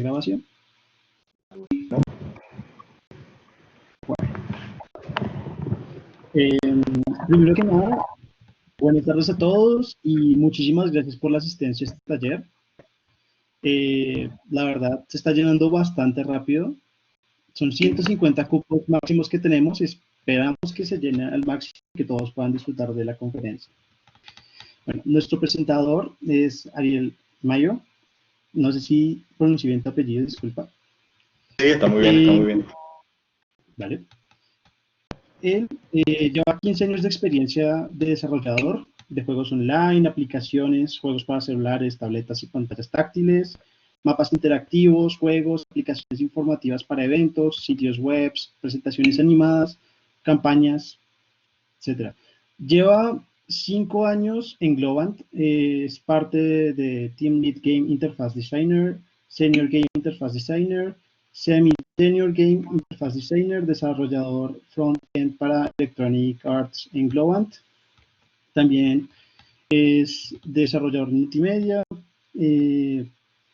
grabación. Primero que nada, buenas tardes a todos y muchísimas gracias por la asistencia a este taller. La verdad, se está llenando bastante rápido. Son 150 cupos máximos que tenemos y esperamos que se llene al máximo y que todos puedan disfrutar de la conferencia. Bueno, nuestro presentador es Ariel Mayo. No sé si pronuncié bien tu apellido, disculpa. Sí, está muy bien, está muy bien. Vale. Él lleva 15 años de experiencia de desarrollador de juegos online, aplicaciones, juegos para celulares, tabletas y pantallas táctiles, mapas interactivos, juegos, aplicaciones informativas para eventos, sitios web, presentaciones animadas, campañas, etc. Lleva 5 años en Globant, es parte de Team Lead Game Interface Designer, Senior Game Interface Designer, Senior Game Interface Designer, desarrollador front-end para Electronic Arts en Globant. También es desarrollador multimedia,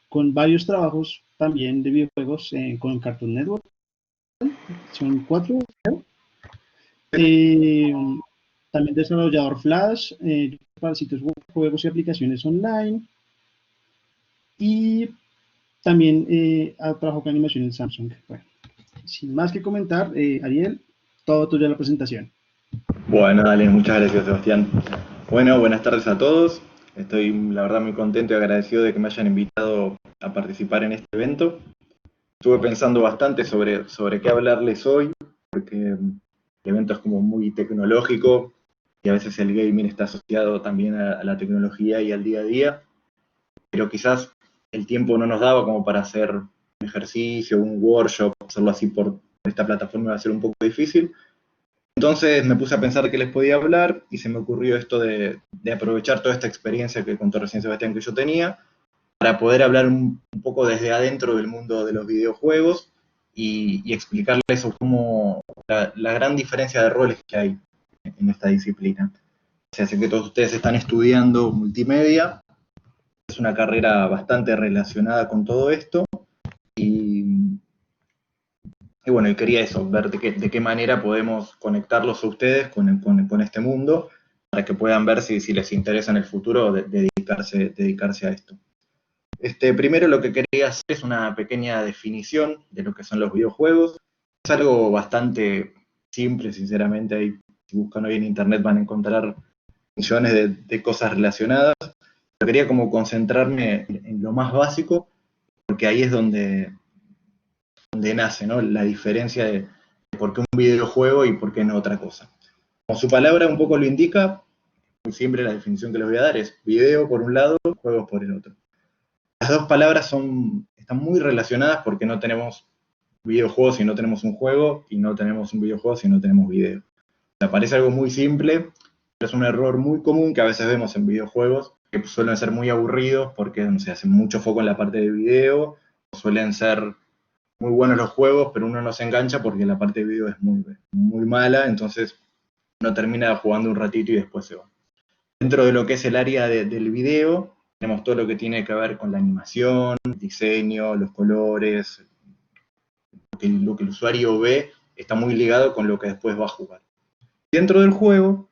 con varios trabajos también de videojuegos con Cartoon Network. Son 4. También desarrollador Flash para sitios web, juegos y aplicaciones online. Y también trabajó con animación en Samsung. Bueno, sin más que comentar, Ariel, todo tuyo la presentación. Bueno, dale, muchas gracias, Sebastián. Bueno, buenas tardes a todos. Estoy, la verdad, muy contento y agradecido de que me hayan invitado a participar en este evento. Estuve pensando bastante sobre qué hablarles hoy, porque el evento es como muy tecnológico y a veces el gaming está asociado también a la tecnología y al día a día, pero quizás el tiempo no nos daba como para hacer un ejercicio, un workshop, hacerlo así por esta plataforma va a ser un poco difícil. Entonces me puse a pensar qué les podía hablar y se me ocurrió esto de aprovechar toda esta experiencia que contó recién Sebastián que yo tenía para poder hablar un poco desde adentro del mundo de los videojuegos y explicarles cómo la gran diferencia de roles que hay en esta disciplina. O sea, sé que todos ustedes están estudiando multimedia, es una carrera bastante relacionada con todo esto y bueno, y quería eso, ver de qué manera podemos conectarlos a ustedes con este mundo para que puedan ver si les interesa en el futuro dedicarse a esto. Primero lo que quería hacer es una pequeña definición de lo que son los videojuegos. Es algo bastante simple, sinceramente. Ahí, si buscan hoy en internet van a encontrar millones de cosas relacionadas. Pero quería como concentrarme en lo más básico, porque ahí es donde nace, ¿no?, la diferencia de por qué un videojuego y por qué no otra cosa. Como su palabra un poco lo indica, muy simple la definición que les voy a dar es video por un lado, juegos por el otro. Las dos palabras están muy relacionadas porque no tenemos videojuegos si no tenemos un juego y no tenemos un videojuego si no tenemos video. O sea, parece algo muy simple, pero es un error muy común que a veces vemos en videojuegos que suelen ser muy aburridos porque no se hace mucho foco en la parte de video, o suelen ser muy buenos los juegos, pero uno no se engancha porque la parte de video es muy mala, entonces uno termina jugando un ratito y después se va. Dentro de lo que es el área del video, tenemos todo lo que tiene que ver con la animación, el diseño, los colores, lo que el usuario ve está muy ligado con lo que después va a jugar. Dentro del juego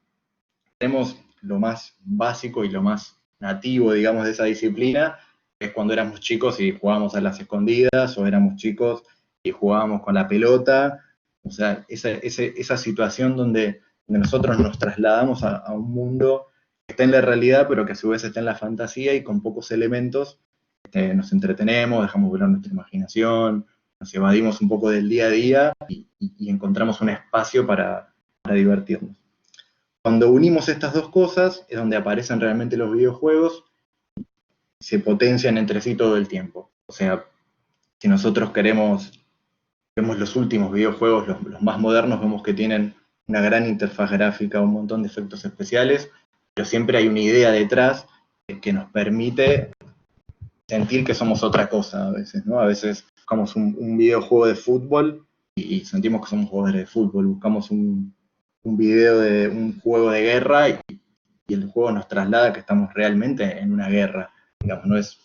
tenemos lo más básico y lo más nativo, digamos, de esa disciplina, es cuando éramos chicos y jugábamos a las escondidas, o éramos chicos y jugábamos con la pelota. O sea, esa situación donde nosotros nos trasladamos a un mundo que está en la realidad, pero que a su vez está en la fantasía y con pocos elementos nos entretenemos, dejamos volar nuestra imaginación, nos evadimos un poco del día a día y encontramos un espacio para divertirnos. Cuando unimos estas dos cosas es donde aparecen realmente los videojuegos y se potencian entre sí todo el tiempo. O sea, si nosotros vemos los últimos videojuegos, los más modernos, vemos que tienen una gran interfaz gráfica, un montón de efectos especiales, pero siempre hay una idea detrás que nos permite sentir que somos otra cosa a veces, ¿no? A veces buscamos un videojuego de fútbol y sentimos que somos jugadores de fútbol, buscamos un video de un juego de guerra y el juego nos traslada que estamos realmente en una guerra, digamos, no es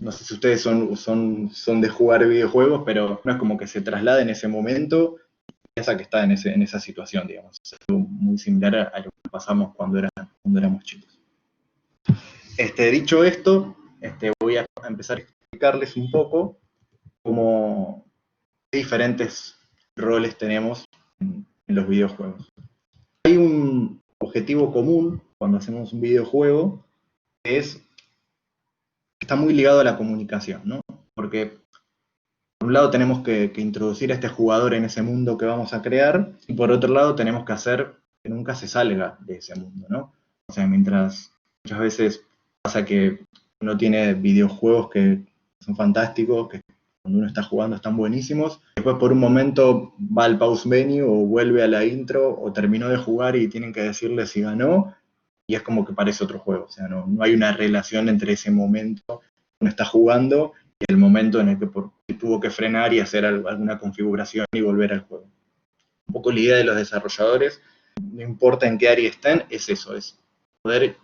no sé si ustedes son de jugar videojuegos, pero no es como que se traslada en ese momento y piensa que está en esa situación, digamos. Es algo muy similar a lo que pasamos cuando éramos chicos. Dicho esto, voy a empezar a explicarles un poco cómo qué diferentes roles tenemos en los videojuegos. Hay un objetivo común cuando hacemos un videojuego que está muy ligado a la comunicación, ¿no? Porque por un lado tenemos que introducir a este jugador en ese mundo que vamos a crear, y por otro lado tenemos que hacer que nunca se salga de ese mundo, ¿no? O sea, mientras muchas veces pasa que uno tiene videojuegos que son fantásticos, que cuando uno está jugando están buenísimos, después por un momento va al pause menu o vuelve a la intro o terminó de jugar y tienen que decirle si ganó, y es como que parece otro juego. O sea, no hay una relación entre ese momento que uno está jugando y el momento en el que tuvo que frenar y hacer alguna configuración y volver al juego. Un poco la idea de los desarrolladores, no importa en qué área estén, es eso, es poder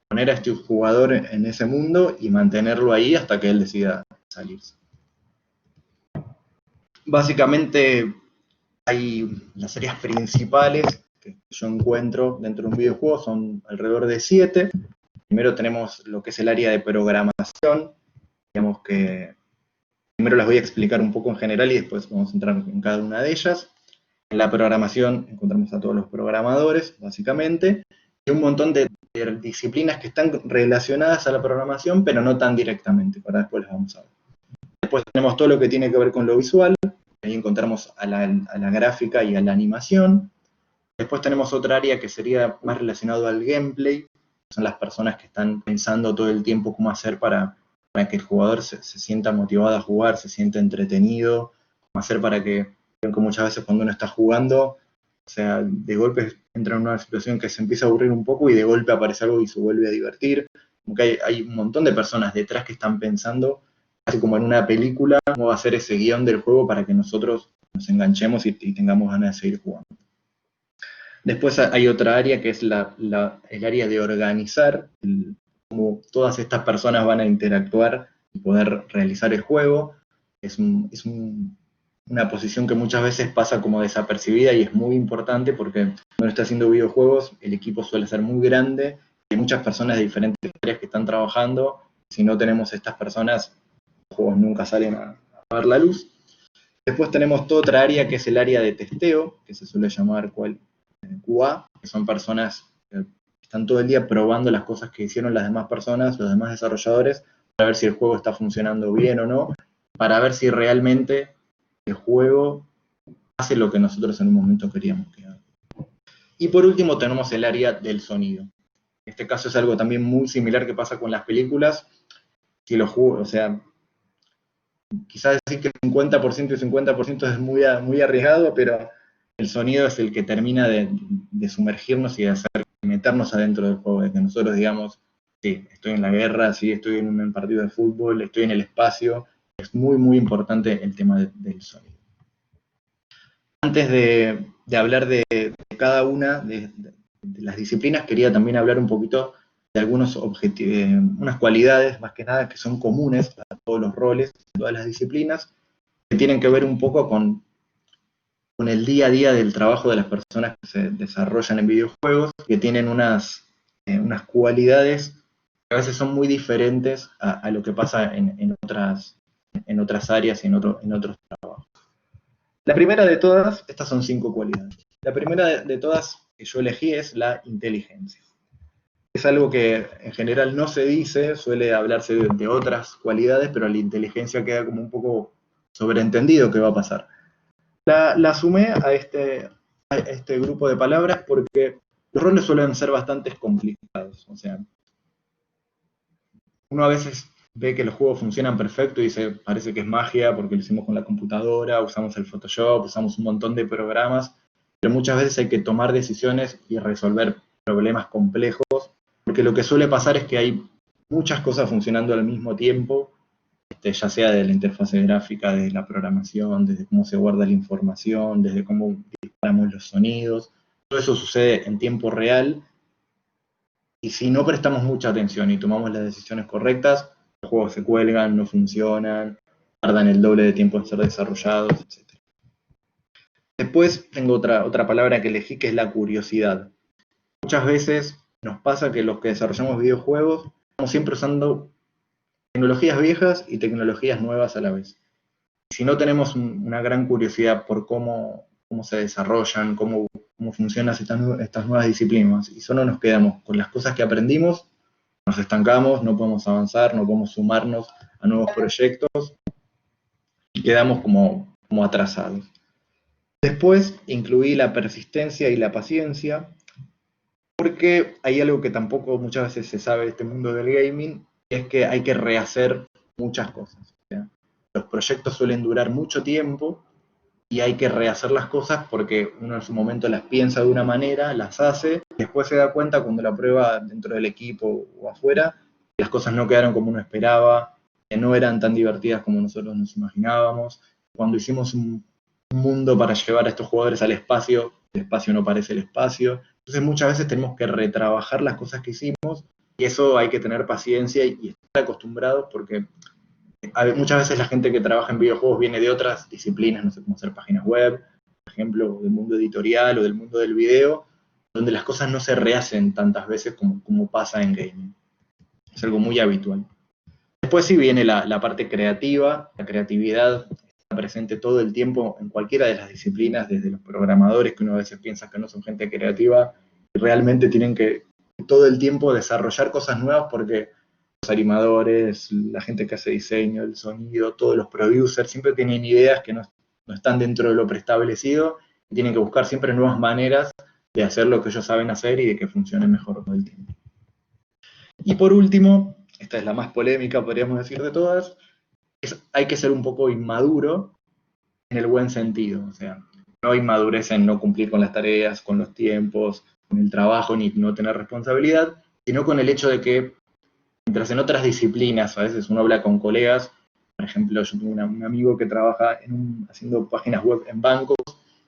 poner a este jugador en ese mundo y mantenerlo ahí hasta que él decida salirse. Básicamente hay las áreas principales que yo encuentro dentro de un videojuego, son alrededor de 7. Primero tenemos lo que es el área de programación, digamos que primero las voy a explicar un poco en general y después vamos a entrar en cada una de ellas. En la programación encontramos a todos los programadores, básicamente, y un montón de disciplinas que están relacionadas a la programación, pero no tan directamente, para después las vamos a ver. Después tenemos todo lo que tiene que ver con lo visual, ahí encontramos a la gráfica y a la animación. Después tenemos otra área que sería más relacionado al gameplay, son las personas que están pensando todo el tiempo cómo hacer para que el jugador se sienta motivado a jugar, se sienta entretenido, cómo hacer para que muchas veces cuando uno está jugando, o sea, de golpe entra en una situación que se empieza a aburrir un poco y de golpe aparece algo y se vuelve a divertir. Como que hay un montón de personas detrás que están pensando, así como en una película, cómo va a ser ese guión del juego para que nosotros nos enganchemos y tengamos ganas de seguir jugando. Después hay otra área que es el área de organizar, cómo todas estas personas van a interactuar y poder realizar el juego. Es una posición que muchas veces pasa como desapercibida y es muy importante porque cuando uno está haciendo videojuegos, el equipo suele ser muy grande, hay muchas personas de diferentes áreas que están trabajando. Si no tenemos estas personas, los juegos nunca salen a ver la luz. Después tenemos toda otra área que es el área de testeo, que se suele llamar QA, que son personas que están todo el día probando las cosas que hicieron las demás personas, los demás desarrolladores, para ver si el juego está funcionando bien o no, para ver si realmente el juego hace lo que nosotros en un momento queríamos que haga. Y por último tenemos el área del sonido. En este caso es algo también muy similar que pasa con las películas. Si los juegos, o sea, quizás decir que 50% y 50% es muy arriesgado, pero el sonido es el que termina de sumergirnos y de meternos adentro del juego, de que nosotros digamos, sí, estoy en la guerra, sí, estoy en un partido de fútbol, estoy en el espacio. Es muy importante el tema del sonido. Antes de hablar de cada una de las disciplinas, quería también hablar un poquito de algunos unas cualidades, más que nada, que son comunes a todos los roles, a todas las disciplinas, que tienen que ver un poco con el día a día del trabajo de las personas que se desarrollan en videojuegos, que tienen unas cualidades que a veces son muy diferentes a lo que pasa en otras áreas y en otros trabajos. La primera de todas, estas son 5 cualidades. La primera de todas que yo elegí es la inteligencia. Es algo que en general no se dice, suele hablarse de otras cualidades, pero la inteligencia queda como un poco sobreentendido que va a pasar. La sumé a este grupo de palabras porque los roles suelen ser bastante complicados. O sea, uno a veces ve que los juegos funcionan perfecto y dice, parece que es magia porque lo hicimos con la computadora, usamos el Photoshop, usamos un montón de programas, pero muchas veces hay que tomar decisiones y resolver problemas complejos, porque lo que suele pasar es que hay muchas cosas funcionando al mismo tiempo, ya sea de la interfase gráfica, de la programación, desde cómo se guarda la información, desde cómo disparamos los sonidos. Todo eso sucede en tiempo real y si no prestamos mucha atención y tomamos las decisiones correctas, los juegos se cuelgan, no funcionan, tardan el doble de tiempo en ser desarrollados, etc. Después tengo otra palabra que elegí, que es la curiosidad. Muchas veces nos pasa que los que desarrollamos videojuegos estamos siempre usando tecnologías viejas y tecnologías nuevas a la vez. Si no tenemos una gran curiosidad por cómo se desarrollan, cómo funcionan estas nuevas disciplinas, y solo nos quedamos con las cosas que aprendimos, nos estancamos, no podemos avanzar, no podemos sumarnos a nuevos proyectos y quedamos como atrasados. Después incluí la persistencia y la paciencia, porque hay algo que tampoco muchas veces se sabe de este mundo del gaming, y es que hay que rehacer muchas cosas. O sea, los proyectos suelen durar mucho tiempo y hay que rehacer las cosas porque uno en su momento las piensa de una manera, las hace, después se da cuenta cuando la prueba dentro del equipo o afuera, que las cosas no quedaron como uno esperaba, que no eran tan divertidas como nosotros nos imaginábamos. Cuando hicimos un mundo para llevar a estos jugadores al espacio, el espacio no parece el espacio. Entonces muchas veces tenemos que retrabajar las cosas que hicimos y eso hay que tener paciencia y estar acostumbrados porque muchas veces la gente que trabaja en videojuegos viene de otras disciplinas, no sé cómo hacer páginas web, por ejemplo, del mundo editorial o del mundo del video, donde las cosas no se rehacen tantas veces como pasa en gaming. Es algo muy habitual. Después sí viene la parte creativa, la creatividad está presente todo el tiempo en cualquiera de las disciplinas, desde los programadores, que uno a veces piensa que no son gente creativa, y realmente tienen que todo el tiempo desarrollar cosas nuevas porque los animadores, la gente que hace diseño, el sonido, todos los producers, siempre tienen ideas que no están dentro de lo preestablecido y tienen que buscar siempre nuevas maneras de hacer lo que ellos saben hacer y de que funcione mejor todo el tiempo. Y por último, esta es la más polémica, podríamos decir, de todas, hay que ser un poco inmaduro en el buen sentido, o sea, no inmadurez en no cumplir con las tareas, con los tiempos, con el trabajo, ni no tener responsabilidad, sino con el hecho de que mientras en otras disciplinas, a veces uno habla con colegas, por ejemplo, yo tengo un amigo que trabaja haciendo páginas web en bancos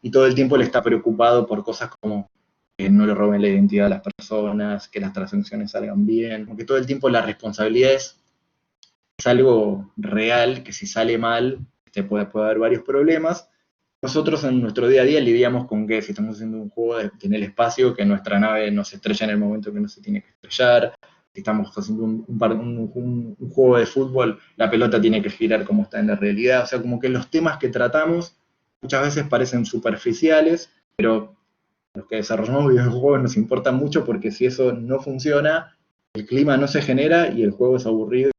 y todo el tiempo le está preocupado por cosas como que no le roben la identidad a las personas, que las transacciones salgan bien, porque todo el tiempo la responsabilidad es algo real, que si sale mal puede haber varios problemas. Nosotros en nuestro día a día lidiamos con que si estamos haciendo un juego en el espacio, que nuestra nave no se estrella en el momento que no se tiene que estrellar. Si estamos haciendo un juego de fútbol, la pelota tiene que girar como está en la realidad. O sea, como que los temas que tratamos muchas veces parecen superficiales, pero los que desarrollamos videojuegos nos importan mucho porque si eso no funciona, el clima no se genera y el juego es aburrido,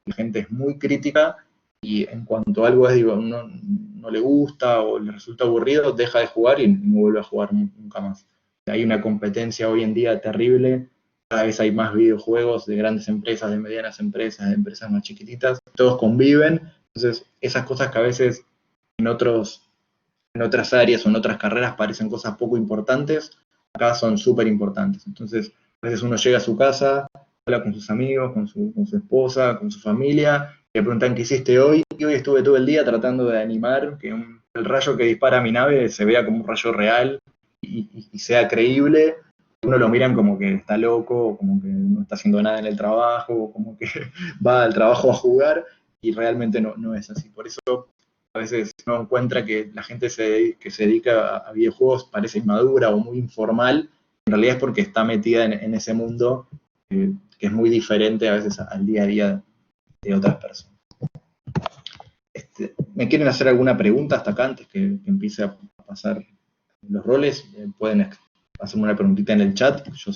la gente es muy crítica y en cuanto algo no le gusta o le resulta aburrido, deja de jugar y no vuelve a jugar nunca más. Hay una competencia hoy en día terrible, cada vez hay más videojuegos de grandes empresas, de medianas empresas, de empresas más chiquititas, todos conviven, entonces esas cosas que a veces en otras áreas o en otras carreras parecen cosas poco importantes, acá son súper importantes. Entonces, a veces uno llega a su casa, habla con sus amigos, con su esposa, con su familia, le preguntan qué hiciste hoy, y hoy estuve todo el día tratando de animar que el rayo que dispara mi nave se vea como un rayo real y sea creíble. Uno lo miran como que está loco, como que no está haciendo nada en el trabajo, como que va al trabajo a jugar, y realmente no es así. Por eso a veces uno encuentra que la gente que se dedica a videojuegos parece inmadura o muy informal, en realidad es porque está metida en ese mundo que es muy diferente a veces al día a día de otras personas. ¿Me quieren hacer alguna pregunta hasta acá antes que empiece a pasar los roles? Pueden hacerme una preguntita en el chat, yo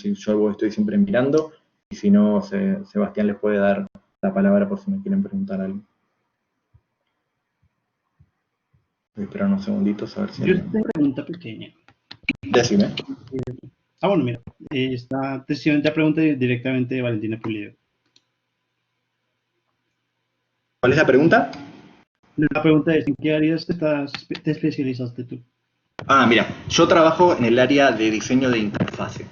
estoy siempre mirando, y si no, Sebastián les puede dar la palabra por si me quieren preguntar algo. Voy a esperar unos segunditos a ver si... Yo tengo una pregunta pequeña. Decime. Bueno, mira, esta pregunta directamente de Valentina Pulido. ¿Cuál es la pregunta? La pregunta es, ¿en qué áreas te especializaste tú? Mira, yo trabajo en el área de diseño de interfase.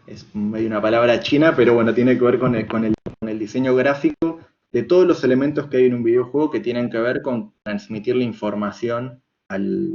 Es medio una palabra china, pero bueno, tiene que ver con el diseño gráfico de todos los elementos que hay en un videojuego que tienen que ver con transmitir la información al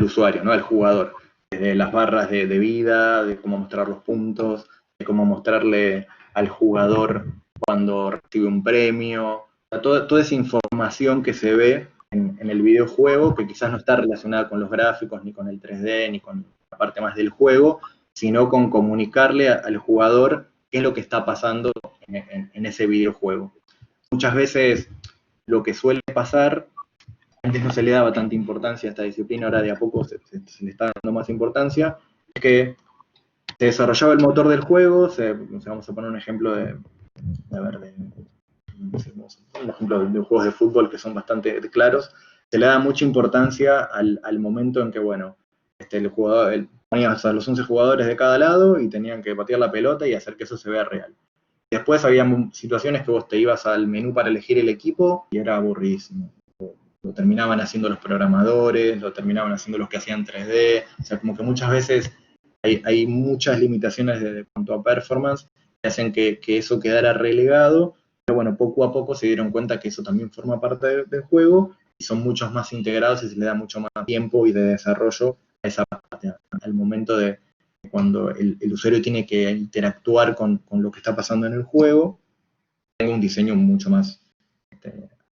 usuario, ¿no? Al jugador. Desde las barras de vida, de cómo mostrar los puntos, cómo mostrarle al jugador cuando recibe un premio, toda esa información que se ve en el videojuego, que quizás no está relacionada con los gráficos, ni con el 3D, ni con la parte más del juego, sino con comunicarle al jugador qué es lo que está pasando en ese videojuego. Muchas veces lo que suele pasar, antes no se le daba tanta importancia a esta disciplina, ahora de a poco se le está dando más importancia, es que se desarrollaba el motor del juego, vamos a poner un ejemplo un ejemplo de juegos de fútbol que son bastante claros, se le da mucha importancia al momento en que, bueno, el jugador, ponías a los 11 jugadores de cada lado y tenían que patear la pelota y hacer que eso se vea real. Después había situaciones que vos te ibas al menú para elegir el equipo y era aburridísimo. Lo terminaban haciendo los programadores, lo terminaban haciendo los que hacían 3D, o sea, como que muchas veces hay muchas limitaciones de cuanto a performance que hacen que eso quedara relegado, pero bueno, poco a poco se dieron cuenta que eso también forma parte del juego y son muchos más integrados y se le da mucho más tiempo y de desarrollo a esa parte, al momento de cuando el usuario tiene que interactuar con lo que está pasando en el juego, tenga un diseño mucho más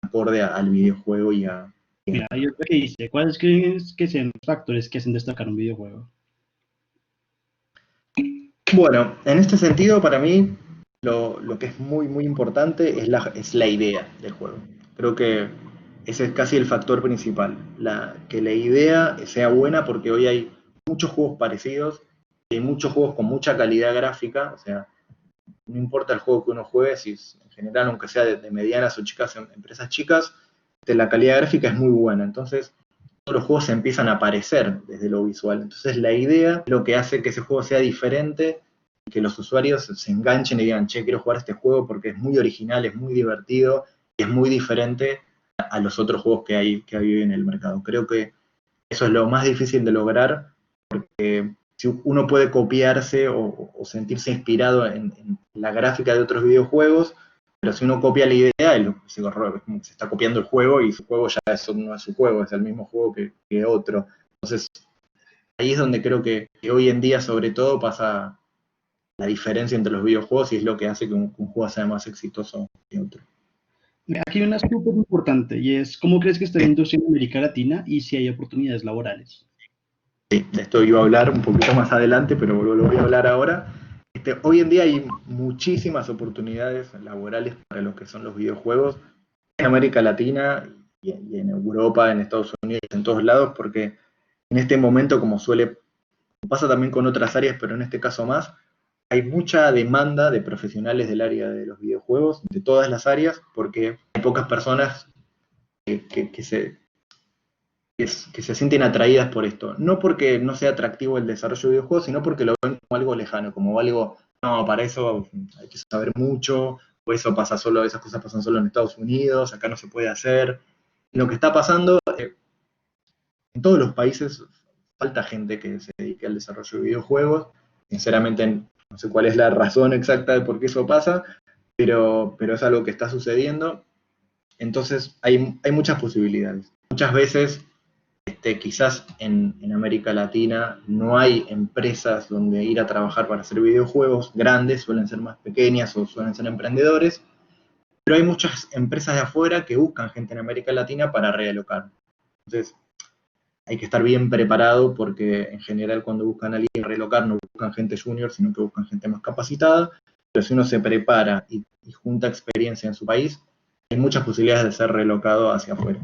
acorde al videojuego y a... Mira, hay otra que dice, ¿cuáles crees que sean los factores que hacen destacar un videojuego? Bueno, en este sentido, para mí, lo que es muy, muy importante es la idea del juego. Creo que ese es casi el factor principal, que la idea sea buena, porque hoy hay muchos juegos parecidos, hay muchos juegos con mucha calidad gráfica, o sea, no importa el juego que uno juegue, si en general, aunque sea de medianas o chicas, empresas chicas, la calidad gráfica es muy buena, entonces todos los juegos se empiezan a aparecer desde lo visual. Entonces la idea es lo que hace que ese juego sea diferente, que los usuarios se enganchen y digan, che, quiero jugar este juego porque es muy original, es muy divertido, y es muy diferente a los otros juegos que hay hoy en el mercado. Creo que eso es lo más difícil de lograr, porque si uno puede copiarse o sentirse inspirado en la gráfica de otros videojuegos, pero si uno copia la idea, es como que se está copiando el juego y su juego ya no es su juego, es el mismo juego que otro. Entonces, ahí es donde creo que hoy en día, sobre todo, pasa la diferencia entre los videojuegos y es lo que hace que un juego sea más exitoso que otro. Aquí hay una súper importante y es, ¿cómo crees que está la industria en América Latina y si hay oportunidades laborales? Sí, de esto iba a hablar un poquito más adelante, pero lo voy a hablar ahora. Hoy en día hay muchísimas oportunidades laborales para lo que son los videojuegos en América Latina y en Europa, en Estados Unidos, en todos lados, porque en este momento, como pasa también con otras áreas, pero en este caso más, hay mucha demanda de profesionales del área de los videojuegos, de todas las áreas, porque hay pocas personas que se sienten atraídas por esto. No porque no sea atractivo el desarrollo de videojuegos, sino porque lo ven como algo lejano, como algo, no, para eso hay que saber mucho, o eso pasa solo, esas cosas pasan solo en Estados Unidos, acá no se puede hacer. Lo que está pasando, en todos los países falta gente que se dedique al desarrollo de videojuegos. Sinceramente, no sé cuál es la razón exacta de por qué eso pasa, pero es algo que está sucediendo. Entonces, hay muchas posibilidades. Muchas veces quizás en América Latina no hay empresas donde ir a trabajar para hacer videojuegos grandes, suelen ser más pequeñas o suelen ser emprendedores, pero hay muchas empresas de afuera que buscan gente en América Latina para realocar. Entonces, hay que estar bien preparado porque en general cuando buscan a alguien relocar no buscan gente junior, sino que buscan gente más capacitada, pero si uno se prepara y junta experiencia en su país, hay muchas posibilidades de ser relocado hacia afuera.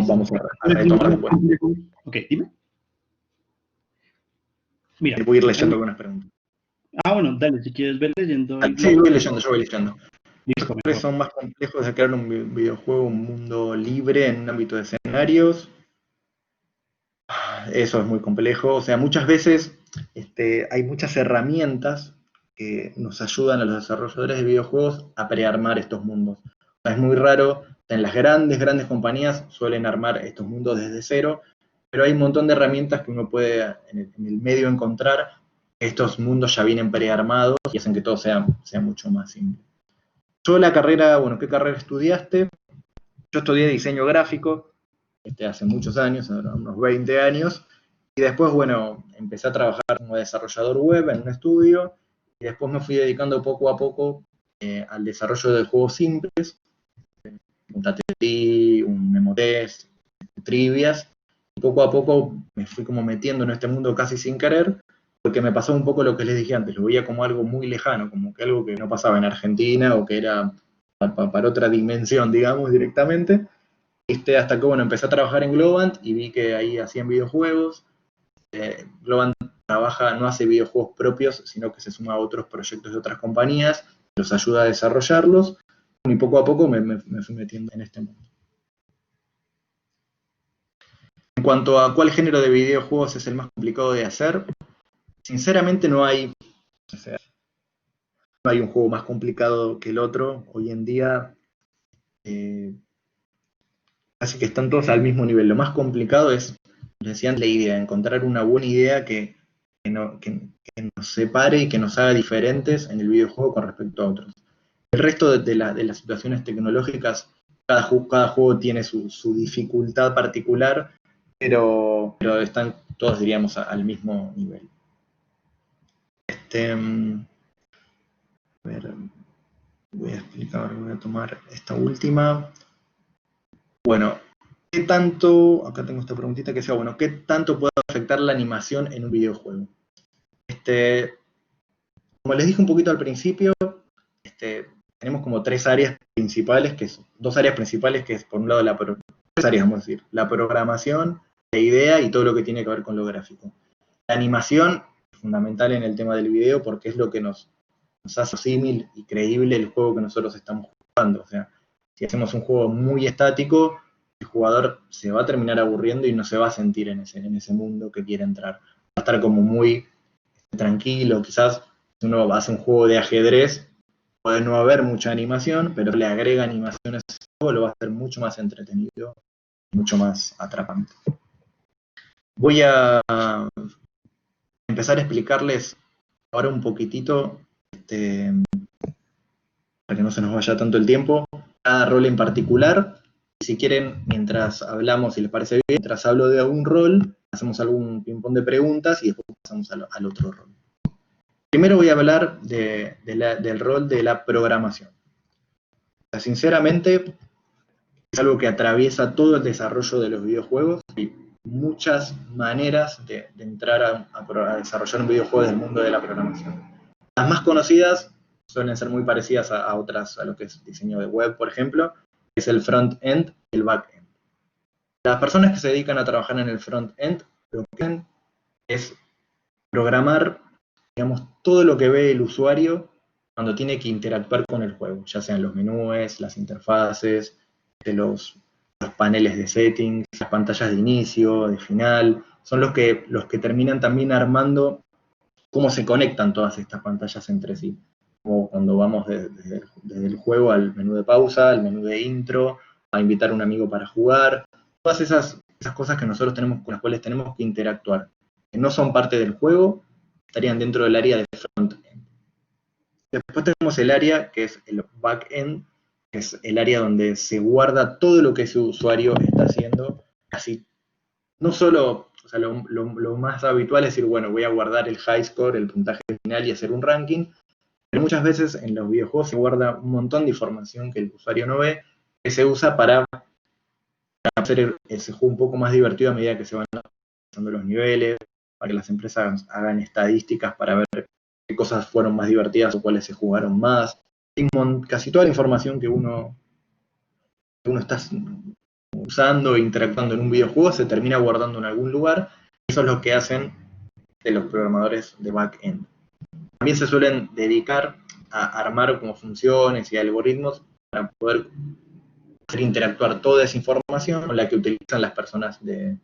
Vamos a retomar después. Ok, dime. Mira. Voy a ir leyendo algunas preguntas. Bueno, dale, si quieres ver leyendo. Sí, yo voy leyendo. Listo, Los son más complejos de crear un videojuego, un mundo libre en un ámbito de escenarios. Eso es muy complejo. O sea, muchas veces hay muchas herramientas que nos ayudan a los desarrolladores de videojuegos a prearmar estos mundos. O sea, es muy raro, en las grandes compañías suelen armar estos mundos desde cero, pero hay un montón de herramientas que uno puede en el medio encontrar. Estos mundos ya vienen prearmados y hacen que todo sea mucho más simple. Yo ¿qué carrera estudiaste? Yo estudié diseño gráfico hace muchos años, unos 20 años, Y después, bueno, empecé a trabajar como desarrollador web en un estudio, y después me fui dedicando poco a poco al desarrollo de juegos simples, un TTT, un Memotest, trivias, y poco a poco me fui como metiendo en este mundo casi sin querer, porque me pasó un poco lo que les dije antes, lo veía como algo muy lejano, como que algo que no pasaba en Argentina o que era para otra dimensión, digamos, directamente. Hasta que, bueno, empecé a trabajar en Globant y vi que ahí hacían videojuegos. Globant no hace videojuegos propios, sino que se suma a otros proyectos de otras compañías, los ayuda a desarrollarlos, y poco a poco me fui metiendo en este mundo. En cuanto a cuál género de videojuegos es el más complicado de hacer, sinceramente no hay un juego más complicado que el otro. Hoy en día casi que están todos al mismo nivel. Lo más complicado es, decían, la idea, encontrar una buena idea que nos separe y que nos haga diferentes en el videojuego con respecto a otros. El resto de las situaciones tecnológicas, cada juego tiene su dificultad particular, pero están todos, diríamos, al mismo nivel. A ver, voy a tomar esta última. Bueno, ¿qué tanto, acá tengo esta preguntita que decía, bueno, ¿qué tanto puede afectar la animación en un videojuego? Como les dije un poquito al principio, tenemos como tres áreas principales, dos áreas principales, que es por un lado tres áreas, vamos a decir, la programación, la idea y todo lo que tiene que ver con lo gráfico. La animación es fundamental en el tema del video porque es lo que nos hace símil y creíble el juego que nosotros estamos jugando. O sea, si hacemos un juego muy estático, el jugador se va a terminar aburriendo y no se va a sentir en ese mundo que quiere entrar. Va a estar como muy tranquilo, quizás si uno hace un juego de ajedrez, puede no haber mucha animación, pero le agrega animación a ese juego, lo va a hacer mucho más entretenido, mucho más atrapante. Voy a empezar a explicarles ahora un poquitito, para que no se nos vaya tanto el tiempo, cada rol en particular. Y si quieren, mientras hablamos, si les parece bien, mientras hablo de algún rol, hacemos algún ping-pong de preguntas y después pasamos al otro rol. Primero voy a hablar del rol de la programación. O sea, sinceramente, es algo que atraviesa todo el desarrollo de los videojuegos y muchas maneras de entrar a desarrollar un videojuego del mundo de la programación. Las más conocidas suelen ser muy parecidas a otras, a lo que es diseño de web, por ejemplo, que es el front-end y el back-end. Las personas que se dedican a trabajar en el front-end, lo que hacen es programar, digamos, todo lo que ve el usuario cuando tiene que interactuar con el juego, ya sean los menús, las interfaces, los paneles de settings, las pantallas de inicio, de final, son los que terminan también armando cómo se conectan todas estas pantallas entre sí. Como cuando vamos desde el juego al menú de pausa, al menú de intro, a invitar a un amigo para jugar, todas esas cosas que nosotros tenemos, con las cuales tenemos que interactuar, que no son parte del juego, estarían dentro del área de front-end. Después tenemos el área que es el back-end, que es el área donde se guarda todo lo que ese usuario está haciendo, casi, no solo, o sea, lo más habitual es decir, bueno, voy a guardar el high score, el puntaje final y hacer un ranking, pero muchas veces en los videojuegos se guarda un montón de información que el usuario no ve, que se usa para hacer ese juego un poco más divertido a medida que se van pasando los niveles, para que las empresas hagan estadísticas para ver qué cosas fueron más divertidas o cuáles se jugaron más. Casi toda la información que uno está usando e interactuando en un videojuego se termina guardando en algún lugar. Eso es lo que hacen los programadores de back-end. También se suelen dedicar a armar como funciones y algoritmos para poder hacer interactuar toda esa información con la que utilizan las personas de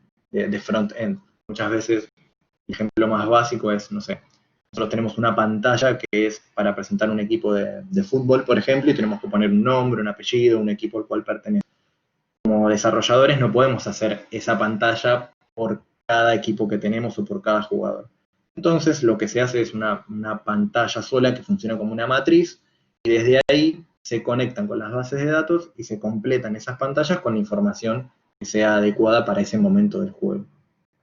front-end. Muchas veces, el ejemplo más básico es, no sé, nosotros tenemos una pantalla que es para presentar un equipo de fútbol, por ejemplo, y tenemos que poner un nombre, un apellido, un equipo al cual pertenece. Como desarrolladores no podemos hacer esa pantalla por cada equipo que tenemos o por cada jugador. Entonces lo que se hace es una pantalla sola que funciona como una matriz y desde ahí se conectan con las bases de datos y se completan esas pantallas con la información que sea adecuada para ese momento del juego.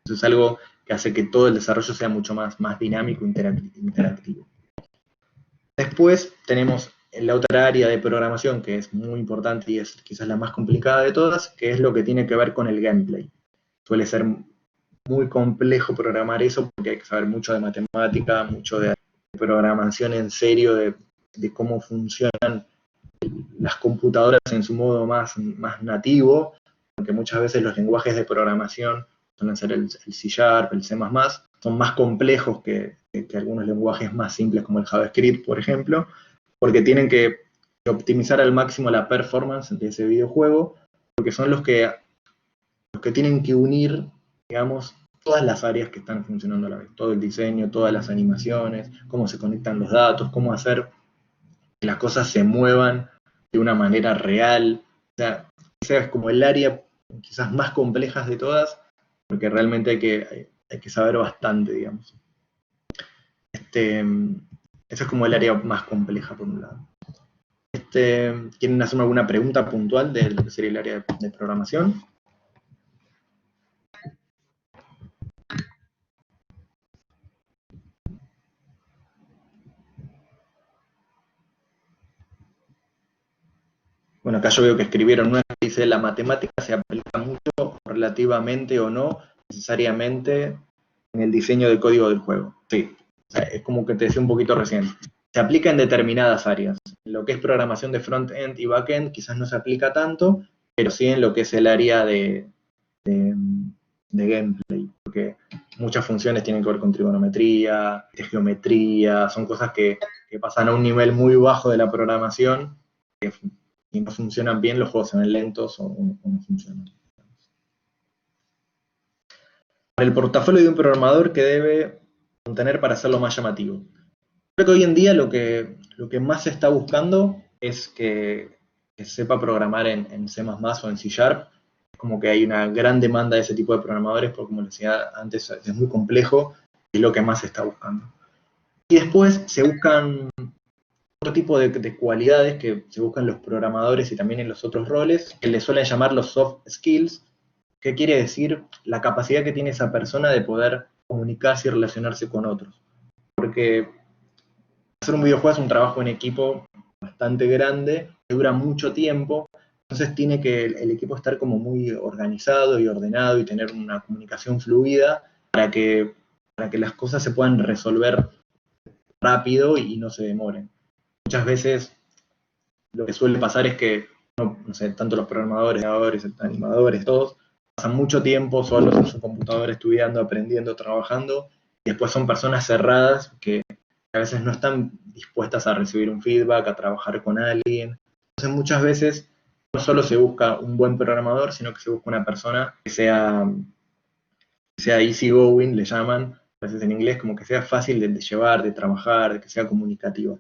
Eso es algo que hace que todo el desarrollo sea mucho más dinámico e interactivo. Después tenemos la otra área de programación que es muy importante y es quizás la más complicada de todas, que es lo que tiene que ver con el gameplay. Suele ser muy complejo programar eso porque hay que saber mucho de matemática, mucho de programación en serio, de cómo funcionan las computadoras en su modo más nativo, porque muchas veces los lenguajes de programación suelen ser el C#, el C++, son más complejos que algunos lenguajes más simples como el JavaScript, por ejemplo, porque tienen que optimizar al máximo la performance de ese videojuego, porque son los que tienen que unir, digamos, todas las áreas que están funcionando a la vez, todo el diseño, todas las animaciones, cómo se conectan los datos, cómo hacer que las cosas se muevan de una manera real. O sea, esa es como el área quizás más compleja de todas, porque realmente hay que saber bastante, digamos. Esa es como el área más compleja, por un lado. ¿Quieren hacerme alguna pregunta puntual de lo que sería el área de programación? Bueno, acá yo veo que escribieron una que dice: la matemática se aplica mucho, relativamente o no, necesariamente en el diseño del código del juego. Sí, o sea, es como que te decía un poquito recién. Se aplica en determinadas áreas. Lo que es programación de front-end y back-end quizás no se aplica tanto, pero sí en lo que es el área de gameplay, porque muchas funciones tienen que ver con trigonometría, de geometría, son cosas que pasan a un nivel muy bajo de la programación, que si no funcionan bien, los juegos se ven lentos o no funcionan. Para el portafolio de un programador, que debe contener para hacerlo más llamativo. Creo que hoy en día lo que más se está buscando es que sepa programar en C++ o en C#. Como que hay una gran demanda de ese tipo de programadores, porque como les decía antes, es muy complejo y es lo que más se está buscando. Y después se buscan otro tipo de cualidades que se buscan los programadores y también en los otros roles, que les suelen llamar los soft skills, que quiere decir la capacidad que tiene esa persona de poder comunicarse y relacionarse con otros. Porque hacer un videojuego es un trabajo en equipo bastante grande, que dura mucho tiempo, entonces tiene que el equipo estar como muy organizado y ordenado y tener una comunicación fluida para que las cosas se puedan resolver rápido y no se demoren. Muchas veces lo que suele pasar es que, no sé, tanto los programadores, animadores, todos, pasan mucho tiempo solos en su computadora estudiando, aprendiendo, trabajando, y después son personas cerradas que a veces no están dispuestas a recibir un feedback, a trabajar con alguien. Entonces muchas veces no solo se busca un buen programador, sino que se busca una persona que sea easygoing, le llaman, a veces en inglés, como que sea fácil de llevar, de trabajar, de que sea comunicativa.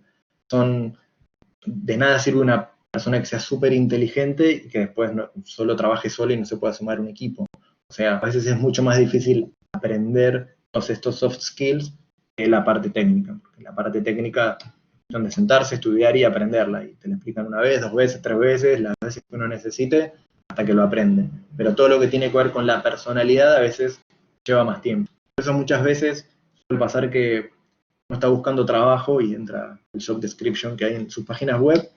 De nada sirve una persona que sea súper inteligente y que después solo trabaje solo y no se pueda sumar a un equipo. O sea, a veces es mucho más difícil aprender todos estos soft skills que la parte técnica. Porque la parte técnica es donde sentarse, estudiar y aprenderla. Y te la explican una vez, 2 veces, 3 veces, las veces que uno necesite, hasta que lo aprende. Pero todo lo que tiene que ver con la personalidad a veces lleva más tiempo. Por eso muchas veces suele pasar que uno está buscando trabajo y entra el job description que hay en sus páginas web,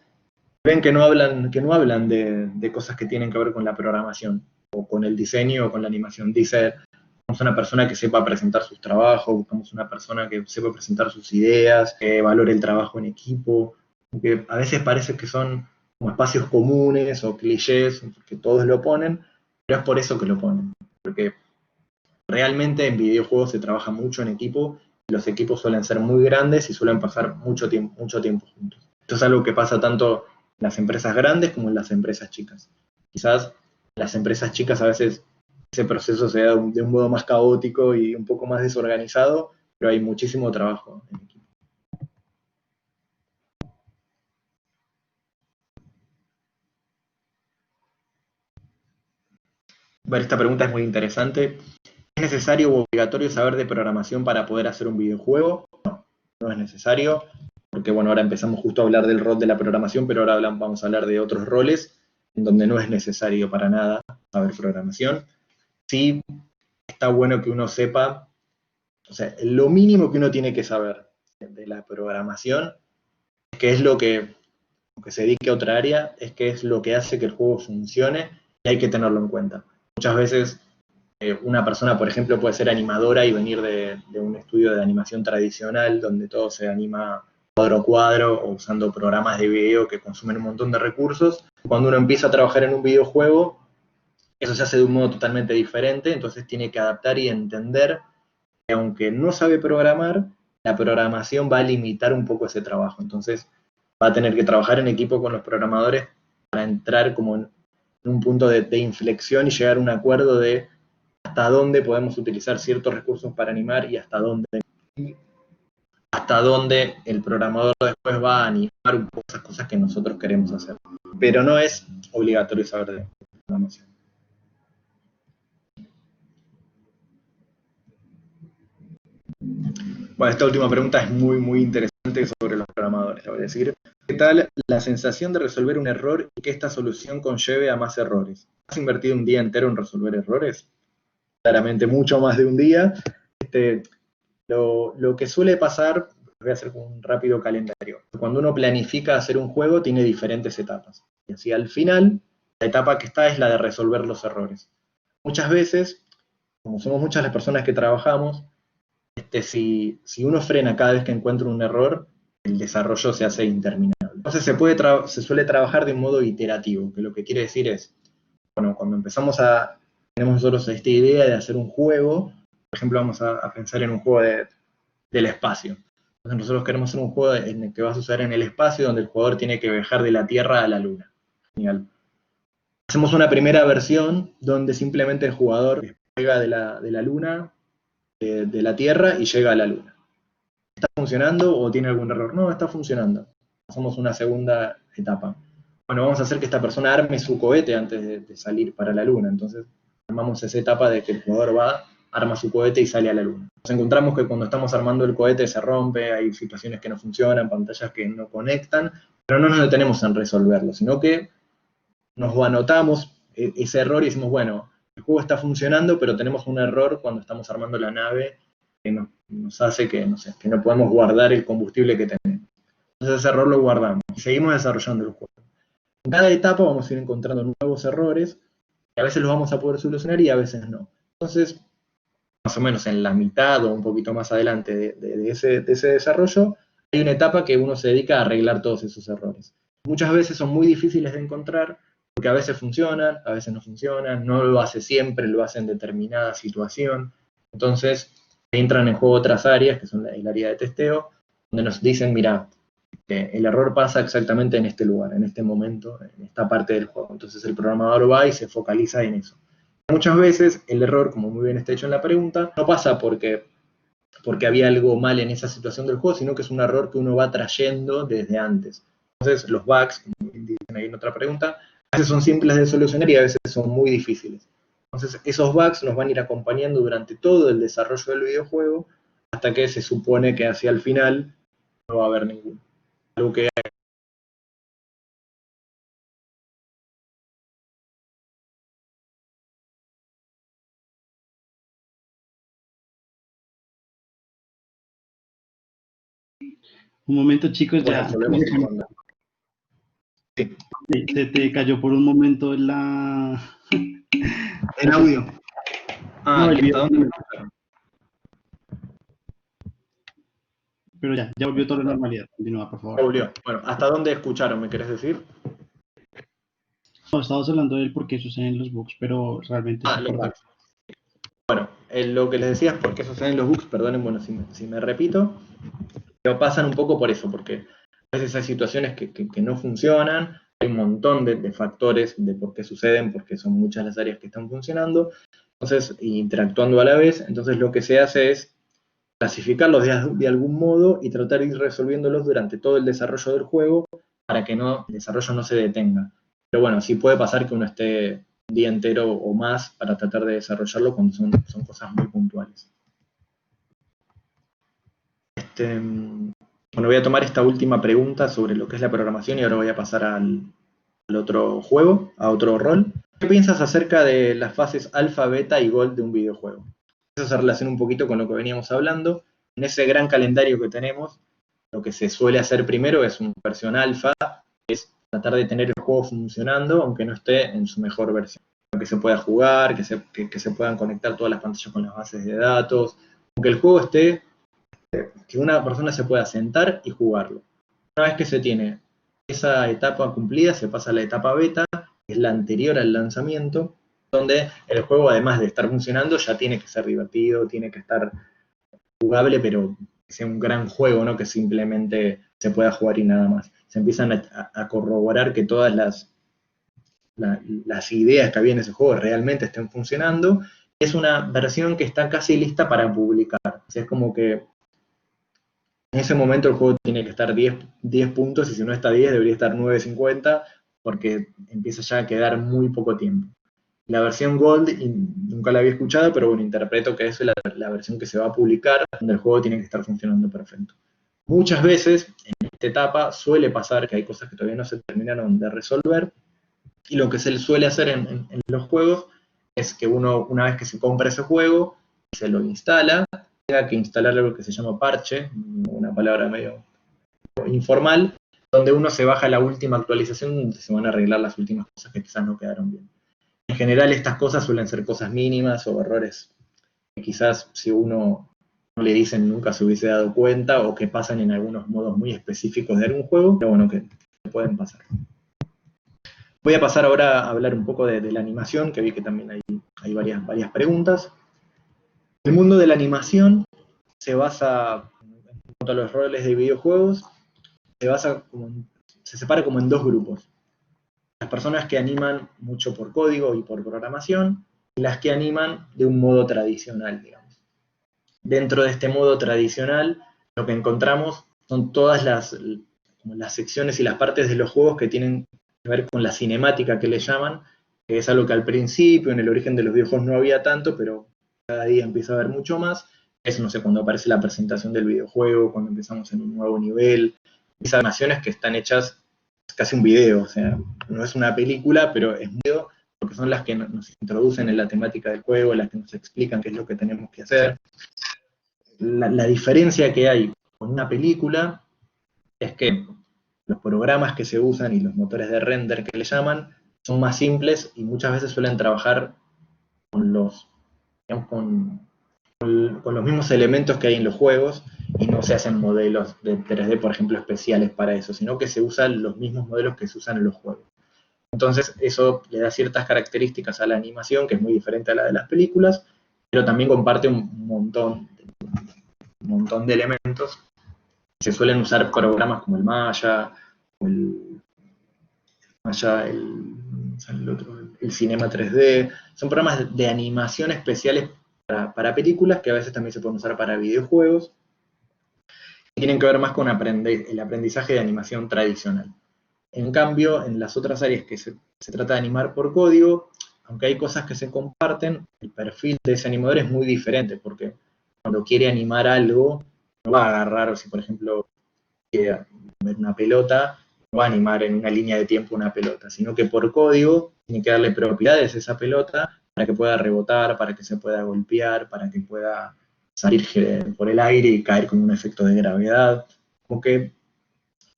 ven que no hablan de cosas que tienen que ver con la programación, o con el diseño, o con la animación. Dice: buscamos una persona que sepa presentar sus trabajos, buscamos una persona que sepa presentar sus ideas, que valore el trabajo en equipo, que a veces parece que son como espacios comunes o clichés, que todos lo ponen, pero es por eso que lo ponen, porque realmente en videojuegos se trabaja mucho en equipo, y los equipos suelen ser muy grandes y suelen pasar mucho tiempo juntos. Esto es algo que pasa tanto en las empresas grandes como en las empresas chicas. Quizás en las empresas chicas a veces ese proceso se da de un modo más caótico y un poco más desorganizado, pero hay muchísimo trabajo en equipo. Bueno, esta pregunta es muy interesante. ¿Es necesario o obligatorio saber de programación para poder hacer un videojuego? No, no es necesario, porque bueno, ahora empezamos justo a hablar del rol de la programación, pero ahora vamos a hablar de otros roles en donde no es necesario para nada saber programación. Sí, está bueno que uno sepa O sea, lo mínimo que uno tiene que saber de la programación, que es lo que, aunque se dedique a otra área, es que es lo que hace que el juego funcione y hay que tenerlo en cuenta. Muchas veces una persona, por ejemplo, puede ser animadora y venir de un estudio de animación tradicional donde todo se anima cuadro a cuadro o usando programas de video que consumen un montón de recursos. Cuando uno empieza a trabajar en un videojuego, eso se hace de un modo totalmente diferente, entonces tiene que adaptar y entender que aunque no sabe programar, la programación va a limitar un poco ese trabajo. Entonces va a tener que trabajar en equipo con los programadores para entrar como en un punto de inflexión y llegar a un acuerdo de hasta dónde podemos utilizar ciertos recursos para animar y hasta dónde el programador después va a animar un poco esas cosas que nosotros queremos hacer. Pero no es obligatorio saber de programación. Bueno, esta última pregunta es muy, muy interesante sobre los programadores, te voy a decir. ¿Qué tal la sensación de resolver un error y que esta solución conlleve a más errores? ¿Has invertido un día entero en resolver errores? Claramente mucho más de un día. Lo que suele pasar, voy a hacer un rápido calendario. Cuando uno planifica hacer un juego, tiene diferentes etapas. Y así al final, la etapa que está es la de resolver los errores. Muchas veces, como somos muchas las personas que trabajamos, si uno frena cada vez que encuentra un error, el desarrollo se hace interminable. Entonces se suele trabajar de un modo iterativo, que lo que quiere decir es, bueno, cuando tenemos nosotros esta idea de hacer un juego, por ejemplo, vamos a pensar en un juego del espacio. Entonces nosotros queremos hacer un juego en el que va a suceder en el espacio, donde el jugador tiene que viajar de la Tierra a la Luna. Genial. Hacemos una primera versión donde simplemente el jugador llega de la Luna, de la Tierra y llega a la Luna. ¿Está funcionando o tiene algún error? No, está funcionando. Hacemos una segunda etapa. Bueno, vamos a hacer que esta persona arme su cohete antes de salir para la Luna. Entonces, armamos esa etapa de que el jugador va, arma su cohete y sale a la Luna. Nos encontramos que cuando estamos armando el cohete se rompe, hay situaciones que no funcionan, pantallas que no conectan, pero no nos detenemos en resolverlo, sino que nos anotamos ese error y decimos, bueno, el juego está funcionando, pero tenemos un error cuando estamos armando la nave que nos hace que no podemos guardar el combustible que tenemos. Entonces ese error lo guardamos y seguimos desarrollando el juego. En cada etapa vamos a ir encontrando nuevos errores, que a veces los vamos a poder solucionar y a veces no. Entonces, más o menos en la mitad o un poquito más adelante de ese desarrollo, hay una etapa que uno se dedica a arreglar todos esos errores. Muchas veces son muy difíciles de encontrar, porque a veces funcionan, a veces no funcionan, no lo hace siempre, lo hace en determinada situación. Entonces, entran en juego otras áreas, que son el área de testeo, donde nos dicen, mira, el error pasa exactamente en este lugar, en este momento, en esta parte del juego. Entonces el programador va y se focaliza en eso. Muchas veces el error, como muy bien está hecho en la pregunta, no pasa porque había algo mal en esa situación del juego, sino que es un error que uno va trayendo desde antes. Entonces los bugs, como dicen ahí en otra pregunta, a veces son simples de solucionar y a veces son muy difíciles. Entonces esos bugs nos van a ir acompañando durante todo el desarrollo del videojuego hasta que se supone que hacia el final no va a haber ninguno. Algo que Un momento, chicos, bueno, ya resolvemos en cuando. Sí. se te cayó por un momento El audio. No, el ¿Y hasta video. dónde me escucharon? Pero ya volvió toda la normalidad. Continúa, por favor. Ya volvió. Bueno, ¿hasta dónde escucharon, me querés decir? No, estabas hablando de él porque suceden los bugs, pero realmente es Los importante. bugs. Bueno, lo que les decía es por qué suceden los bugs, perdonen, bueno, si me repito, pero pasan un poco por eso, porque a veces hay situaciones que no funcionan, hay un montón de factores de por qué suceden, porque son muchas las áreas que están funcionando, entonces, interactuando a la vez, entonces lo que se hace es clasificarlos de algún modo y tratar de ir resolviéndolos durante todo el desarrollo del juego para que el desarrollo no se detenga. Pero bueno, sí puede pasar que uno esté un día entero o más para tratar de desarrollarlo cuando son cosas muy puntuales. Bueno, voy a tomar esta última pregunta sobre lo que es la programación y ahora voy a pasar al otro juego, a otro rol. ¿Qué piensas acerca de las fases alfa, beta y gold de un videojuego? Eso se relaciona un poquito con lo que veníamos hablando. En ese gran calendario que tenemos, lo que se suele hacer primero es una versión alfa, es tratar de tener el juego funcionando, aunque no esté en su mejor versión. Que se pueda jugar, que se puedan conectar todas las pantallas con las bases de datos, aunque el juego esté, que una persona se pueda sentar y jugarlo. Una vez que se tiene esa etapa cumplida, se pasa a la etapa beta, que es la anterior al lanzamiento, donde el juego, además de estar funcionando, ya tiene que ser divertido, tiene que estar jugable, pero que sea un gran juego, no que simplemente se pueda jugar y nada más. Se empiezan a corroborar que todas las ideas que había en ese juego realmente estén funcionando. Es una versión que está casi lista para publicar. O sea, es como que en ese momento el juego tiene que estar 10 puntos, y si no está 10 debería estar 9,50, porque empieza ya a quedar muy poco tiempo. La versión Gold, nunca la había escuchado, pero bueno, interpreto que es la versión que se va a publicar, donde el juego tiene que estar funcionando perfecto. Muchas veces, en esta etapa, suele pasar que hay cosas que todavía no se terminaron de resolver, y lo que se suele hacer en los juegos es que uno, una vez que se compra ese juego, se lo instala, tenga que instalar algo que se llama parche, una palabra medio informal, donde uno se baja la última actualización, donde se van a arreglar las últimas cosas que quizás no quedaron bien. En general estas cosas suelen ser cosas mínimas o errores que quizás si uno no le dicen nunca se hubiese dado cuenta, o que pasan en algunos modos muy específicos de algún juego, pero bueno, que pueden pasar. Voy a pasar ahora a hablar un poco de la animación, que vi que también hay varias preguntas. El mundo de la animación se basa, en cuanto a los roles de videojuegos, se separa como en dos grupos. Las personas que animan mucho por código y por programación, y las que animan de un modo tradicional, digamos. Dentro de este modo tradicional, lo que encontramos son todas las secciones y las partes de los juegos que tienen que ver con la cinemática, que le llaman, que es algo que al principio, en el origen de los videojuegos, no había tanto, pero cada día empieza a haber mucho más. Es, no sé, cuando aparece la presentación del videojuego, cuando empezamos en un nuevo nivel, esas animaciones que están hechas casi un video, o sea, no es una película, pero es un video, porque son las que nos introducen en la temática del juego, las que nos explican qué es lo que tenemos que hacer. La diferencia que hay con una película es que los programas que se usan y los motores de render que le llaman son más simples, y muchas veces suelen trabajar con los, digamos, con los mismos elementos que hay en los juegos, y no se hacen modelos de 3D, por ejemplo, especiales para eso, sino que se usan los mismos modelos que se usan en los juegos. Entonces eso le da ciertas características a la animación, que es muy diferente a la de las películas, pero también comparte un montón de elementos. Se suelen usar programas como el Maya, o el Cinema 3D. Son programas de animación especiales para películas, que a veces también se pueden usar para videojuegos, y tienen que ver más con el aprendizaje de animación tradicional. En cambio, en las otras áreas que se trata de animar por código, aunque hay cosas que se comparten, el perfil de ese animador es muy diferente, porque cuando quiere animar algo, no va a agarrar, o si por ejemplo quiere ver una pelota, no va a animar en una línea de tiempo una pelota, sino que por código tiene que darle propiedades a esa pelota para que pueda rebotar, para que se pueda golpear, para que pueda salir por el aire y caer con un efecto de gravedad. Como que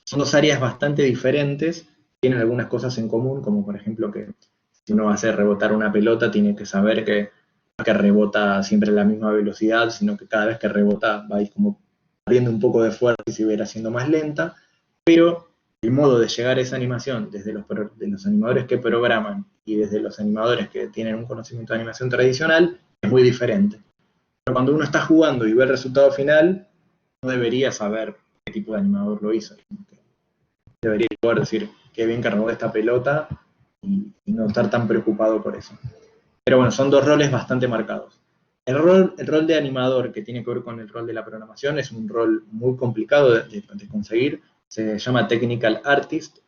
son dos áreas bastante diferentes, tienen algunas cosas en común, como por ejemplo que si uno va a hacer rebotar una pelota, tiene que saber que rebota siempre a la misma velocidad, sino que cada vez que rebota va a ir como perdiendo un poco de fuerza y se va a ir haciendo más lenta, pero el modo de llegar a esa animación desde de los animadores que programan y desde los animadores que tienen un conocimiento de animación tradicional es muy diferente. Pero cuando uno está jugando y ve el resultado final, no debería saber qué tipo de animador lo hizo. Debería poder decir qué bien que robó esta pelota y no estar tan preocupado por eso. Pero bueno, son dos roles bastante marcados. El rol de animador, que tiene que ver con el rol de la programación, es un rol muy complicado de conseguir. Se llama Technical Artist,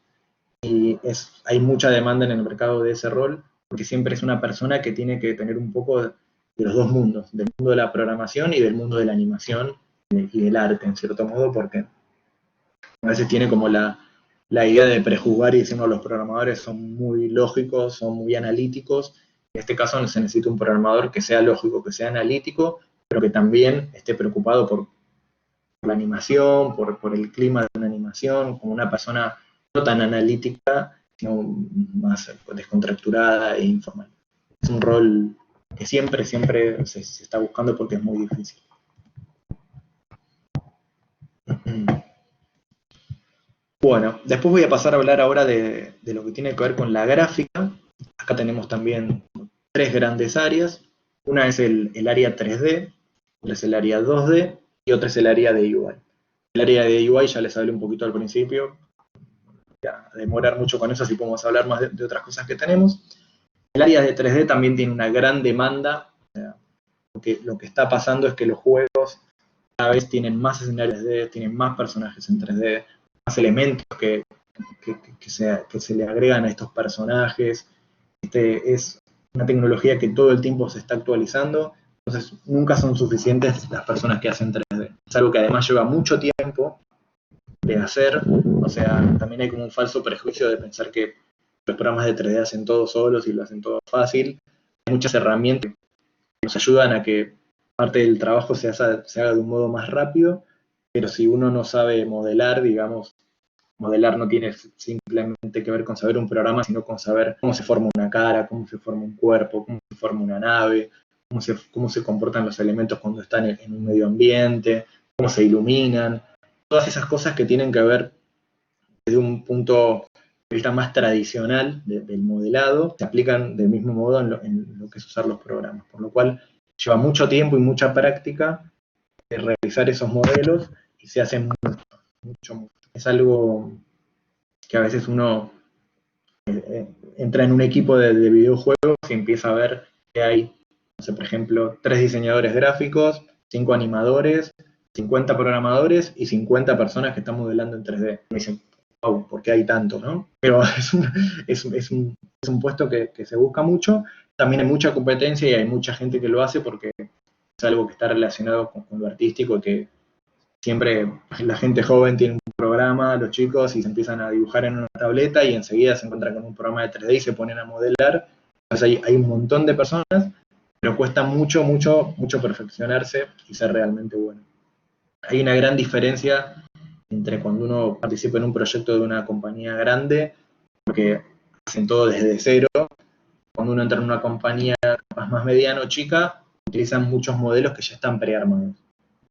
y hay mucha demanda en el mercado de ese rol, porque siempre es una persona que tiene que tener un poco de los dos mundos, del mundo de la programación y del mundo de la animación y del arte, en cierto modo, porque a veces tiene como la idea de prejuzgar y decir, no, los programadores son muy lógicos, son muy analíticos, En este caso se necesita un programador que sea lógico, que sea analítico, pero que también esté preocupado por la animación, por el clima de una animación, como una persona no tan analítica, sino más descontracturada e informal. Es un rol que siempre se está buscando porque es muy difícil. Bueno, después voy a pasar a hablar ahora de lo que tiene que ver con la gráfica. Acá tenemos también 3 grandes áreas. Una es el área 3D, otra es el área 2D y otra es el área de UI. El área de UI ya les hablé un poquito al principio, voy a demorar mucho con eso, así podemos hablar más de otras cosas que tenemos. El área de 3D también tiene una gran demanda. Lo que está pasando es que los juegos cada vez tienen más escenarios 3D, tienen más personajes en 3D, más elementos que se le agregan a estos personajes. Es una tecnología que todo el tiempo se está actualizando, entonces nunca son suficientes las personas que hacen 3D. Es algo que además lleva mucho tiempo de hacer, o sea, también hay como un falso prejuicio de pensar que los programas de 3D hacen todo solos y lo hacen todo fácil. Hay muchas herramientas que nos ayudan a que parte del trabajo se haga de un modo más rápido, pero si uno no sabe modelar, digamos, modelar no tiene simplemente que ver con saber un programa, sino con saber cómo se forma una cara, cómo se forma un cuerpo, cómo se forma una nave, cómo se comportan los elementos cuando están en un medio ambiente, cómo se iluminan, todas esas cosas que tienen que ver desde un punto de vista más tradicional del modelado, se aplican del mismo modo en lo que es usar los programas, por lo cual lleva mucho tiempo y mucha práctica de realizar esos modelos y se hacen mucho. Es algo que a veces uno entra en un equipo de videojuegos y empieza a ver que hay, no sé, por ejemplo, 3 diseñadores gráficos, 5 animadores, 50 programadores y 50 personas que están modelando en 3D. Me dicen, wow, ¿por qué hay tanto, no? Pero es un puesto que se busca mucho. También hay mucha competencia y hay mucha gente que lo hace porque es algo que está relacionado con lo artístico, que siempre la gente joven tiene un programa, los chicos, y se empiezan a dibujar en una tableta y enseguida se encuentran con un programa de 3D y se ponen a modelar. Entonces hay un montón de personas, pero cuesta mucho perfeccionarse y ser realmente bueno. Hay una gran diferencia entre cuando uno participa en un proyecto de una compañía grande, porque hacen todo desde cero. Cuando uno entra en una compañía más mediana o chica, utilizan muchos modelos que ya están prearmados.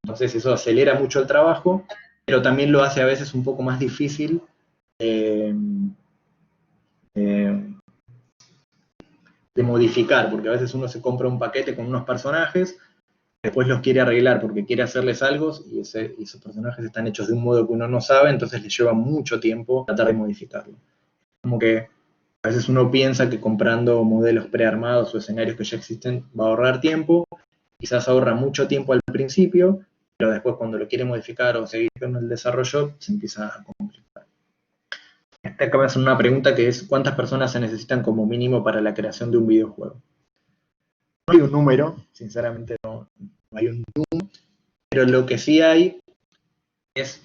Entonces eso acelera mucho el trabajo, pero también lo hace a veces un poco más difícil de modificar, porque a veces uno se compra un paquete con unos personajes, después los quiere arreglar porque quiere hacerles algo, y esos personajes están hechos de un modo que uno no sabe, entonces le lleva mucho tiempo tratar de modificarlo. Como que a veces uno piensa que comprando modelos prearmados o escenarios que ya existen va a ahorrar tiempo, quizás ahorra mucho tiempo al principio, pero después cuando lo quiere modificar o seguir con el desarrollo, se empieza a complicar. Acá me hacen una pregunta que es, ¿cuántas personas se necesitan como mínimo para la creación de un videojuego? No hay un número, sinceramente no hay un número, pero lo que sí hay es,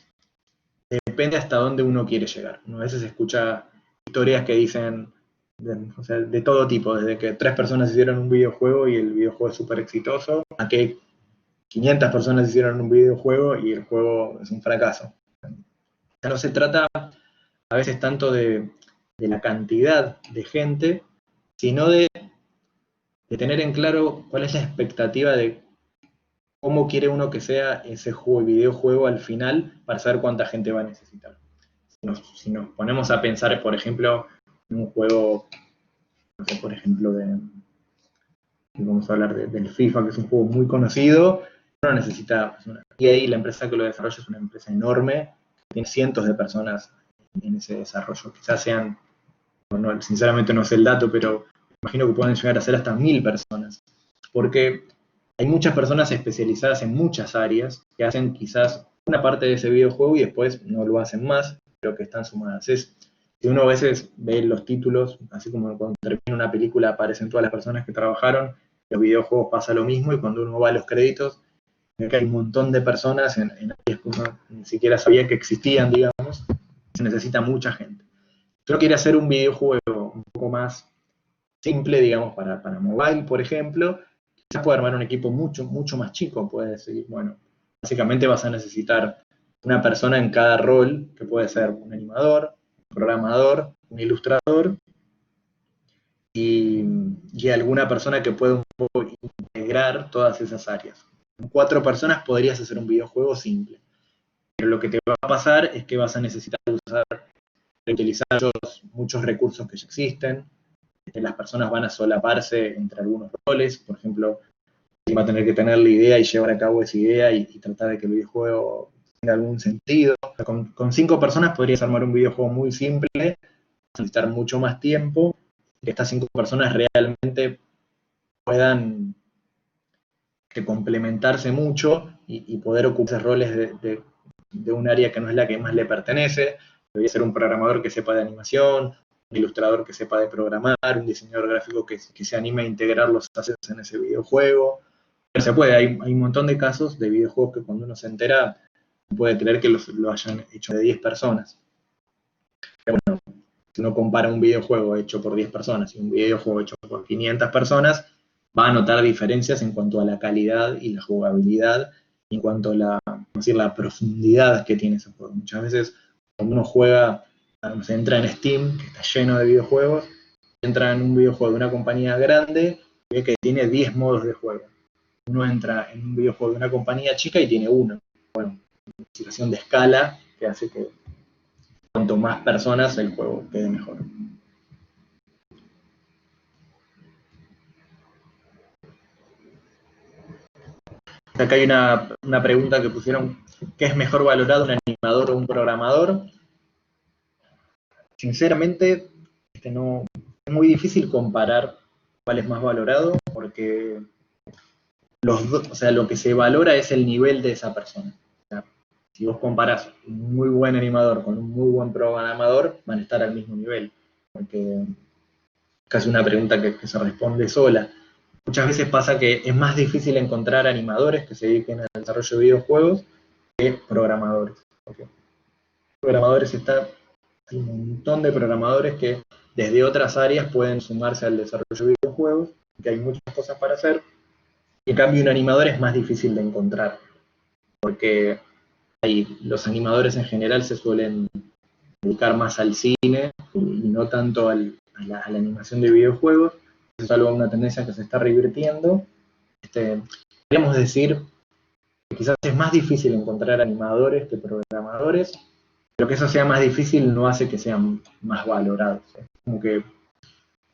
depende hasta dónde uno quiere llegar. Uno a veces escucha historias que dicen, de todo tipo, desde que 3 personas hicieron un videojuego y el videojuego es súper exitoso, a que 500 personas hicieron un videojuego y el juego es un fracaso. Ya no se trata a veces tanto de la cantidad de gente, sino de tener en claro cuál es la expectativa de cómo quiere uno que sea ese videojuego al final para saber cuánta gente va a necesitar. Si nos ponemos a pensar, por ejemplo, en un juego, no sé, por ejemplo, vamos a hablar del FIFA, que es un juego muy conocido, uno necesita, y ahí la empresa que lo desarrolla es una empresa enorme, tiene cientos de personas en ese desarrollo, quizás sean, sinceramente no sé el dato, pero imagino que pueden llegar a ser hasta 1000 personas, porque hay muchas personas especializadas en muchas áreas que hacen quizás una parte de ese videojuego y después no lo hacen más, pero que están sumadas. Si uno a veces ve los títulos, así como cuando termina una película aparecen todas las personas que trabajaron, los videojuegos pasa lo mismo, y cuando uno va a los créditos, ve que hay un montón de personas en áreas que uno ni siquiera sabía que existían, digamos, se necesita mucha gente. Si uno quiere hacer un videojuego un poco más simple, digamos, para mobile, por ejemplo, quizás puede armar un equipo mucho más chico. Puede decir, bueno, básicamente vas a necesitar una persona en cada rol, que puede ser un animador, un programador, un ilustrador, y alguna persona que pueda un poco integrar todas esas áreas. Con 4 personas podrías hacer un videojuego simple. Pero lo que te va a pasar es que vas a necesitar utilizar muchos recursos que ya existen. Las personas van a solaparse entre algunos roles. Por ejemplo, va a tener que tener la idea y llevar a cabo esa idea y tratar de que el videojuego tenga algún sentido. Con 5 personas podrías armar un videojuego muy simple, necesitar mucho más tiempo, que estas 5 personas realmente puedan complementarse mucho y poder ocupar roles de un área que no es la que más le pertenece. Debería ser un programador que sepa de animación, un ilustrador que sepa de programar, un diseñador gráfico que se anime a integrar los assets en ese videojuego. Pero se puede, hay un montón de casos de videojuegos que cuando uno se entera puede creer que lo hayan hecho de 10 personas. Pero bueno, si uno compara un videojuego hecho por 10 personas y un videojuego hecho por 500 personas, va a notar diferencias en cuanto a la calidad y la jugabilidad, en cuanto a la profundidad que tiene ese juego. Muchas veces cuando uno juega, se entra en Steam, que está lleno de videojuegos, entra en un videojuego de una compañía grande y ve que tiene 10 modos de juego. Uno entra en un videojuego de una compañía chica y tiene uno. Bueno, una situación de escala que hace que cuanto más personas el juego quede mejor. Acá hay una pregunta que pusieron, ¿qué es mejor valorado, un animador o un programador? Sinceramente, no, es muy difícil comparar cuál es más valorado, porque los dos, o sea, lo que se valora es el nivel de esa persona. O sea, si vos comparás un muy buen animador con un muy buen programador, van a estar al mismo nivel, porque es casi una pregunta que se responde sola. Muchas veces pasa que es más difícil encontrar animadores que se dediquen al desarrollo de videojuegos que programadores. Okay. Programadores hay un montón de programadores que desde otras áreas pueden sumarse al desarrollo de videojuegos, que hay muchas cosas para hacer. En cambio, un animador es más difícil de encontrar, porque los animadores en general se suelen dedicar más al cine y no tanto a la animación de videojuegos. Eso es algo, una tendencia que se está revirtiendo. Podríamos decir que quizás es más difícil encontrar animadores que programadores, pero que eso sea más difícil no hace que sean más valorados. Es como que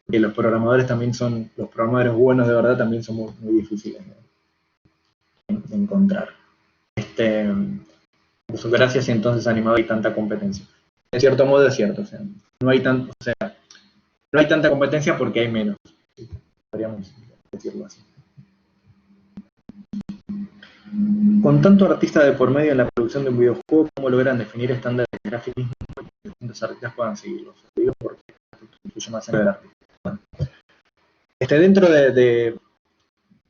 los programadores los programadores buenos de verdad también son muy difíciles de encontrar. Por su gracia, si entonces animado hay tanta competencia. En cierto modo es cierto, no hay tanta competencia porque hay menos. Podríamos decirlo así. Con tanto artista de por medio en la producción de un videojuego, ¿cómo logran definir estándares de grafismo y que distintos artistas puedan seguirlos? Lo digo porque influye más en el artista. Bueno, dentro de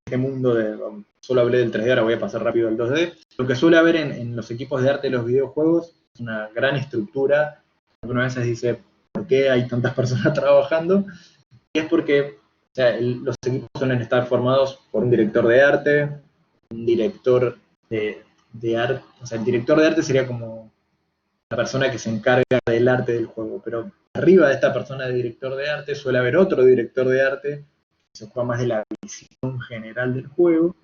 este mundo solo hablé del 3D, ahora voy a pasar rápido al 2D. Lo que suele haber en los equipos de arte de los videojuegos es una gran estructura. Algunas veces dice, ¿por qué hay tantas personas trabajando? Y es porque los equipos suelen estar formados por un director de arte, un director de arte, o sea, el director de arte sería como la persona que se encarga del arte del juego, pero arriba de esta persona de director de arte suele haber otro director de arte que se ocupa más de la visión general del juego,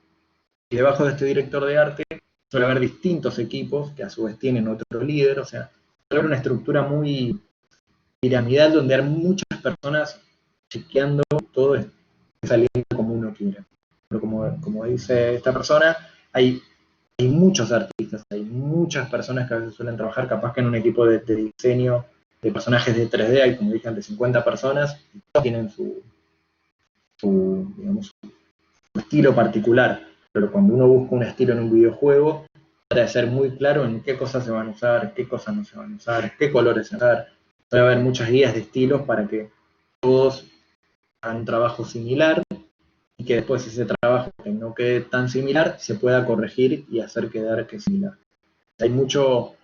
y debajo de este director de arte suele haber distintos equipos que a su vez tienen otro líder, o sea, suele haber una estructura muy piramidal donde hay muchas personas chequeando todo saliendo como uno quiere. Pero como dice esta persona, hay muchos artistas, hay muchas personas que a veces suelen trabajar, capaz que en un equipo de diseño de personajes de 3D hay, como dije antes, 50 personas, y todos tienen digamos, su estilo particular. Pero cuando uno busca un estilo en un videojuego, trata de ser muy claro en qué cosas se van a usar, qué cosas no se van a usar, qué colores se van a usar. Puede haber muchas guías de estilos para que todos hagan un trabajo similar y que después ese trabajo que no quede tan similar se pueda corregir y hacer quedar que es similar. Hay mucho,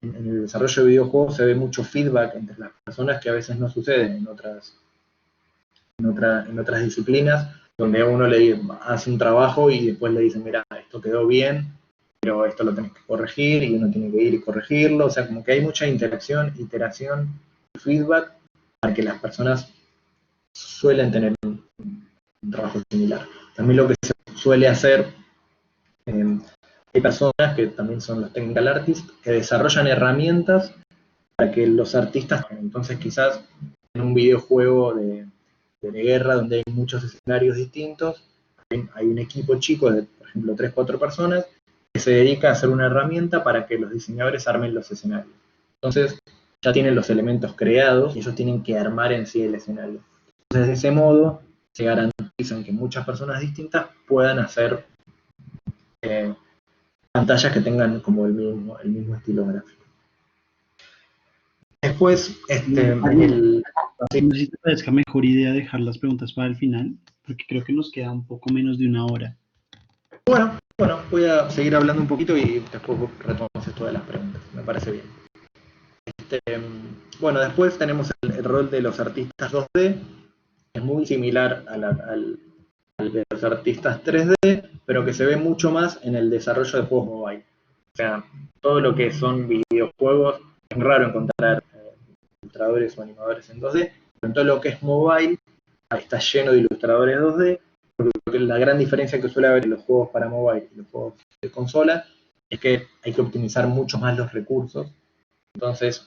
en el desarrollo de videojuegos se ve mucho feedback entre las personas que a veces no sucede en otras disciplinas, donde uno le hace un trabajo y después le dicen, mira, esto quedó bien, pero esto lo tenés que corregir, y uno tiene que ir y corregirlo. O sea, como que hay mucha interacción, iteración, feedback, para que las personas suelen tener un trabajo similar. También lo que se suele hacer, hay personas que también son los technical artists, que desarrollan herramientas para que los artistas, entonces quizás en un videojuego de guerra donde hay muchos escenarios distintos, hay un equipo chico de, por ejemplo, 3 4 personas, que se dedica a hacer una herramienta para que los diseñadores armen los escenarios. Entonces, ya tienen los elementos creados y ellos tienen que armar en sí el escenario. Entonces, de ese modo, se garantizan que muchas personas distintas puedan hacer pantallas que tengan como el mismo estilo gráfico. Después, no sé si te parezca mejor idea dejar las preguntas para el final, porque creo que nos queda un poco menos de una hora. Bueno, voy a seguir hablando un poquito y después retomamos esto de las preguntas. Me parece bien. Bueno, después tenemos el rol de los artistas 2D. Es muy similar al de los artistas 3D, pero que se ve mucho más en el desarrollo de juegos mobile. O sea, todo lo que son videojuegos, es raro encontrar ilustradores o animadores en 2D, pero en todo lo que es mobile, está lleno de ilustradores 2D, porque la gran diferencia que suele haber en los juegos para mobile y los juegos de consola es que hay que optimizar mucho más los recursos. Entonces,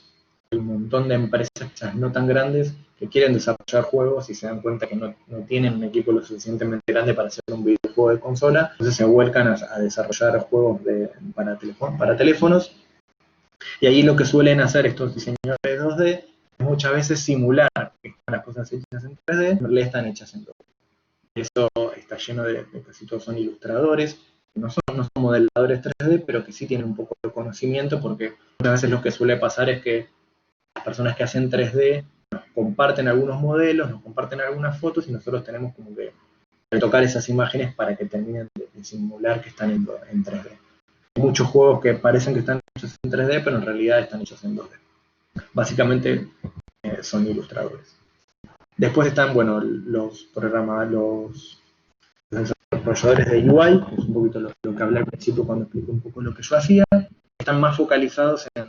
hay un montón de empresas no tan grandes que quieren desarrollar juegos y se dan cuenta que no tienen un equipo lo suficientemente grande para hacer un videojuego de consola, entonces se vuelcan a desarrollar juegos para teléfonos, y ahí lo que suelen hacer estos diseñadores 2D es muchas veces simular que están las cosas hechas en 3D, pero le están hechas en 2D. Eso está lleno de casi todos son ilustradores, no son modeladores 3D, pero que sí tienen un poco de conocimiento, porque muchas veces lo que suele pasar es que las personas que hacen 3D nos comparten algunos modelos, nos comparten algunas fotos, y nosotros tenemos como que retocar esas imágenes para que terminen de simular que están en 3D. Hay muchos juegos que parecen que están hechos en 3D, pero en realidad están hechos en 2D. Básicamente son ilustradores. Después están, bueno, los desarrolladores de UI, que es un poquito lo que hablé al principio cuando expliqué un poco lo que yo hacía. Están más focalizados en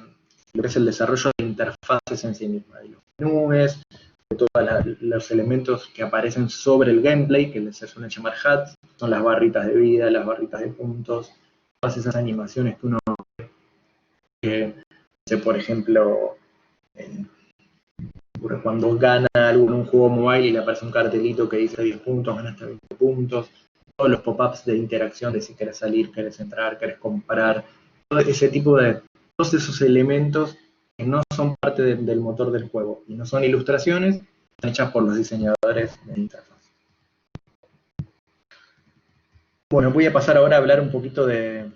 lo que es el desarrollo de interfaces en sí misma, de los menús, de todos los elementos que aparecen sobre el gameplay, que se suelen llamar HUDs, son las barritas de vida, las barritas de puntos, todas esas animaciones que uno ve, por ejemplo, cuando gana algo en un juego mobile y le aparece un cartelito que dice 10 puntos, ganaste 20 puntos, todos los pop-ups de interacción de si querés salir, querés entrar, querés comprar, todo ese tipo de, todos esos elementos que no son parte del motor del juego y no son ilustraciones, están hechas por los diseñadores de interfaz. Bueno, voy a pasar ahora a hablar un poquito del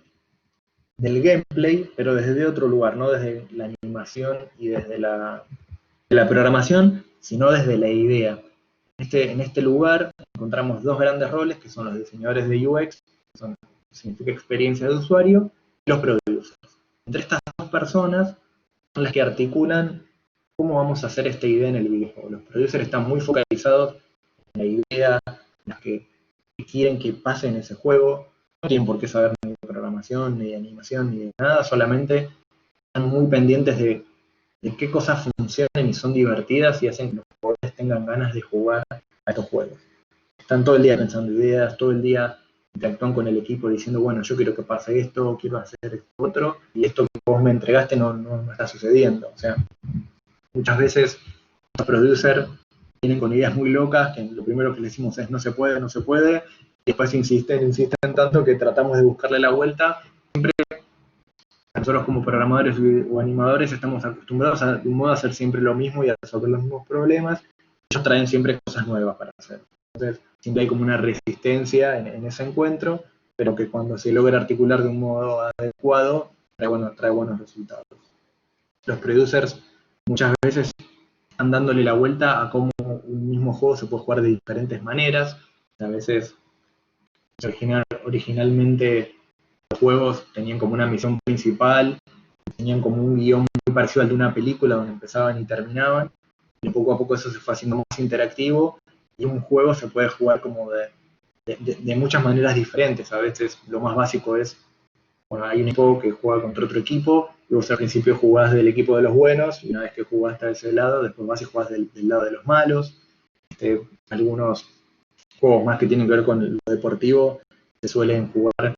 gameplay, pero desde otro lugar, no desde la animación y desde la programación, sino desde la idea. En este lugar encontramos dos grandes roles, que son los diseñadores de UX, que significa experiencia de usuario, y los producers. Entre estas dos personas son las que articulan cómo vamos a hacer esta idea en el videojuego. Los producers están muy focalizados en la idea, en las que quieren que pase en ese juego. No tienen por qué saber ni de programación, ni de animación, ni de nada, solamente están muy pendientes de qué cosas funcionan y son divertidas y hacen que los jugadores tengan ganas de jugar a estos juegos. Están todo el día pensando ideas, todo el día interactúan con el equipo diciendo, bueno, yo quiero que pase esto, quiero hacer esto otro, y esto que vos me entregaste no está sucediendo. O sea, muchas veces los producers vienen con ideas muy locas, que lo primero que le decimos es no se puede, y después insisten tanto que tratamos de buscarle la vuelta. Siempre nosotros como programadores o animadores estamos acostumbrados a, de un modo, a hacer siempre lo mismo y a resolver los mismos problemas. Ellos traen siempre cosas nuevas para hacer. Entonces siempre hay como una resistencia en ese encuentro, pero que cuando se logra articular de un modo adecuado, trae buenos resultados. Los producers muchas veces están dándole la vuelta a cómo un mismo juego se puede jugar de diferentes maneras. A veces, originalmente, los juegos tenían como una misión principal, tenían como un guión muy parecido al de una película donde empezaban y terminaban, y poco a poco eso se fue haciendo más interactivo, Y un juego se puede jugar como de muchas maneras diferentes. A veces lo más básico es, bueno, hay un equipo que juega contra otro equipo, y vos al principio jugás del equipo de los buenos, y una vez que jugaste a ese lado, después vas y jugás del lado de los malos. Algunos juegos más que tienen que ver con lo deportivo se pueden jugar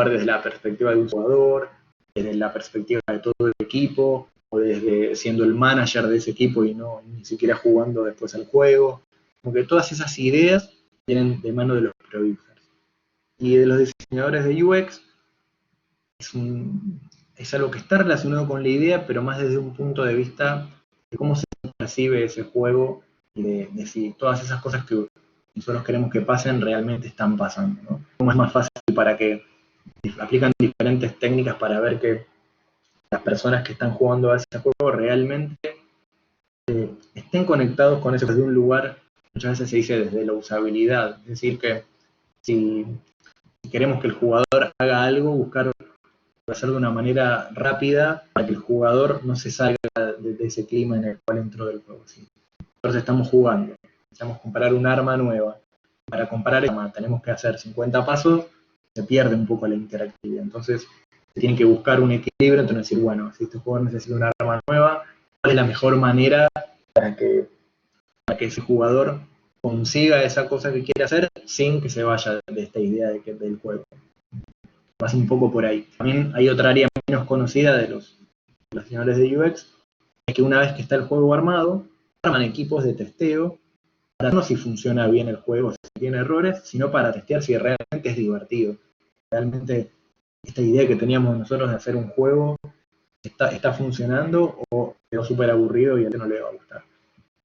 desde la perspectiva de un jugador, desde la perspectiva de todo el equipo, o desde siendo el manager de ese equipo y no ni siquiera jugando después al juego. Como que todas esas ideas vienen de mano de los producers. Y de los diseñadores de UX es algo que está relacionado con la idea, pero más desde un punto de vista de cómo se percibe ese juego y de si todas esas cosas que nosotros queremos que pasen realmente están pasando, ¿no? Cómo es más fácil para que aplican diferentes técnicas para ver que las personas que están jugando a ese juego realmente estén conectados con eso desde un lugar, muchas veces se dice desde la usabilidad, es decir que si queremos que el jugador haga algo, buscar hacerlo de una manera rápida para que el jugador no se salga de ese clima en el cual entró del juego. ¿Sí? Entonces estamos jugando, necesitamos comprar un arma nueva. Para comprar el arma tenemos que hacer 50 pasos, se pierde un poco la interactividad. Entonces se tiene que buscar un equilibrio entre decir, bueno, si este jugador necesita una arma nueva, ¿cuál es la mejor manera para que ese jugador consiga esa cosa que quiere hacer sin que se vaya de esta idea del juego? Pasa un poco por ahí. También hay otra área menos conocida de los diseñadores de UX, es que una vez que está el juego armado, arman equipos de testeo para no si funciona bien el juego, si tiene errores, sino para testear si realmente es divertido. Realmente esta idea que teníamos nosotros de hacer un juego está funcionando o quedó súper aburrido y a él no le va a gustar.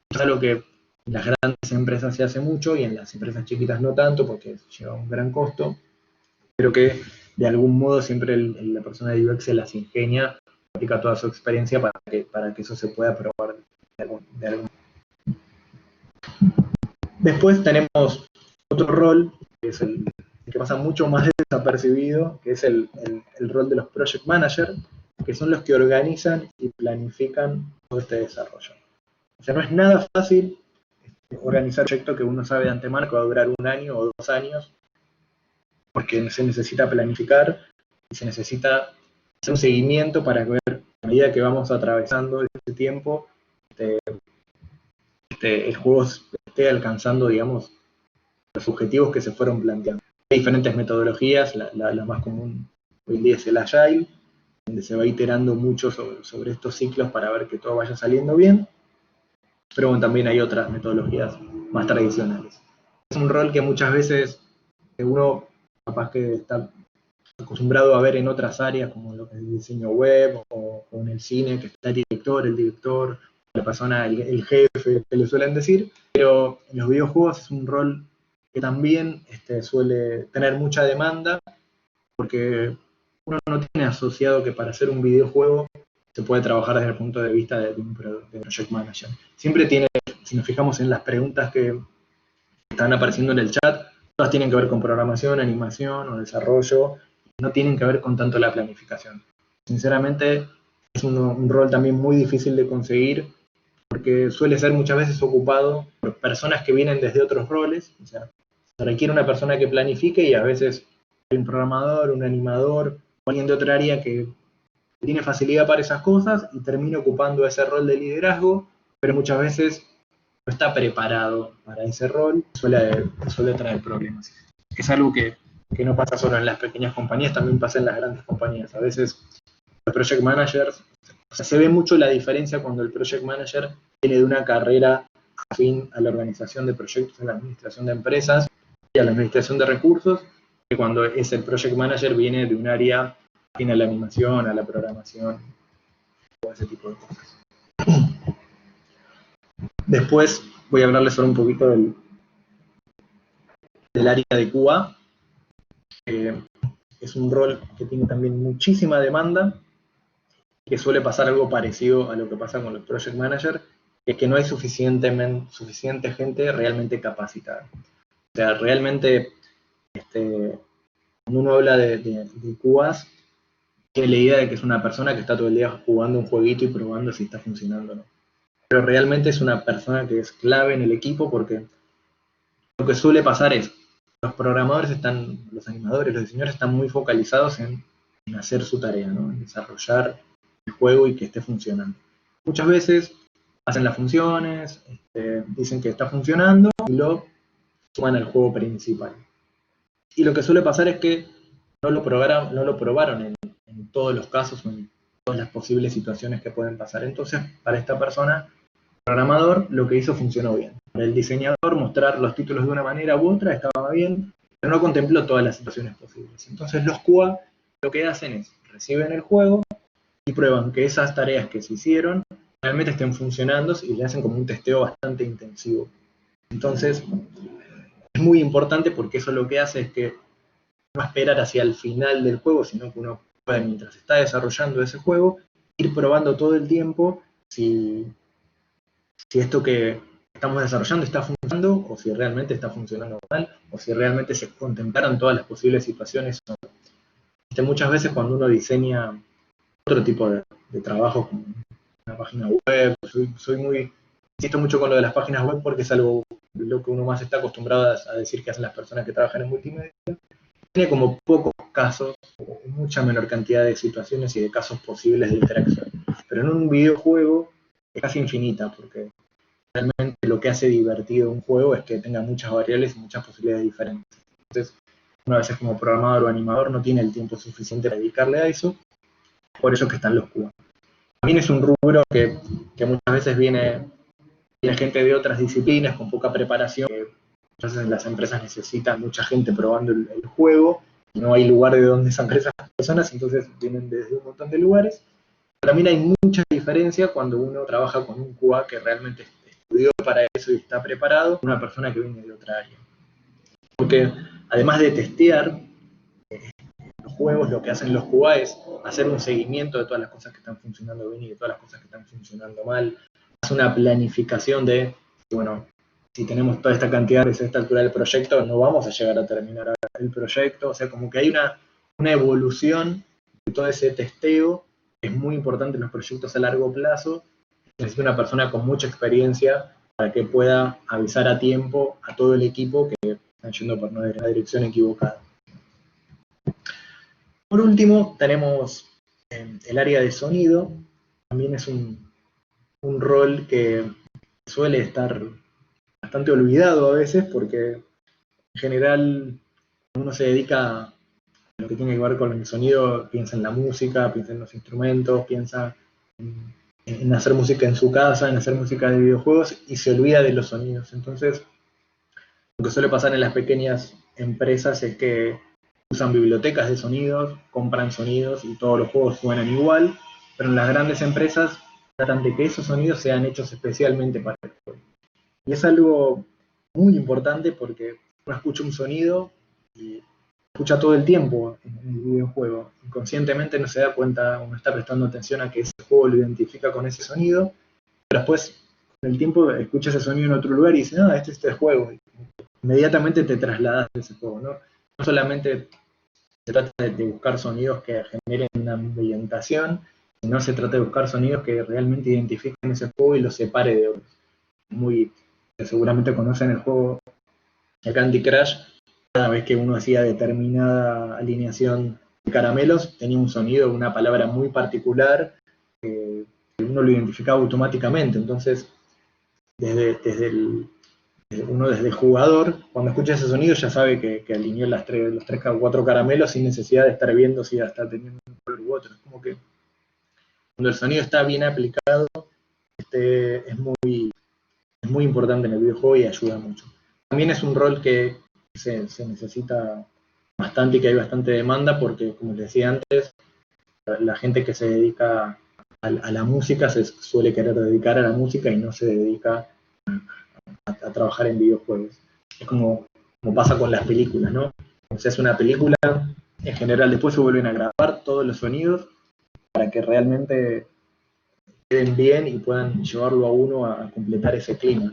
Es algo que en las grandes empresas se hace mucho y en las empresas chiquitas no tanto porque lleva un gran costo, pero que de algún modo siempre la persona de UX se las ingenia, aplica toda su experiencia para que eso se pueda probar de algún. Después tenemos otro rol, que es el que pasa mucho más desapercibido, que es el rol de los project managers, que son los que organizan y planifican todo este desarrollo. O sea, no es nada fácil organizar un proyecto que uno sabe de antemano que va a durar 1 año o 2 años, porque se necesita planificar y se necesita hacer un seguimiento para ver a medida que vamos atravesando este tiempo, el juego esté alcanzando, digamos, los objetivos que se fueron planteando. Hay diferentes metodologías, la más común hoy en día es el Agile, donde se va iterando mucho sobre estos ciclos para ver que todo vaya saliendo bien, pero bueno, también hay otras metodologías más tradicionales. Es un rol que muchas veces uno capaz que está acostumbrado a ver en otras áreas, como lo que es el diseño web o en el cine, que está el director, la persona, el jefe, que le suelen decir, pero en los videojuegos es un rol que también suele tener mucha demanda, porque uno no tiene asociado que para hacer un videojuego se puede trabajar desde el punto de vista de un project manager. Siempre tiene, si nos fijamos en las preguntas que están apareciendo en el chat, todas tienen que ver con programación, animación o desarrollo, no tienen que ver con tanto la planificación. Sinceramente, es un rol también muy difícil de conseguir, porque suele ser muchas veces ocupado por personas que vienen desde otros roles, o sea, se requiere una persona que planifique y a veces hay un programador, un animador o alguien de otra área que tiene facilidad para esas cosas y termina ocupando ese rol de liderazgo, pero muchas veces no está preparado para ese rol, suele traer problemas. Es algo que no pasa solo en las pequeñas compañías, también pasa en las grandes compañías. A veces los project managers, o sea, se ve mucho la diferencia cuando el project manager viene de una carrera afín a la organización de proyectos, a la administración de empresas y a la administración de recursos, que cuando es el project manager viene de un área afín a la animación, a la programación, todo ese tipo de cosas. Después voy a hablarles solo un poquito del área de QA. Es un rol que tiene también muchísima demanda, que suele pasar algo parecido a lo que pasa con los project managers, que es que no hay suficiente gente realmente capacitada. O sea, realmente, cuando uno habla de QAs, tiene la idea de que es una persona que está todo el día jugando un jueguito y probando si está funcionando o no. Pero realmente es una persona que es clave en el equipo porque lo que suele pasar es, los programadores los animadores, los diseñadores están muy focalizados en hacer su tarea, ¿no? En desarrollar el juego y que esté funcionando. Muchas veces hacen las funciones, dicen que está funcionando y lo suman al juego principal. Y lo que suele pasar es que no lo probaron en todos los casos o en todas las posibles situaciones que pueden pasar. Entonces, para esta persona, el programador, lo que hizo funcionó bien. Para el diseñador, mostrar los títulos de una manera u otra estaba bien, pero no contempló todas las situaciones posibles. Entonces, los QA lo que hacen es, reciben el juego y prueban que esas tareas que se hicieron realmente estén funcionando y le hacen como un testeo bastante intensivo. Entonces, es muy importante porque eso lo que hace es que no esperar hacia el final del juego, sino que uno puede, mientras está desarrollando ese juego, ir probando todo el tiempo si esto que estamos desarrollando está funcionando, o si realmente está funcionando mal, o si realmente se contemplaron todas las posibles situaciones. Muchas veces cuando uno diseña otro tipo de trabajo, como una página web, insisto mucho con lo de las páginas web porque es algo lo que uno más está acostumbrado a decir que hacen las personas que trabajan en multimedia. Tiene como pocos casos, o mucha menor cantidad de situaciones y de casos posibles de interacción. Pero en un videojuego es casi infinita, porque realmente lo que hace divertido un juego es que tenga muchas variables y muchas posibilidades diferentes. Entonces, uno a veces como programador o animador no tiene el tiempo suficiente para dedicarle a eso, por eso que están los QA. También es un rubro que muchas veces viene gente de otras disciplinas con poca preparación, que muchas veces las empresas necesitan mucha gente probando el juego, y no hay lugar de donde sacar esas personas, entonces vienen desde un montón de lugares. Pero también hay mucha diferencia cuando uno trabaja con un QA que realmente estudió para eso y está preparado, una persona que viene de otra área. Porque además de testear los juegos, lo que hacen los QA es hacer un seguimiento de todas las cosas que están funcionando bien y de todas las cosas que están funcionando mal. Hace una planificación de, bueno, si tenemos toda esta cantidad de a esta altura del proyecto, no vamos a llegar a terminar el proyecto. O sea, como que hay una evolución de todo ese testeo. Es muy importante en los proyectos a largo plazo. Necesita una persona con mucha experiencia para que pueda avisar a tiempo a todo el equipo que están yendo por una dirección equivocada. Por último, tenemos el área de sonido. También es un rol que suele estar bastante olvidado a veces porque en general uno se dedica a lo que tiene que ver con el sonido, piensa en la música, piensa en los instrumentos, piensa en hacer música en su casa, en hacer música de videojuegos y se olvida de los sonidos. Entonces, lo que suele pasar en las pequeñas empresas es que usan bibliotecas de sonidos, compran sonidos y todos los juegos suenan igual, pero en las grandes empresas tratan de que esos sonidos sean hechos especialmente para el juego. Y es algo muy importante porque uno escucha un sonido y escucha todo el tiempo en el videojuego. Inconscientemente no se da cuenta o no está prestando atención a que ese juego lo identifica con ese sonido, pero después con el tiempo escucha ese sonido en otro lugar y dice, no, este es este juego. Y inmediatamente te trasladas a ese juego, ¿no? No solamente se trata de buscar sonidos que generen una ambientación, sino se trata de buscar sonidos que realmente identifiquen ese juego y lo separe de otros. Seguramente conocen el juego de Candy Crush. Cada vez que uno hacía determinada alineación de caramelos, tenía un sonido, una palabra muy particular, que uno lo identificaba automáticamente. Entonces, desde el jugador, cuando escucha ese sonido, ya sabe que alineó los 3 o 4 caramelos sin necesidad de estar viendo si ya está teniendo un color u otro. Es como que cuando el sonido está bien aplicado, es muy importante en el videojuego y ayuda mucho. También es un rol que se necesita bastante y que hay bastante demanda porque, como les decía antes, la gente que se dedica a la música se suele querer dedicar a la música y no se dedica a trabajar en videojuegos. Es como pasa con las películas, ¿no? Cuando se hace una película, en general después se vuelven a grabar todos los sonidos para que realmente queden bien y puedan llevarlo a uno a completar ese clima.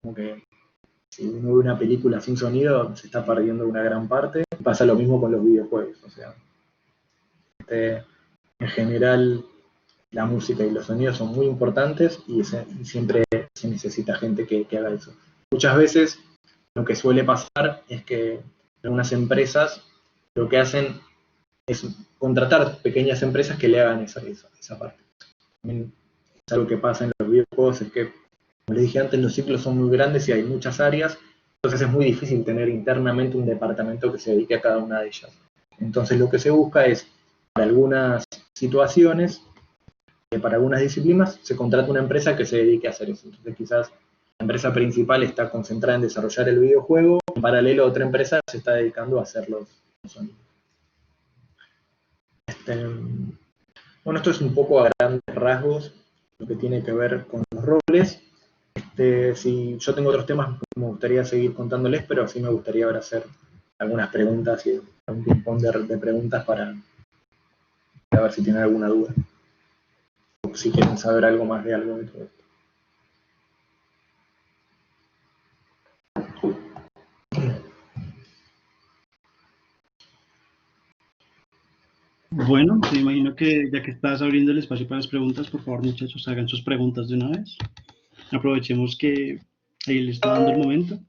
Como que si uno ve una película sin sonido, se está perdiendo una gran parte. Pasa lo mismo con los videojuegos. O sea, en general, la música y los sonidos son muy importantes y siempre se necesita gente que haga eso. Muchas veces lo que suele pasar es que algunas empresas lo que hacen es contratar pequeñas empresas que le hagan esa parte. También es algo que pasa en los videojuegos, es que, como les dije antes, los ciclos son muy grandes y hay muchas áreas, entonces es muy difícil tener internamente un departamento que se dedique a cada una de ellas. Entonces lo que se busca es, para algunas situaciones, para algunas disciplinas, se contrata una empresa que se dedique a hacer eso. Entonces quizás la empresa principal está concentrada en desarrollar el videojuego, en paralelo otra empresa se está dedicando a hacer los sonidos. Bueno, esto es un poco a grandes rasgos lo que tiene que ver con los roles. Si yo tengo otros temas que me gustaría seguir contándoles, pero sí me gustaría ahora hacer algunas preguntas y un ping-pong de preguntas para ver si tienen alguna duda. O si quieren saber algo más de algo de todo esto. Bueno, me imagino que ya que estás abriendo el espacio para las preguntas, por favor, muchachos, hagan sus preguntas de una vez. Aprovechemos que ahí le está dando el momento.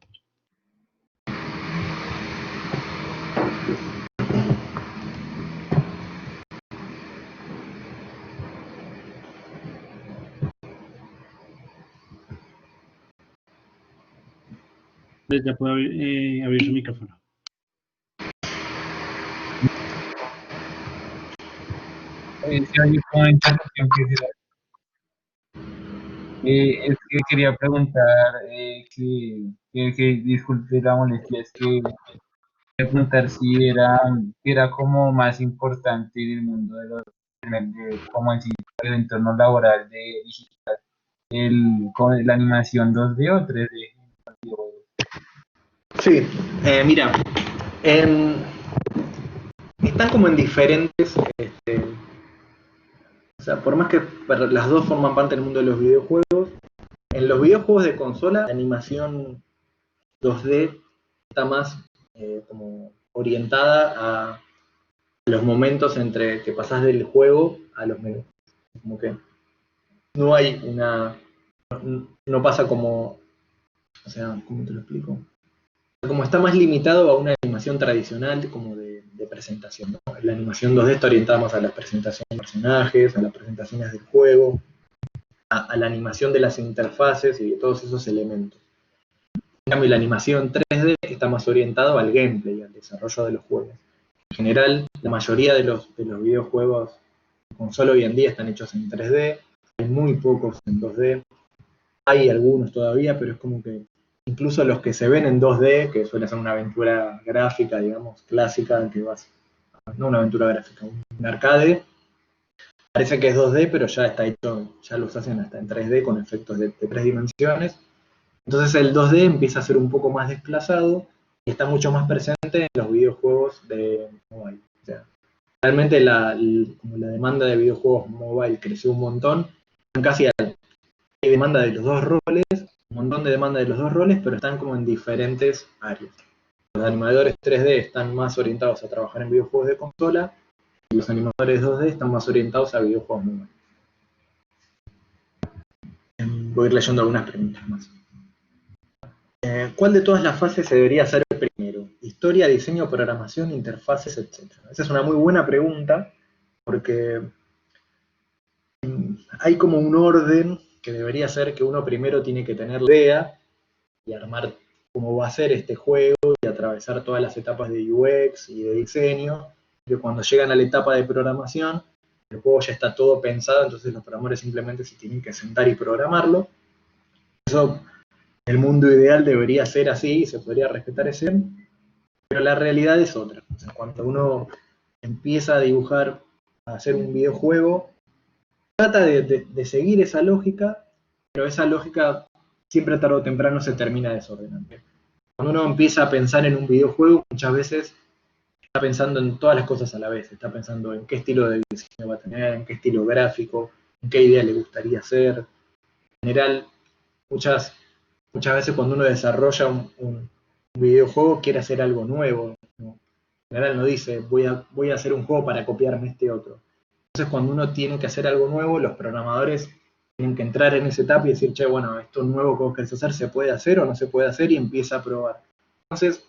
Ya puede abrir su micrófono. Si hay una interrupción es que quería preguntar, que disculpe la molestia, es que quería preguntar si era como más importante en el mundo como en sí, el entorno laboral de digital, con la animación 2D o 3D. Sí, mira, están como en diferentes, o sea, por más que las dos forman parte del mundo de los videojuegos, en los videojuegos de consola la animación 2D está más como orientada a los momentos entre que pasás del juego a los menús. Como que no hay no pasa como, o sea, ¿cómo te lo explico? Como está más limitado a una animación tradicional como de presentación, ¿no? La animación 2D está orientada más a las presentaciones de personajes, a las presentaciones del juego, a la animación de las interfaces y de todos esos elementos. En cambio, la animación 3D está más orientado al gameplay, al desarrollo de los juegos. En general, la mayoría de los videojuegos de consola hoy en día están hechos en 3D, hay muy pocos en 2D, hay algunos todavía, pero es como que incluso los que se ven en 2D, que suele ser una aventura gráfica, digamos, clásica, que vas, no una aventura gráfica, un arcade, parece que es 2D, pero ya está hecho, ya los hacen hasta en 3D con efectos de 3 dimensiones. Entonces el 2D empieza a ser un poco más desplazado y está mucho más presente en los videojuegos de mobile. O sea, realmente como la demanda de videojuegos mobile creció un montón, casi hay demanda de los dos roles, un montón de demanda de los dos roles, pero están como en diferentes áreas. Los animadores 3D están más orientados a trabajar en videojuegos de consola y los animadores 2D están más orientados a videojuegos mobile. Voy a ir leyendo algunas preguntas más. ¿Cuál de todas las fases se debería hacer primero? Historia, diseño, programación, interfaces, etc. Esa es una muy buena pregunta porque hay como un orden que debería ser que uno primero tiene que tener la idea y armar cómo va a ser este juego y atravesar todas las etapas de UX y de diseño, que cuando llegan a la etapa de programación, el juego ya está todo pensado, entonces los programadores simplemente se tienen que sentar y programarlo. Eso, el mundo ideal debería ser así y se podría respetar ese, pero la realidad es otra. O sea, cuando uno empieza a dibujar, a hacer un videojuego, trata de seguir esa lógica, pero esa lógica siempre tarde o temprano se termina desordenando. Cuando uno empieza a pensar en un videojuego, muchas veces está pensando en todas las cosas a la vez. Está pensando en qué estilo de diseño va a tener, en qué estilo gráfico, en qué idea le gustaría hacer. En general, muchas veces cuando uno desarrolla un videojuego quiere hacer algo nuevo, ¿no? En general no dice voy a hacer un juego para copiarme este otro. Entonces cuando uno tiene que hacer algo nuevo, los programadores tienen que entrar en esa etapa y decir, che, bueno, esto nuevo que vos querés hacer, ¿se puede hacer o no se puede hacer? Y empieza a probar. Entonces,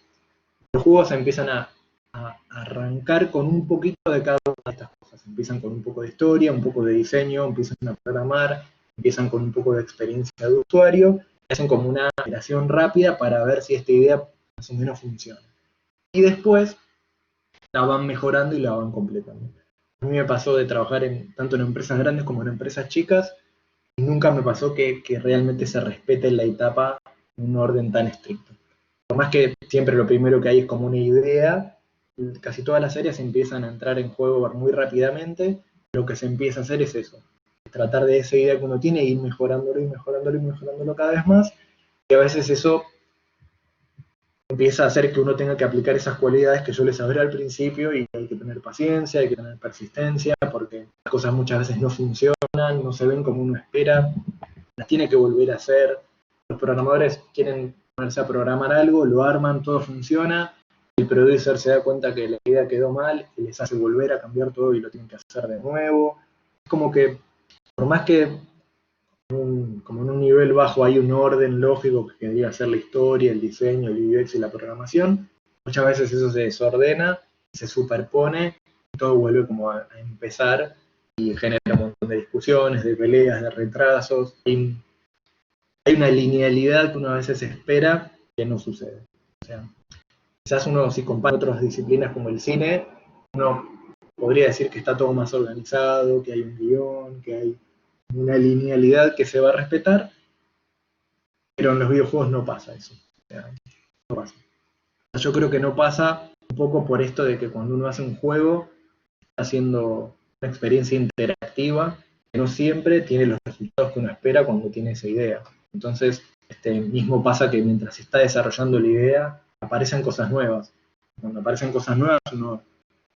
los juegos empiezan a arrancar con un poquito de cada una de estas cosas. Empiezan con un poco de historia, un poco de diseño, empiezan a programar, empiezan con un poco de experiencia de usuario, y hacen como una iteración rápida para ver si esta idea más o menos funciona. Y después la van mejorando y la van completando. A mí me pasó de trabajar tanto en empresas grandes como en empresas chicas, y nunca me pasó que realmente se respete la etapa en un orden tan estricto. Por más que siempre lo primero que hay es como una idea, casi todas las áreas empiezan a entrar en juego muy rápidamente. Lo que se empieza a hacer es eso, tratar de esa idea que uno tiene e ir mejorándolo y mejorándolo y mejorándolo cada vez más, y a veces eso empieza a hacer que uno tenga que aplicar esas cualidades que suele saber al principio, y hay que tener paciencia, hay que tener persistencia, porque las cosas muchas veces no funcionan, no se ven como uno espera, las tiene que volver a hacer. Los programadores quieren ponerse a programar algo, lo arman, todo funciona, el producer se da cuenta que la idea quedó mal y les hace volver a cambiar todo y lo tienen que hacer de nuevo. Es como que, por más que como en un nivel bajo hay un orden lógico que debería ser la historia, el diseño, el UX y la programación, muchas veces eso se desordena, se superpone, y todo vuelve como a empezar y genera un montón de discusiones, de peleas, de retrasos. Hay una linealidad que uno a veces espera que no sucede. O sea, quizás uno, si compara otras disciplinas como el cine, uno podría decir que está todo más organizado, que hay un guión, que hay una linealidad que se va a respetar, pero en los videojuegos no pasa eso. O sea, no pasa. Yo creo que no pasa un poco por esto de que cuando uno hace un juego, está haciendo una experiencia interactiva, que no siempre tiene los resultados que uno espera cuando tiene esa idea. Entonces, mismo pasa que mientras se está desarrollando la idea, aparecen cosas nuevas. Cuando aparecen cosas nuevas, uno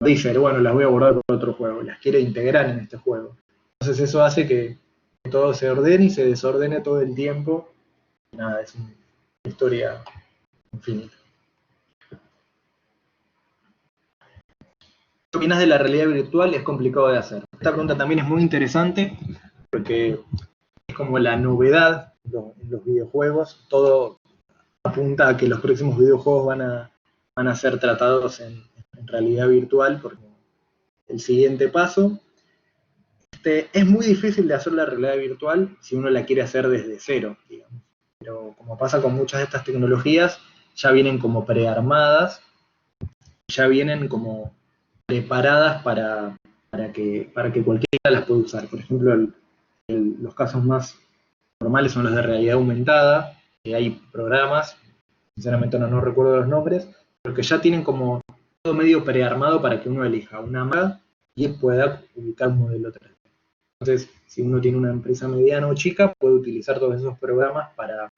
dice, bueno, las voy a guardar por otro juego, las quiere integrar en este juego. Entonces eso hace que todo se ordene y se desordene todo el tiempo. Nada, es una historia infinita. ¿Qué opinas de la realidad virtual? Es complicado de hacer. Esta pregunta también es muy interesante porque es como la novedad en los videojuegos. Todo apunta a que los próximos videojuegos van a ser tratados en realidad virtual, porque el siguiente paso. Es muy difícil de hacer la realidad virtual si uno la quiere hacer desde cero, digamos. Pero como pasa con muchas de estas tecnologías, ya vienen como prearmadas, ya vienen como preparadas para que cualquiera las pueda usar. Por ejemplo, los casos más normales son los de realidad aumentada, que hay programas, sinceramente no recuerdo los nombres, pero que ya tienen como todo medio prearmado para que uno elija una marca y pueda ubicar un modelo 3D. Entonces, si uno tiene una empresa mediana o chica, puede utilizar todos esos programas para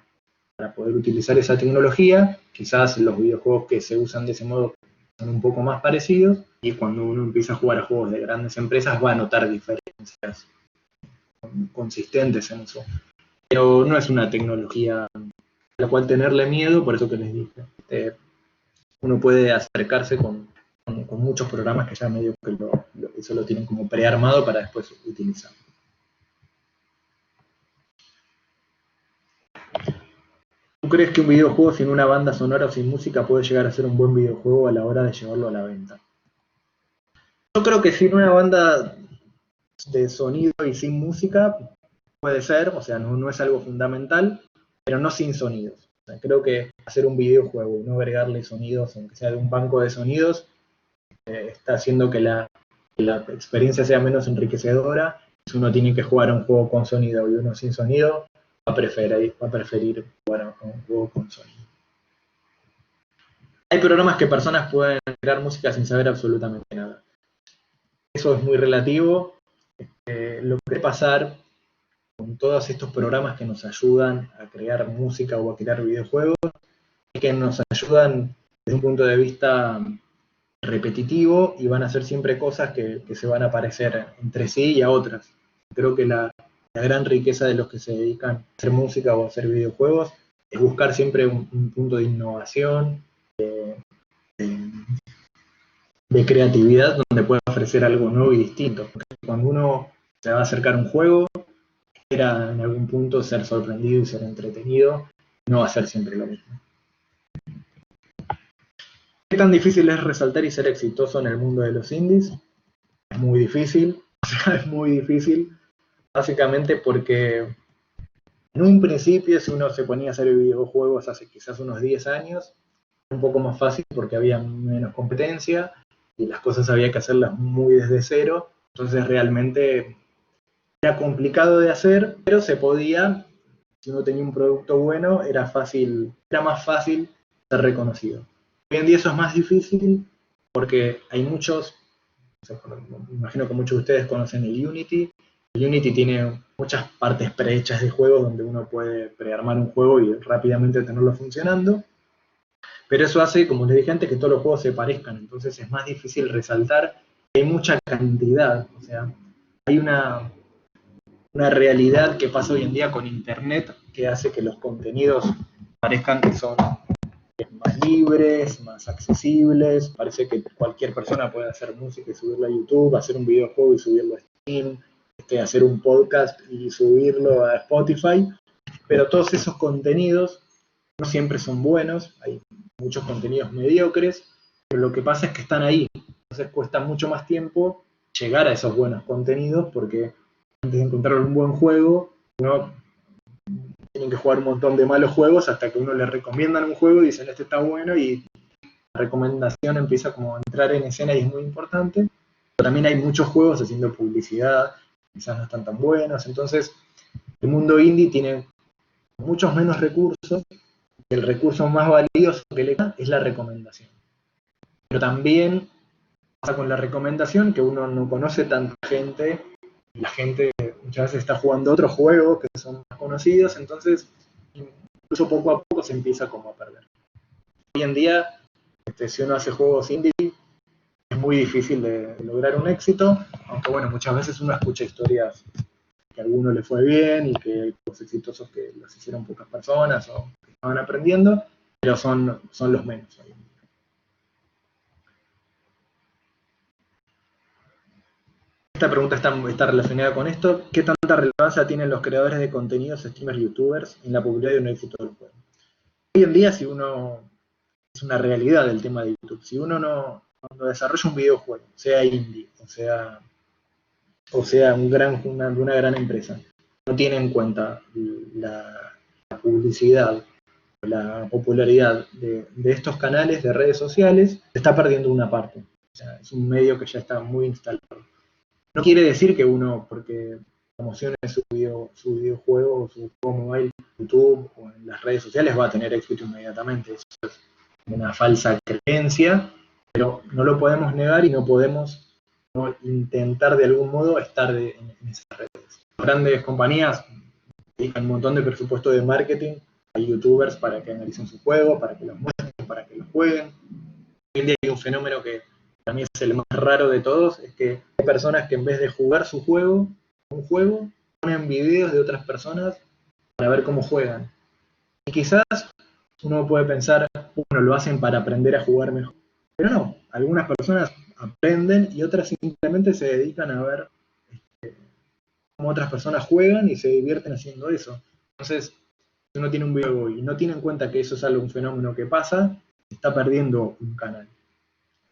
poder utilizar esa tecnología. Quizás los videojuegos que se usan de ese modo son un poco más parecidos, y cuando uno empieza a jugar a juegos de grandes empresas va a notar diferencias consistentes en eso. Pero no es una tecnología a la cual tenerle miedo, por eso que les dije. Uno puede acercarse con muchos programas que ya medio que eso lo tienen como prearmado para después utilizar. ¿Tú crees que un videojuego sin una banda sonora o sin música puede llegar a ser un buen videojuego a la hora de llevarlo a la venta? Yo creo que sin una banda de sonido y sin música puede ser, o sea, no es algo fundamental, pero no sin sonidos. O sea, creo que hacer un videojuego y no agregarle sonidos, aunque sea de un banco de sonidos, está haciendo que la experiencia sea menos enriquecedora. Si uno tiene que jugar a un juego con sonido y uno sin sonido, va a preferir jugar a un juego con sonido. Hay programas que personas pueden crear música sin saber absolutamente nada. Eso es muy relativo. Lo que puede pasar con todos estos programas que nos ayudan a crear música o a crear videojuegos es que nos ayudan desde un punto de vista repetitivo y van a hacer siempre cosas que se van a parecer entre sí y a otras. Creo que la gran riqueza de los que se dedican a hacer música o a hacer videojuegos es buscar siempre un punto de innovación, de creatividad, donde pueda ofrecer algo nuevo y distinto. Porque cuando uno se va a acercar a un juego, espera en algún punto ser sorprendido y ser entretenido, no va a ser siempre lo mismo. ¿Qué tan difícil es resaltar y ser exitoso en el mundo de los indies? Es muy difícil, o sea, es muy difícil, básicamente porque en un principio, si uno se ponía a hacer videojuegos hace quizás unos 10 años, era un poco más fácil porque había menos competencia y las cosas había que hacerlas muy desde cero, entonces realmente era complicado de hacer, pero se podía, si uno tenía un producto bueno, era más fácil ser reconocido. Hoy en día eso es más difícil porque hay muchos, me imagino que muchos de ustedes conocen el Unity. El Unity tiene muchas partes prehechas de juego donde uno puede prearmar un juego y rápidamente tenerlo funcionando. Pero eso hace, como les dije antes, que todos los juegos se parezcan. Entonces es más difícil resaltar. Hay mucha cantidad. O sea, hay una realidad que pasa hoy en día con Internet que hace que los contenidos parezcan que son más libres, más accesibles. Parece que cualquier persona puede hacer música y subirla a YouTube, hacer un videojuego y subirlo a Steam, hacer un podcast y subirlo a Spotify, pero todos esos contenidos no siempre son buenos, hay muchos contenidos mediocres, pero lo que pasa es que están ahí, entonces cuesta mucho más tiempo llegar a esos buenos contenidos porque antes de encontrar un buen juego, uno tienen que jugar un montón de malos juegos hasta que uno le recomiendan un juego y dicen este está bueno y la recomendación empieza como a entrar en escena y es muy importante. Pero también hay muchos juegos haciendo publicidad, quizás no están tan buenos, entonces el mundo indie tiene muchos menos recursos y el recurso más valioso que le da es la recomendación. Pero también pasa con la recomendación que uno no conoce tanta gente y la gente muchas veces está jugando otros juegos que son más conocidos, entonces incluso poco a poco se empieza como a perder. Hoy en día, si uno hace juegos indie, es muy difícil de lograr un éxito, aunque bueno, muchas veces uno escucha historias que a alguno le fue bien y que hay juegos exitosos que los hicieron pocas personas o que estaban aprendiendo, pero son los menos hoy en día. Esta pregunta está relacionada con esto. ¿Qué tanta relevancia tienen los creadores de contenidos, streamers, youtubers, en la popularidad de un éxito del juego? Hoy en día, si uno, es una realidad el tema de YouTube, si uno no, cuando desarrolla un videojuego, sea indie, o sea una gran empresa, no tiene en cuenta la publicidad, la popularidad de estos canales de redes sociales, se está perdiendo una parte. O sea, es un medio que ya está muy instalado. No quiere decir que uno, porque promocione su videojuego o su juego mobile en YouTube o en las redes sociales, va a tener éxito inmediatamente. Eso es una falsa creencia, pero no lo podemos negar y no podemos no intentar de algún modo estar en esas redes. Grandes compañías dedican un montón de presupuesto de marketing a youtubers para que analicen su juego, para que los muestren, para que los jueguen. Hoy en día hay un fenómeno que para mí es el más raro de todos, es que hay personas que en vez de jugar un juego, ponen videos de otras personas para ver cómo juegan. Y quizás uno puede pensar, bueno, lo hacen para aprender a jugar mejor. Pero no, algunas personas aprenden y otras simplemente se dedican a ver cómo otras personas juegan y se divierten haciendo eso. Entonces, si uno tiene un videojuego y no tiene en cuenta que eso es algo, un fenómeno que pasa, está perdiendo un canal.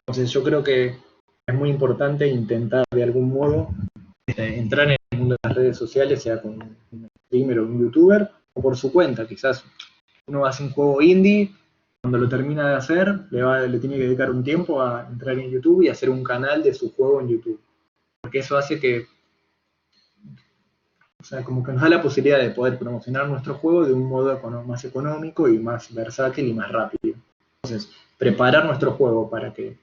Entonces yo creo que es muy importante intentar de algún modo entrar en el mundo de las redes sociales, sea con un streamer o un youtuber, o por su cuenta. Quizás uno hace un juego indie, cuando lo termina de hacer, le tiene que dedicar un tiempo a entrar en YouTube y hacer un canal de su juego en YouTube. Porque eso hace que, o sea, como que nos da la posibilidad de poder promocionar nuestro juego de un modo más económico y más versátil y más rápido. Entonces, preparar nuestro juego para que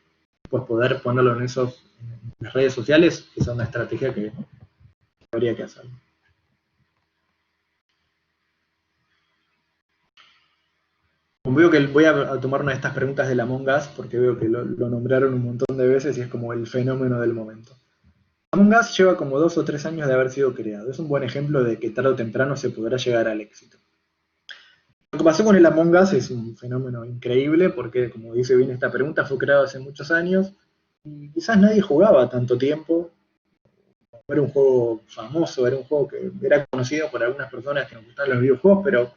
pues poder ponerlo en las redes sociales, esa es una estrategia que habría que hacer. Veo que voy a tomar una de estas preguntas del Among Us, porque veo que lo nombraron un montón de veces y es como el fenómeno del momento. Among Us lleva como 2 o 3 años de haber sido creado. Es un buen ejemplo de que tarde o temprano se podrá llegar al éxito. Lo que pasó con el Among Us es un fenómeno increíble, porque como dice bien esta pregunta, fue creado hace muchos años, y quizás nadie jugaba tanto tiempo. Era un juego famoso, era un juego que era conocido por algunas personas que nos gustaban los videojuegos, pero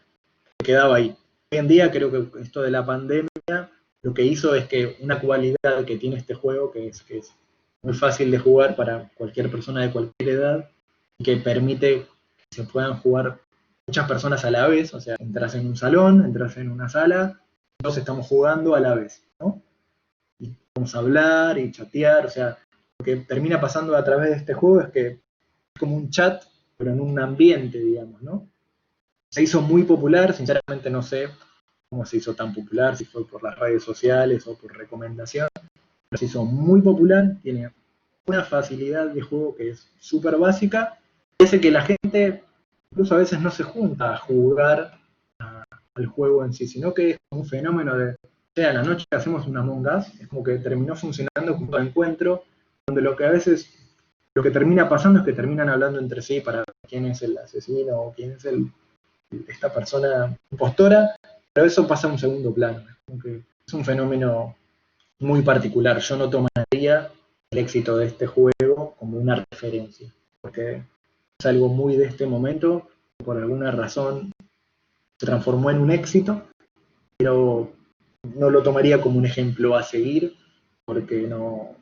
quedaba ahí. Hoy en día creo que esto de la pandemia lo que hizo es que una cualidad que tiene este juego, que es muy fácil de jugar para cualquier persona de cualquier edad, y que permite que se puedan jugar muchas personas a la vez, o sea, entras en un salón, entras en una sala, todos estamos jugando a la vez, ¿no? Y vamos a hablar y chatear, o sea, lo que termina pasando a través de este juego es que es como un chat, pero en un ambiente, digamos, ¿no? Se hizo muy popular, sinceramente no sé cómo se hizo tan popular, si fue por las redes sociales o por recomendación, pero se hizo muy popular, tiene una facilidad de juego que es súper básica, y hace que la gente incluso a veces no se junta a jugar al juego en sí, sino que es un fenómeno de, a la noche hacemos una Among Us, es como que terminó funcionando como un encuentro, donde lo que a veces, lo que termina pasando es que terminan hablando entre sí para quién es el asesino o quién es esta persona impostora, pero eso pasa a un segundo plano, como que es un fenómeno muy particular. Yo no tomaría el éxito de este juego como una referencia, porque es algo muy de este momento, por alguna razón se transformó en un éxito, pero no lo tomaría como un ejemplo a seguir, porque no,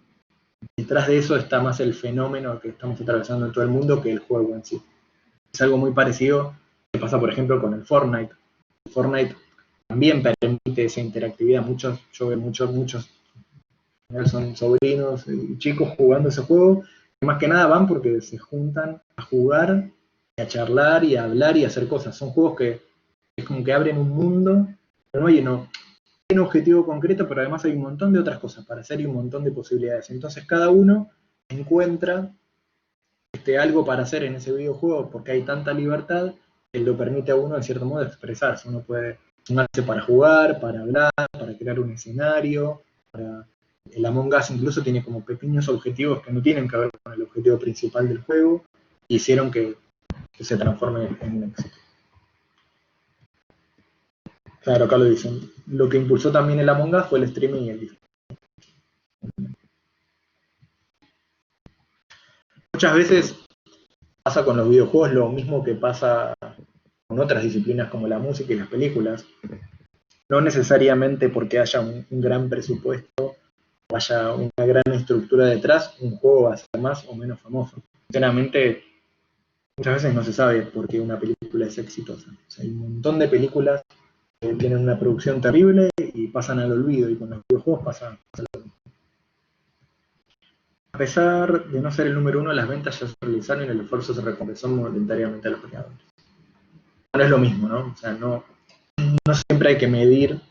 detrás de eso está más el fenómeno que estamos atravesando en todo el mundo que el juego en sí. Es algo muy parecido que pasa, por ejemplo, con el Fortnite. El Fortnite también permite esa interactividad. Yo veo muchos son sobrinos y chicos jugando ese juego, que más que nada van porque se juntan a jugar, a charlar y a hablar y a hacer cosas. Son juegos que es como que abren un mundo, pero no hay un objetivo concreto, pero además hay un montón de otras cosas para hacer y un montón de posibilidades. Entonces cada uno encuentra algo para hacer en ese videojuego porque hay tanta libertad que lo permite a uno en cierto modo expresarse. Uno puede sumarse para jugar, para hablar, para crear un escenario, para... El Among Us incluso tiene como pequeños objetivos que no tienen que ver con el objetivo principal del juego y hicieron que se transforme en un éxito. Claro, acá lo dicen. Lo que impulsó también el Among Us fue el streaming y el Discord. Muchas veces pasa con los videojuegos lo mismo que pasa con otras disciplinas como la música y las películas. No necesariamente porque haya un gran presupuesto o haya una gran estructura detrás, un juego va a ser más o menos famoso. Sinceramente, muchas veces no se sabe por qué una película es exitosa. O sea, hay un montón de películas que tienen una producción terrible y pasan al olvido, y con los videojuegos pasa lo mismo. A pesar de no ser el número uno, las ventas ya se realizaron y el esfuerzo se recompensó monetariamente a los creadores. No es lo mismo, ¿no? O sea, no siempre hay que medir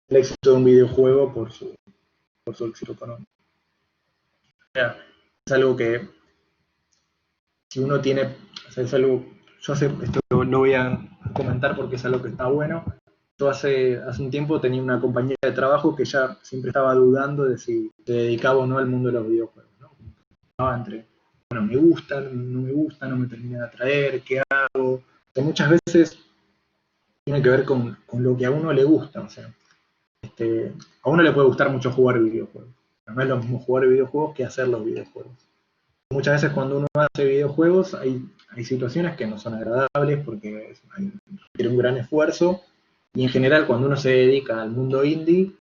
el éxito de un videojuego por su éxito económico. O sea, es algo que si uno tiene, o sea, es algo, yo esto lo voy a comentar porque es algo que está bueno. Yo hace un tiempo tenía una compañera de trabajo que ya siempre estaba dudando de si se dedicaba o no al mundo de los videojuegos, ¿no? Estaba entre, bueno, me gusta, no me termina de atraer, ¿qué hago? O sea, muchas veces tiene que ver con lo que a uno le gusta, o sea, a uno le puede gustar mucho jugar videojuegos, pero no es lo mismo jugar videojuegos que hacer los videojuegos. Muchas veces cuando uno hace videojuegos hay situaciones que no son agradables porque requiere un gran esfuerzo, y en general cuando uno se dedica al mundo indie,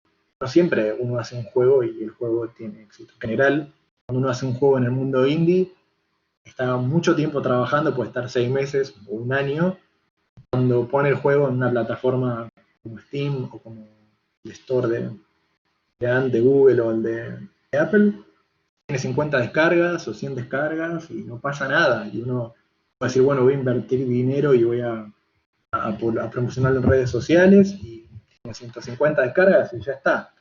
no siempre uno hace un juego y el juego tiene éxito. En general, cuando uno hace un juego en el mundo indie, está mucho tiempo trabajando, puede estar 6 meses o un año. Cuando pone el juego en una plataforma como Steam o como el store de Google o el de Apple, tiene 50 descargas o 100 descargas y no pasa nada. Y uno va a decir, bueno, voy a invertir dinero y voy a promocionarlo en redes sociales y tiene 150 descargas y ya está.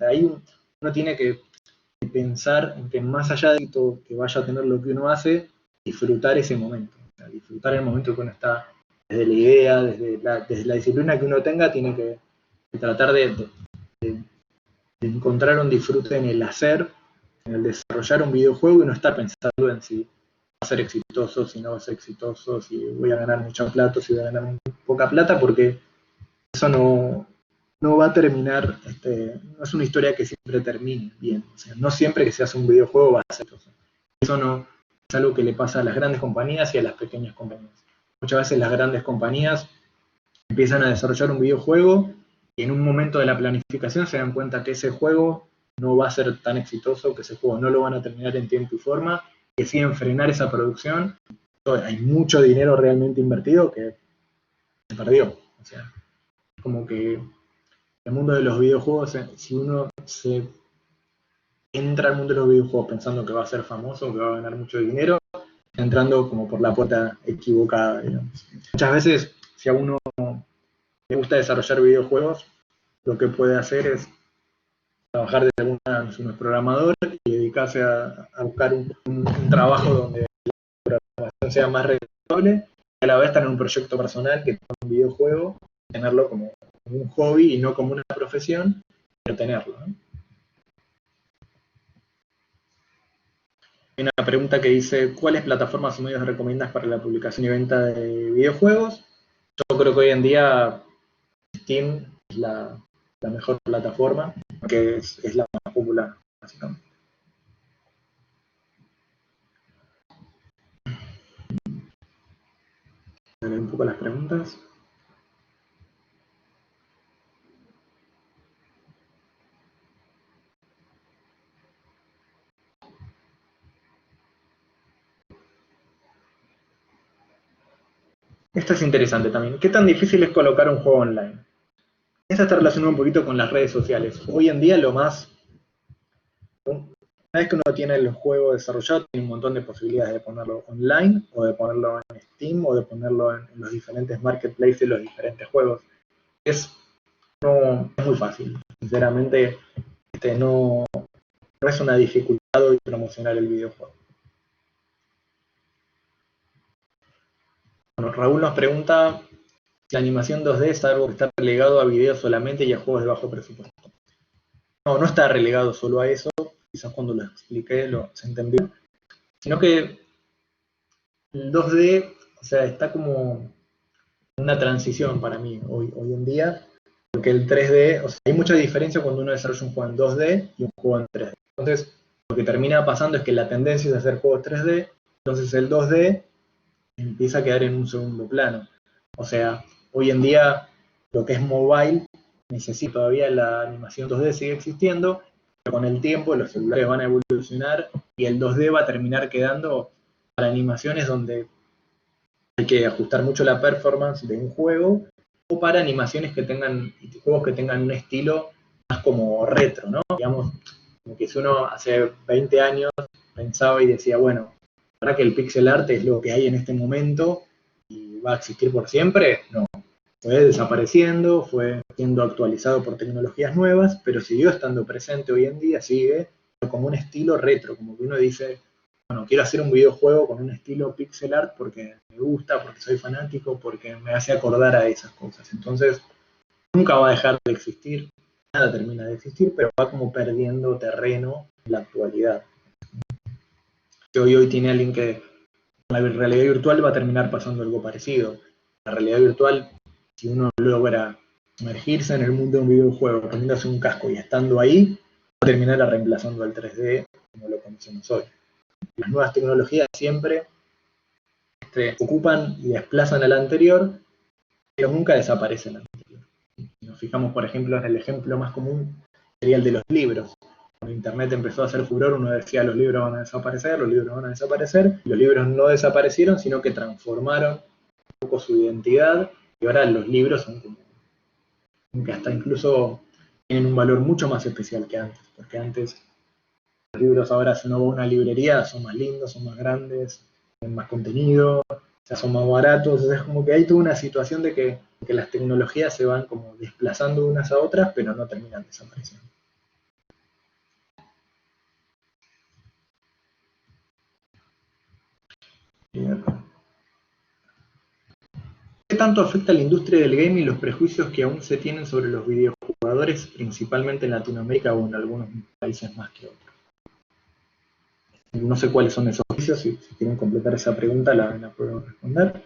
Ahí uno tiene que pensar en que más allá de esto que vaya a tener lo que uno hace, disfrutar ese momento. O sea, disfrutar el momento que uno está, desde la idea, desde la disciplina que uno tenga, tiene que tratar de encontrar un disfrute en el hacer, en el desarrollar un videojuego y no estar pensando en si va a ser exitoso, si no va a ser exitoso, si voy a ganar mucha plata, si voy a ganar poca plata, porque eso no va a terminar, no es una historia que siempre termine bien. O sea, no siempre que se hace un videojuego va a ser exitoso. Eso no es algo que le pasa a las grandes compañías y a las pequeñas compañías. Muchas veces las grandes compañías empiezan a desarrollar un videojuego y y en un momento de la planificación se dan cuenta que ese juego no va a ser tan exitoso, que ese juego no lo van a terminar en tiempo y forma, que deciden frenar esa producción. Hay mucho dinero realmente invertido que se perdió. O sea, como que el mundo de los videojuegos, si uno se entra al mundo de los videojuegos pensando que va a ser famoso, que va a ganar mucho dinero, entrando como por la puerta equivocada, digamos. Muchas veces, si a uno le gusta desarrollar videojuegos, lo que puede hacer es trabajar de alguna, si uno es programador, y dedicarse a buscar un trabajo donde la programación sea más rentable, y a la vez estar en un proyecto personal que es un videojuego, tenerlo como un hobby y no como una profesión, pero tenerlo, ¿no? Hay una pregunta que dice, ¿cuáles plataformas o medios recomiendas para la publicación y venta de videojuegos? Yo creo que hoy en día Steam es la mejor plataforma, porque es la más popular, básicamente. Voy a leer un poco las preguntas. Esta es interesante también. ¿Qué tan difícil es colocar un juego online? Esta está relacionada un poquito con las redes sociales. Hoy en día lo más... Una vez que uno tiene el juego desarrollado, tiene un montón de posibilidades de ponerlo online, o de ponerlo en Steam, o de ponerlo en los diferentes marketplaces de los diferentes juegos. No es muy fácil. Sinceramente, no es una dificultad hoy promocionar el videojuego. Bueno, Raúl nos pregunta, ¿la animación 2D es algo que está relegado a videos solamente y a juegos de bajo presupuesto? No está relegado solo a eso, quizás cuando lo expliqué se entendió, sino que el 2D, o sea, está como una transición para mí hoy en día, porque el 3D, o sea, hay mucha diferencia cuando uno desarrolla un juego en 2D y un juego en 3D. Entonces, lo que termina pasando es que la tendencia es hacer juegos 3D, entonces el 2D empieza a quedar en un segundo plano. O sea, hoy en día lo que es mobile necesita todavía la animación 2D sigue existiendo, pero con el tiempo los celulares van a evolucionar y el 2D va a terminar quedando para animaciones donde hay que ajustar mucho la performance de un juego, o para animaciones que tengan, juegos que tengan un estilo más como retro, ¿no? Digamos, como que si uno hace 20 años pensaba y decía, bueno, ¿verdad que el pixel art es lo que hay en este momento y va a existir por siempre? No. Fue desapareciendo, fue siendo actualizado por tecnologías nuevas, pero siguió estando presente hoy en día, sigue como un estilo retro, como que uno dice, bueno, quiero hacer un videojuego con un estilo pixel art porque me gusta, porque soy fanático, porque me hace acordar a esas cosas. Entonces, nunca va a dejar de existir, nada termina de existir, pero va como perdiendo terreno en la actualidad. Que hoy tiene alguien que con la realidad virtual va a terminar pasando algo parecido. La realidad virtual, si uno logra sumergirse en el mundo de un videojuego, poniéndose un casco y estando ahí, va a terminar reemplazando al 3D como lo conocemos hoy. Las nuevas tecnologías siempre ocupan y desplazan al anterior, pero nunca desaparecen al anterior. Si nos fijamos, por ejemplo, en el ejemplo más común, sería el de los libros. Cuando Internet empezó a hacer furor, uno decía los libros van a desaparecer, los libros van a desaparecer. Los libros no desaparecieron, sino que transformaron un poco su identidad, y ahora los libros son como que hasta incluso tienen un valor mucho más especial que antes, porque antes los libros ahora, si uno va a una librería, son más lindos, son más grandes, tienen más contenido, o sea, son más baratos. Es como que hay toda una situación de que las tecnologías se van como desplazando unas a otras, pero no terminan desapareciendo. ¿Qué tanto afecta a la industria del gaming los prejuicios que aún se tienen sobre los videojugadores, principalmente en Latinoamérica o en algunos países más que otros? No sé cuáles son esos juicios, si quieren completar esa pregunta la puedo responder.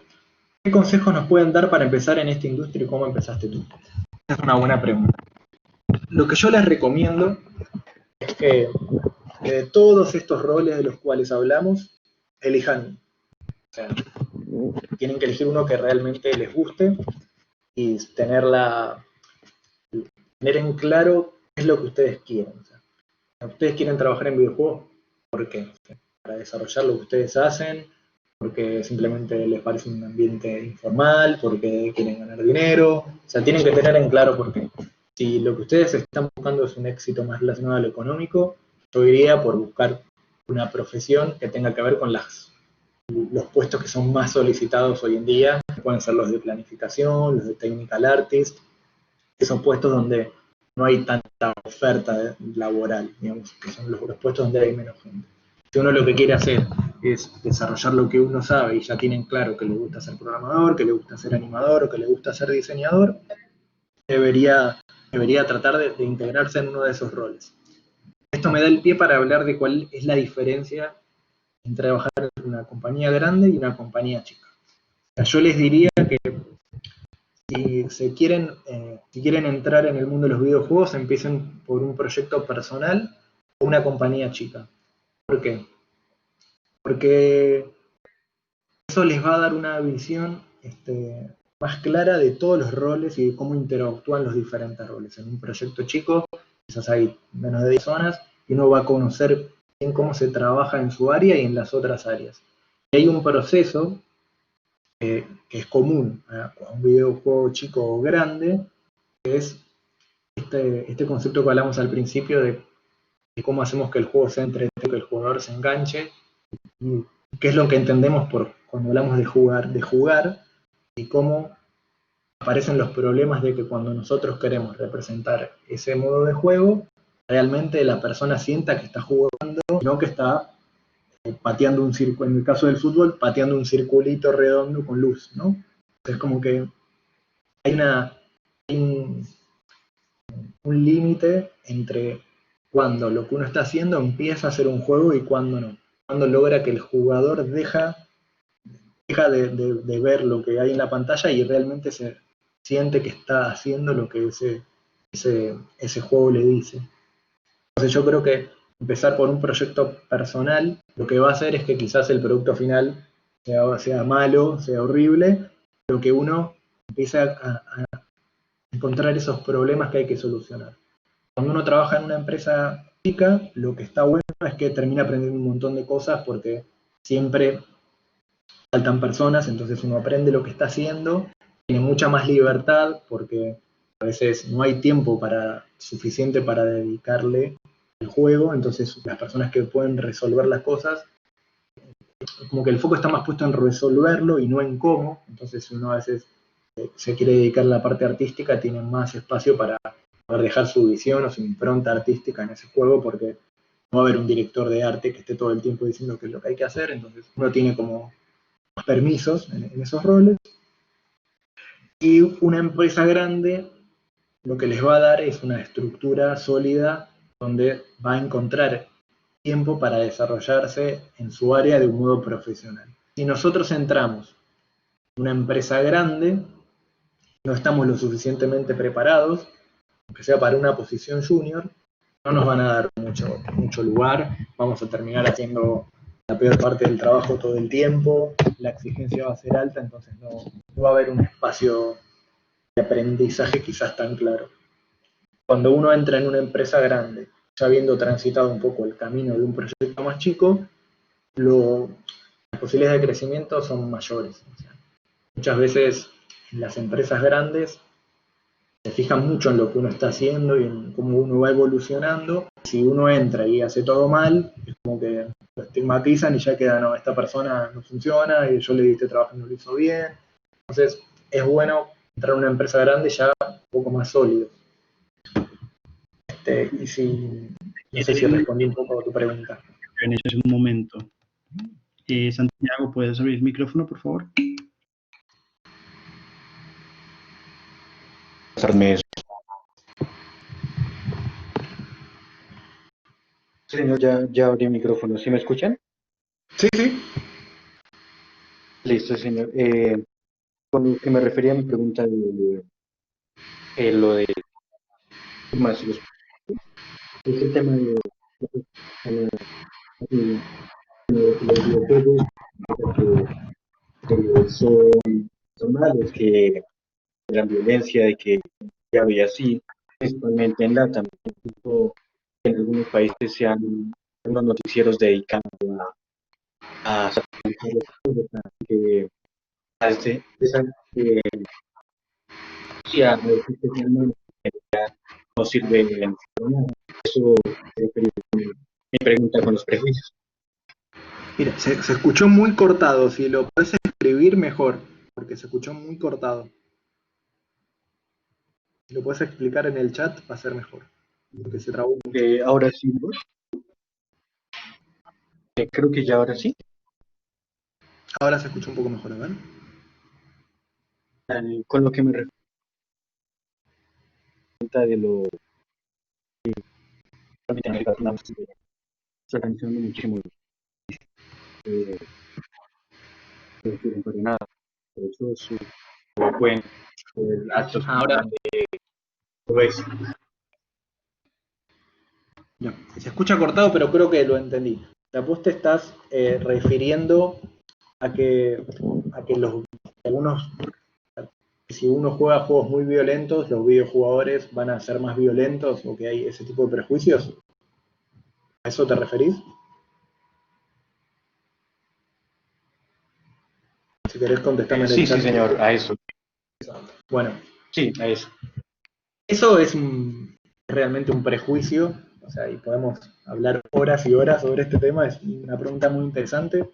¿Qué consejos nos pueden dar para empezar en esta industria y cómo empezaste tú? Esa es una buena pregunta. Lo que yo les recomiendo es que de todos estos roles de los cuales hablamos, elijan. O sea, tienen que elegir uno que realmente les guste y tener tener en claro qué es lo que ustedes quieren. O sea, ustedes quieren trabajar en videojuegos, ¿por qué? Para desarrollar lo que ustedes hacen, porque simplemente les parece un ambiente informal, porque quieren ganar dinero. O sea, tienen que tener en claro por qué. Si lo que ustedes están buscando es un éxito más relacionado a lo económico, yo iría por buscar una profesión que tenga que ver con los puestos que son más solicitados hoy en día, que pueden ser los de planificación, los de technical artist, que son puestos donde no hay tanta oferta laboral, digamos, que son los puestos donde hay menos gente. Si uno lo que quiere hacer es desarrollar lo que uno sabe y ya tienen claro que le gusta ser programador, que le gusta ser animador o que le gusta ser diseñador, debería tratar de integrarse en uno de esos roles. Esto me da el pie para hablar de cuál es la diferencia entre trabajar en una compañía grande y una compañía chica. O sea, yo les diría que si quieren entrar en el mundo de los videojuegos, empiecen por un proyecto personal o una compañía chica. ¿Por qué? Porque eso les va a dar una visión más clara de todos los roles y de cómo interactúan los diferentes roles. En un proyecto chico, quizás hay menos de 10 personas, y uno va a conocer bien cómo se trabaja en su área y en las otras áreas. Y hay un proceso que es común a un videojuego chico o grande, que es este concepto que hablamos al principio de cómo hacemos que el juego sea entretenido, que el jugador se enganche, y qué es lo que entendemos cuando hablamos de jugar, y cómo aparecen los problemas de que cuando nosotros queremos representar ese modo de juego, realmente la persona sienta que está jugando, no que está pateando un círculo, en el caso del fútbol, pateando un circulito redondo con luz, ¿no? Es como que hay un límite entre cuando lo que uno está haciendo empieza a ser un juego y cuando no. Cuando logra que el jugador deja de ver lo que hay en la pantalla y realmente se siente que está haciendo lo que ese juego le dice. Entonces yo creo que empezar por un proyecto personal, lo que va a hacer es que quizás el producto final sea malo, sea horrible, pero que uno empiece a encontrar esos problemas que hay que solucionar. Cuando uno trabaja en una empresa chica, lo que está bueno es que termina aprendiendo un montón de cosas porque siempre faltan personas, entonces uno aprende lo que está haciendo, tiene mucha más libertad porque a veces no hay tiempo suficiente para dedicarle al juego, entonces las personas que pueden resolver las cosas, como que el foco está más puesto en resolverlo y no en cómo, entonces uno a veces se quiere dedicar a la parte artística, tiene más espacio para poder dejar su visión o su impronta artística en ese juego, porque no va a haber un director de arte que esté todo el tiempo diciendo qué es lo que hay que hacer, entonces uno tiene como más permisos en esos roles. Y una empresa grande lo que les va a dar es una estructura sólida donde va a encontrar tiempo para desarrollarse en su área de un modo profesional. Si nosotros entramos en una empresa grande, no estamos lo suficientemente preparados, aunque sea para una posición junior, no nos van a dar mucho lugar, vamos a terminar haciendo la peor parte del trabajo todo el tiempo, la exigencia va a ser alta, entonces no va a haber un espacio de aprendizaje quizás tan claro. Cuando uno entra en una empresa grande, ya habiendo transitado un poco el camino de un proyecto más chico, las posibilidades de crecimiento son mayores. O sea, muchas veces las empresas grandes se fijan mucho en lo que uno está haciendo y en cómo uno va evolucionando. Si uno entra y hace todo mal, es como que lo estigmatizan y ya queda, no, esta persona no funciona y yo le di este trabajo y no lo hizo bien. Entonces es bueno entrar a una empresa grande ya un poco más sólido. Y no sé si respondí un poco a tu pregunta. En eso es un momento. Santiago, ¿puedes abrir el micrófono, por favor? Señor, ya abrí el micrófono. ¿Sí me escuchan? Sí, sí. Listo, señor. Con lo que me refería a mi pregunta de lo de más ese tema de los videojuegos que son malos, que eran violencia, de que ya había así. principalmente en LATAM. Incluso en algunos países se han unos noticieros dedicando a satirizar los juegos, que que sí, a decir que realmente no sirve para nada. Eso es mi pregunta con los prejuicios. Mira, se escuchó muy cortado. Si lo puedes escribir mejor, porque se escuchó muy cortado. Si lo puedes explicar en el chat, va a ser mejor. Porque se trabó mucho. Ahora sí, ¿no? Creo que ya ahora sí. Ahora se escucha un poco mejor, a ver. Con lo que me refiero de lo que estamos organizando muchísimo, eh, no sirven para nada. Eso es buen actos Ahora, todo eso. no, se escucha cortado, pero creo que lo entendí. O sea, vos te estás refiriendo a que algunos, si uno juega juegos muy violentos, los videojugadores van a ser más violentos o que hay ese tipo de prejuicios. ¿A eso te referís? Si querés contestarme en el Sí, chat. sí, señor, a eso. Bueno, Sí, a eso. eso es realmente un prejuicio, o sea, y podemos hablar horas y horas sobre este tema, es una pregunta muy interesante.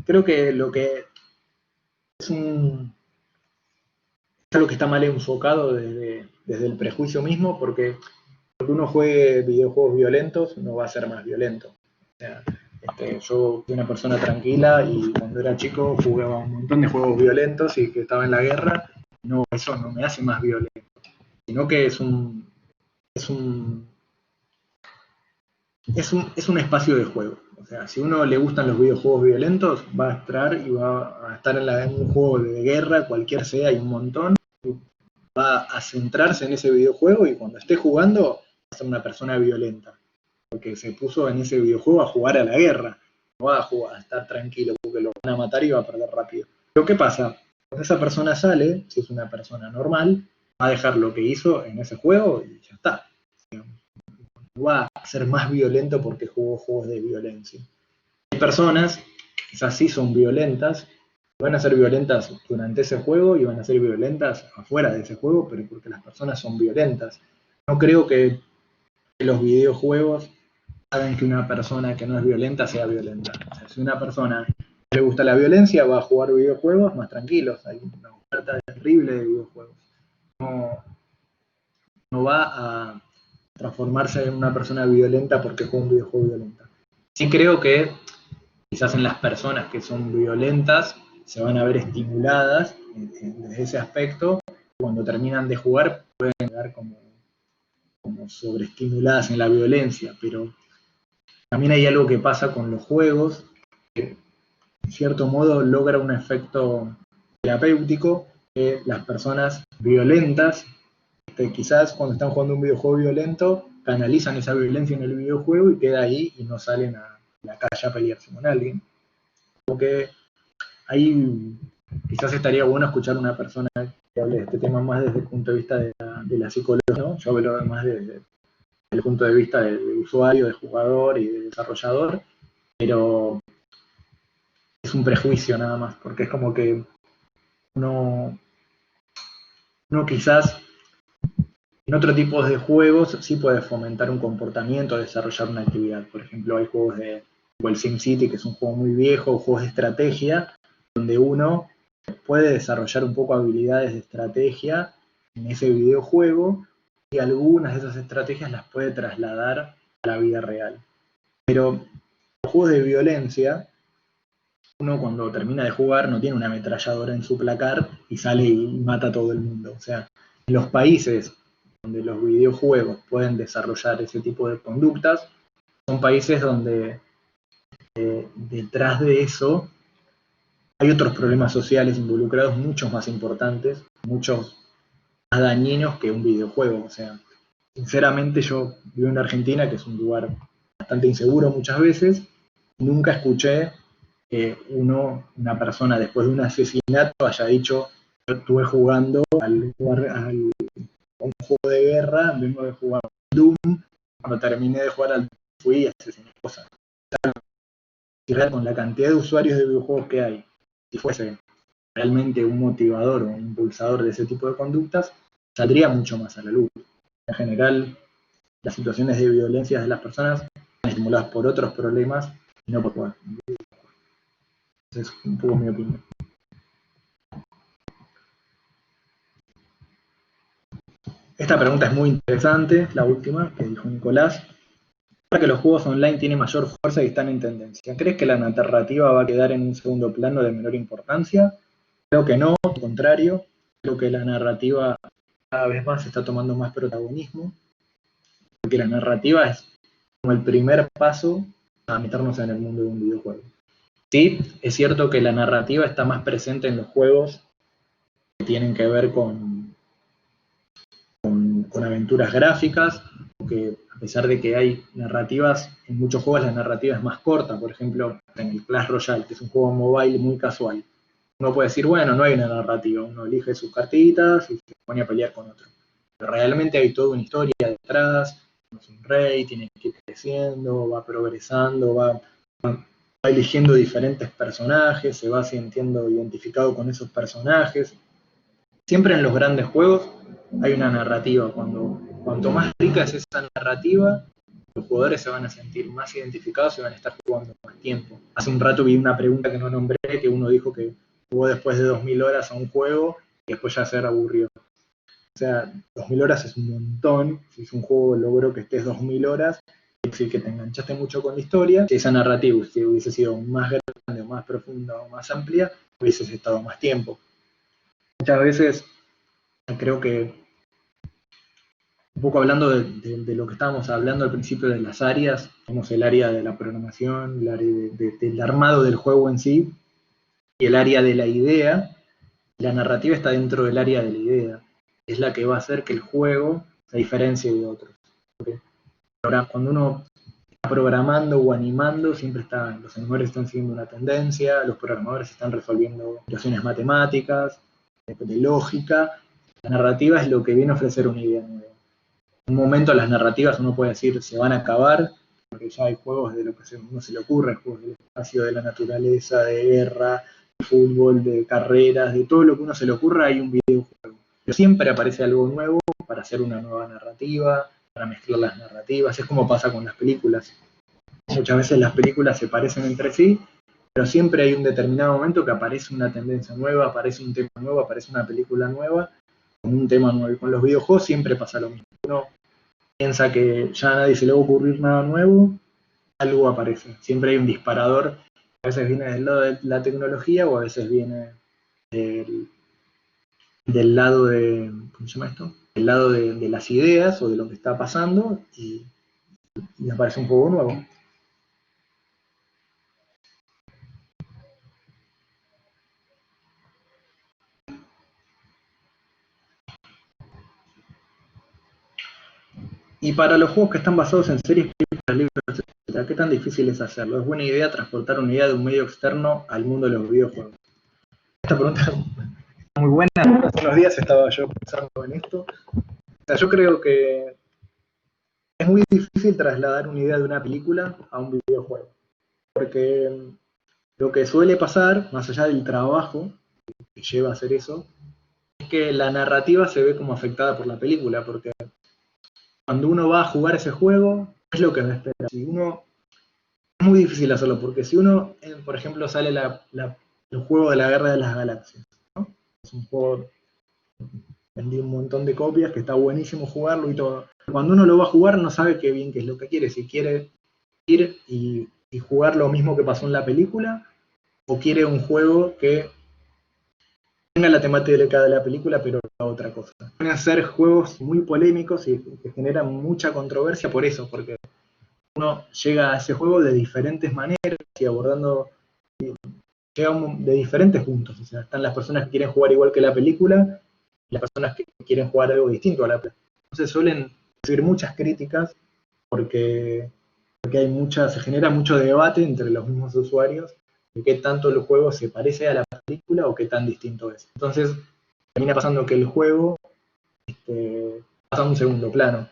Creo que lo que es algo que está mal enfocado desde el prejuicio mismo, porque uno juegue videojuegos violentos no va a ser más violento. O sea, yo fui una persona tranquila y cuando era chico jugaba un montón de juegos violentos y que estaba en la guerra. No, eso no me hace más violento, sino que es un espacio de juego. O sea, si a uno le gustan los videojuegos violentos, va a estar y va a estar en un juego de guerra, cualquier sea, hay un montón, va a centrarse en ese videojuego y cuando esté jugando va a ser una persona violenta, porque se puso en ese videojuego a jugar a la guerra, no va a estar tranquilo porque lo van a matar y va a perder rápido. Pero ¿qué pasa? Cuando esa persona sale, si es una persona normal, va a dejar lo que hizo en ese juego y ya está. No va a ser más violento porque jugó juegos de violencia. Hay personas, quizás sí son violentas, van a ser violentas durante ese juego y van a ser violentas afuera de ese juego, pero porque las personas son violentas. No creo que los videojuegos hagan que una persona que no es violenta sea violenta. O sea, si una persona le gusta la violencia, va a jugar videojuegos más tranquilos. Hay una oferta terrible de videojuegos. No, no va a transformarse en una persona violenta porque juega un videojuego violento. Sí creo que quizás en las personas que son violentas se van a ver estimuladas desde ese aspecto. Cuando terminan de jugar pueden quedar como sobreestimuladas en la violencia, pero también hay algo que pasa con los juegos, que en cierto modo logra un efecto terapéutico, que las personas violentas, quizás cuando están jugando un videojuego violento, canalizan esa violencia en el videojuego y queda ahí y no salen a la calle a pelearse con alguien. Porque ahí quizás estaría bueno escuchar a una persona que hable de este tema más desde el punto de vista de la psicología, ¿no? Yo hablo más desde el punto de vista de usuario, de jugador y de desarrollador, pero es un prejuicio nada más, porque es como que uno quizás en otro tipo de juegos sí puede fomentar un comportamiento, desarrollar una actividad. Por ejemplo, hay juegos como el SimCity, que es un juego muy viejo, juegos de estrategia, donde uno puede desarrollar un poco habilidades de estrategia en ese videojuego y algunas de esas estrategias las puede trasladar a la vida real. Pero los juegos de violencia, uno cuando termina de jugar no tiene una ametralladora en su placar y sale y mata a todo el mundo. O sea, en los países donde los videojuegos pueden desarrollar ese tipo de conductas, son países donde detrás de eso hay otros problemas sociales involucrados muchos más importantes, muchos más dañinos que un videojuego. O sea, sinceramente yo vivo en Argentina, que es un lugar bastante inseguro muchas veces, nunca escuché que una persona después de un asesinato haya dicho: yo estuve jugando a un juego guerra, vengo de jugar Doom, cuando terminé de jugar al Doom fui y asesiné cosas. Si con la cantidad de usuarios de videojuegos que hay, si fuese realmente un motivador o un impulsador de ese tipo de conductas, saldría mucho más a la luz. En general, las situaciones de violencia de las personas están estimuladas por otros problemas y no por jugar. Esa es un poco mi opinión. Esta pregunta es muy interesante, la última que dijo Nicolás. ¿Para que los juegos online tienen mayor fuerza y están en tendencia? ¿Crees que la narrativa va a quedar en un segundo plano de menor importancia? Creo que no, al contrario. Creo que la narrativa cada vez más está tomando más protagonismo. Porque la narrativa es como el primer paso a meternos en el mundo de un videojuego. Sí, es cierto que la narrativa está más presente en los juegos que tienen que ver con aventuras gráficas, que a pesar de que hay narrativas, en muchos juegos la narrativa es más corta. Por ejemplo, en el Clash Royale, que es un juego mobile muy casual, uno puede decir, bueno, no hay una narrativa, uno elige sus cartitas y se pone a pelear con otro. Pero realmente hay toda una historia detrás, uno es un rey, tiene que ir creciendo, va progresando, va eligiendo diferentes personajes, se va sintiendo identificado con esos personajes. Siempre en los grandes juegos hay una narrativa. Cuanto más rica es esa narrativa, los jugadores se van a sentir más identificados y van a estar jugando más tiempo. Hace un rato vi una pregunta que no nombré, que uno dijo que jugó después de 2000 horas a un juego y después ya se aburrió. O sea, 2000 horas es un montón. Si es un juego logró que estés 2000 horas, es decir, que te enganchaste mucho con la historia. Si esa narrativa hubiese sido más grande, o más profunda o más amplia, hubieses estado más tiempo. Muchas veces creo que, un poco hablando de lo que estábamos hablando al principio de las áreas, tenemos el área de la programación, el área del armado del juego en sí, y el área de la idea. La narrativa está dentro del área de la idea. Es la que va a hacer que el juego se diferencie de otros. Ahora, cuando uno está programando o animando, siempre los animadores están siguiendo una tendencia, los programadores están resolviendo situaciones matemáticas, de lógica. La narrativa es lo que viene a ofrecer una idea nueva. En un momento las narrativas uno puede decir se van a acabar, porque ya hay juegos de lo que uno se le ocurre, juegos del espacio, de la naturaleza, de guerra, de fútbol, de carreras, de todo lo que uno se le ocurra hay un videojuego. Pero siempre aparece algo nuevo para hacer una nueva narrativa, para mezclar las narrativas. Es como pasa con las películas. Muchas veces las películas se parecen entre sí, pero siempre hay un determinado momento que aparece una tendencia nueva, aparece un tema nuevo, aparece una película nueva, con un tema nuevo. Y con los videojuegos siempre pasa lo mismo. Uno piensa que ya a nadie se le va a ocurrir nada nuevo, algo aparece. Siempre hay un disparador. A veces viene del lado de la tecnología o a veces viene del lado de, ¿cómo se llama esto? Del lado de las ideas o de lo que está pasando y aparece un juego nuevo. Y para los juegos que están basados en series, películas, libros, etc., ¿qué tan difícil es hacerlo? ¿Es buena idea transportar una idea de un medio externo al mundo de los videojuegos? Esta pregunta es muy buena. Hace unos días estaba yo pensando en esto. O sea, yo creo que es muy difícil trasladar una idea de una película a un videojuego. Porque lo que suele pasar, más allá del trabajo que lleva a hacer eso, es que la narrativa se ve como afectada por la película, porque cuando uno va a jugar ese juego, es lo que me espera. Si uno, es muy difícil hacerlo, porque si uno, por ejemplo, sale el juego de la Guerra de las Galaxias, ¿no? Es un juego, vendí un montón de copias, que está buenísimo jugarlo y todo. Cuando uno lo va a jugar no sabe qué bien qué es lo que quiere, si quiere ir y jugar lo mismo que pasó en la película, o quiere un juego que tenga la temática de la película, pero otra cosa. Van a ser juegos muy polémicos y que generan mucha controversia por eso, porque uno llega a ese juego de diferentes maneras y abordando, llega de diferentes puntos. O sea, están las personas que quieren jugar igual que la película y las personas que quieren jugar algo distinto a la película. Entonces suelen recibir muchas críticas porque se genera mucho debate entre los mismos usuarios de qué tanto el juego se parece a la película o qué tan distinto es. Entonces termina pasando que el juego pasa a un segundo plano.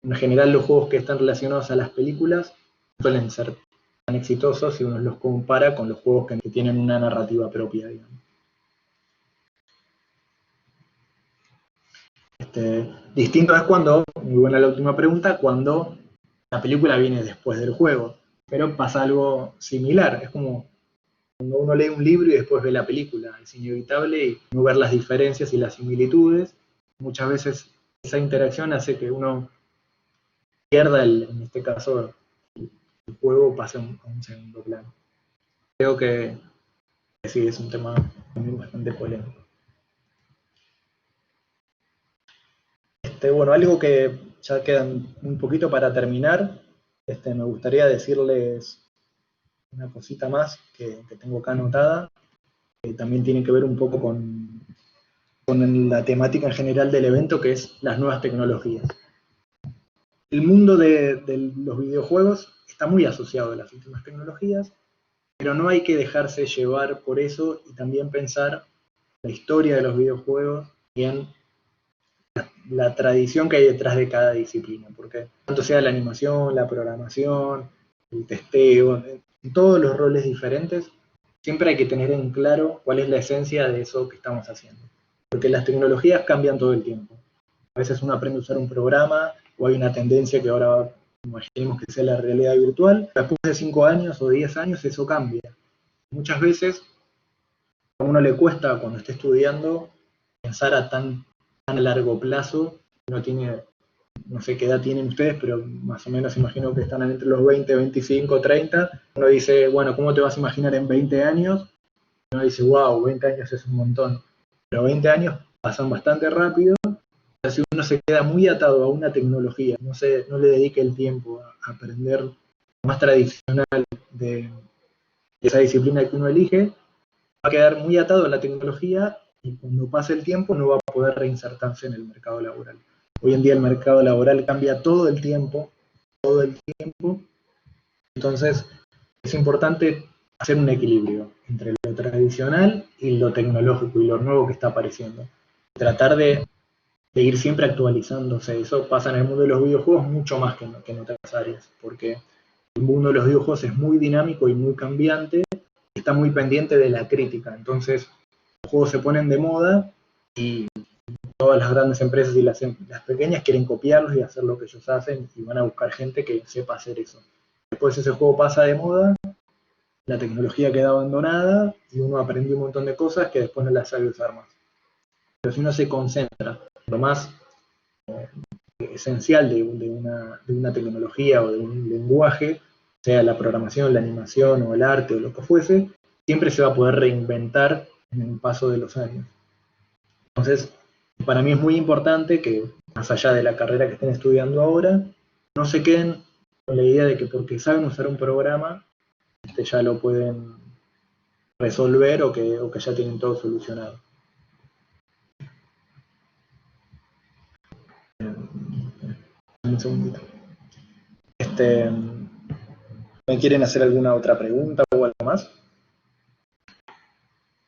En general los juegos que están relacionados a las películas suelen ser tan exitosos si uno los compara con los juegos que tienen una narrativa propia, digamos. Distinto es cuando, muy buena la última pregunta, cuando la película viene después del juego, pero pasa algo similar, es como cuando uno lee un libro y después ve la película, es inevitable y no ver las diferencias y las similitudes, muchas veces esa interacción hace que uno pierda, en este caso, el juego pase a un segundo plano. Creo que sí, es un tema también bastante polémico. Bueno, algo que ya queda un poquito para terminar, me gustaría decirles una cosita más que tengo acá anotada, que también tiene que ver un poco con la temática en general del evento, que es las nuevas tecnologías. El mundo de los videojuegos está muy asociado a las últimas tecnologías, pero no hay que dejarse llevar por eso y también pensar la historia de los videojuegos y en la tradición que hay detrás de cada disciplina, porque tanto sea la animación, la programación, el testeo, en todos los roles diferentes, siempre hay que tener en claro cuál es la esencia de eso que estamos haciendo, porque las tecnologías cambian todo el tiempo. A veces uno aprende a usar un programa, o hay una tendencia que ahora imaginemos que sea la realidad virtual, después de 5 años o 10 años eso cambia. Muchas veces a uno le cuesta, cuando está estudiando, pensar a tan largo plazo. Uno tiene, no sé qué edad tienen ustedes, pero más o menos imagino que están entre los 20, 25, 30. Uno dice, bueno, ¿cómo te vas a imaginar en 20 años? Uno dice, wow, 20 años es un montón. Pero 20 años pasan bastante rápido. Si uno se queda muy atado a una tecnología, no le dedica el tiempo a aprender más tradicional de esa disciplina que uno elige, va a quedar muy atado a la tecnología y cuando pase el tiempo no va a poder reinsertarse en el mercado laboral. Hoy en día el mercado laboral cambia todo el tiempo, entonces es importante hacer un equilibrio entre lo tradicional y lo tecnológico y lo nuevo que está apareciendo. Tratar de ir siempre actualizándose. Eso pasa en el mundo de los videojuegos mucho más que en otras áreas, porque el mundo de los videojuegos es muy dinámico y muy cambiante, y está muy pendiente de la crítica. Entonces, los juegos se ponen de moda y todas las grandes empresas y las pequeñas quieren copiarlos y hacer lo que ellos hacen y van a buscar gente que sepa hacer eso. Después ese juego pasa de moda, la tecnología queda abandonada y uno aprendió un montón de cosas que después no las sabe usar más. Pero si uno se concentra lo más esencial de una tecnología o de un lenguaje, sea la programación, la animación o el arte o lo que fuese, siempre se va a poder reinventar en el paso de los años. Entonces, para mí es muy importante que, más allá de la carrera que estén estudiando ahora, no se queden con la idea de que porque saben usar un programa, ya lo pueden resolver o que ya tienen todo solucionado. Un segundito. ¿Me quieren hacer alguna otra pregunta o algo más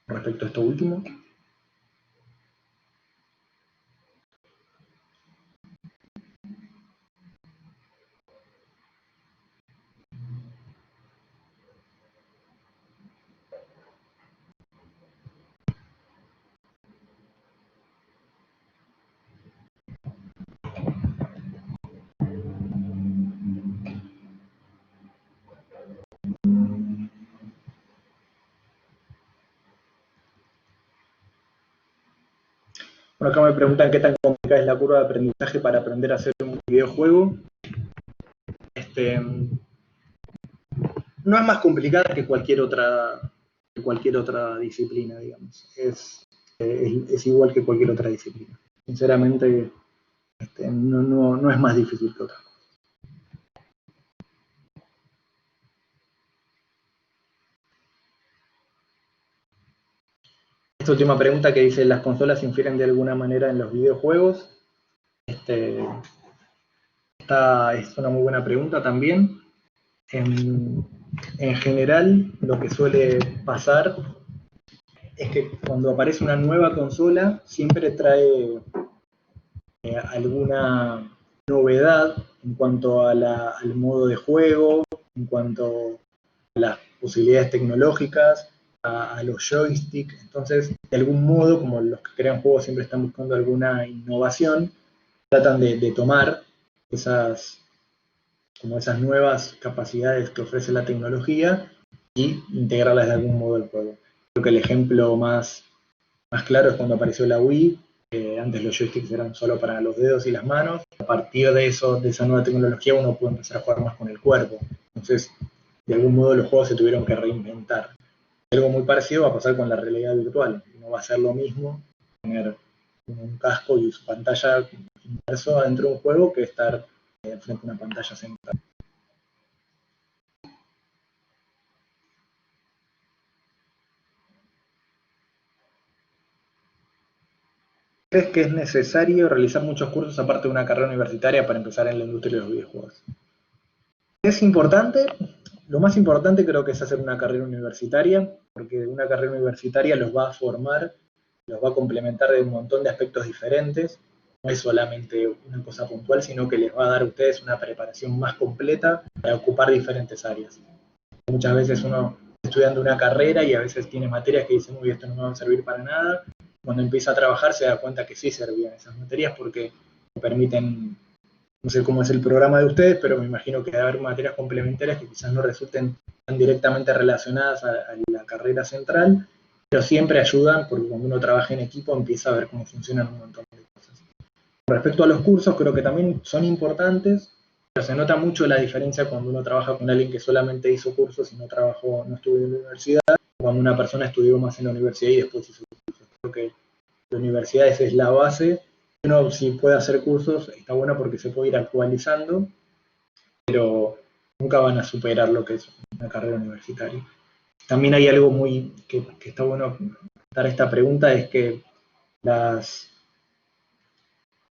respecto a esto último? Bueno, acá me preguntan qué tan complicada es la curva de aprendizaje para aprender a hacer un videojuego. No es más complicada que cualquier otra disciplina, digamos. Es igual que cualquier otra disciplina. Sinceramente, no es más difícil que otra. Esta última pregunta que dice, ¿las consolas infieren de alguna manera en los videojuegos? Esta es una muy buena pregunta también. En general, lo que suele pasar es que cuando aparece una nueva consola, siempre trae alguna novedad en cuanto al modo de juego, en cuanto a las posibilidades tecnológicas, a los joysticks. Entonces, de algún modo, como los que crean juegos siempre están buscando alguna innovación, tratan de tomar esas nuevas capacidades que ofrece la tecnología y integrarlas de algún modo al juego. Creo que el ejemplo más claro es cuando apareció la Wii. Antes los joysticks eran solo para los dedos y las manos. A partir de eso, de esa nueva tecnología, uno puede empezar a jugar más con el cuerpo. Entonces, de algún modo los juegos se tuvieron que reinventar. Algo muy parecido va a pasar con la realidad virtual. No va a ser lo mismo tener un casco y su pantalla inmerso dentro de un juego que estar frente a una pantalla central. ¿Crees que es necesario realizar muchos cursos aparte de una carrera universitaria para empezar en la industria de los videojuegos? Es importante. Lo más importante creo que es hacer una carrera universitaria, porque una carrera universitaria los va a formar, los va a complementar de un montón de aspectos diferentes. No es solamente una cosa puntual, sino que les va a dar a ustedes una preparación más completa para ocupar diferentes áreas. Muchas veces uno está estudiando una carrera y a veces tiene materias que dicen, uy, esto no me va a servir para nada. Cuando empieza a trabajar se da cuenta que sí servían esas materias porque le permiten, no sé cómo es el programa de ustedes, pero me imagino que debe haber materias complementarias que quizás no resulten tan directamente relacionadas a la carrera central, pero siempre ayudan porque cuando uno trabaja en equipo empieza a ver cómo funcionan un montón de cosas. Con respecto a los cursos, creo que también son importantes, pero se nota mucho la diferencia cuando uno trabaja con alguien que solamente hizo cursos y no estudió en la universidad, cuando una persona estudió más en la universidad y después hizo cursos. Creo que la universidad es la base. Uno, si puede hacer cursos, está bueno porque se puede ir actualizando, pero nunca van a superar lo que es una carrera universitaria. También hay algo muy que está bueno dar esta pregunta, es que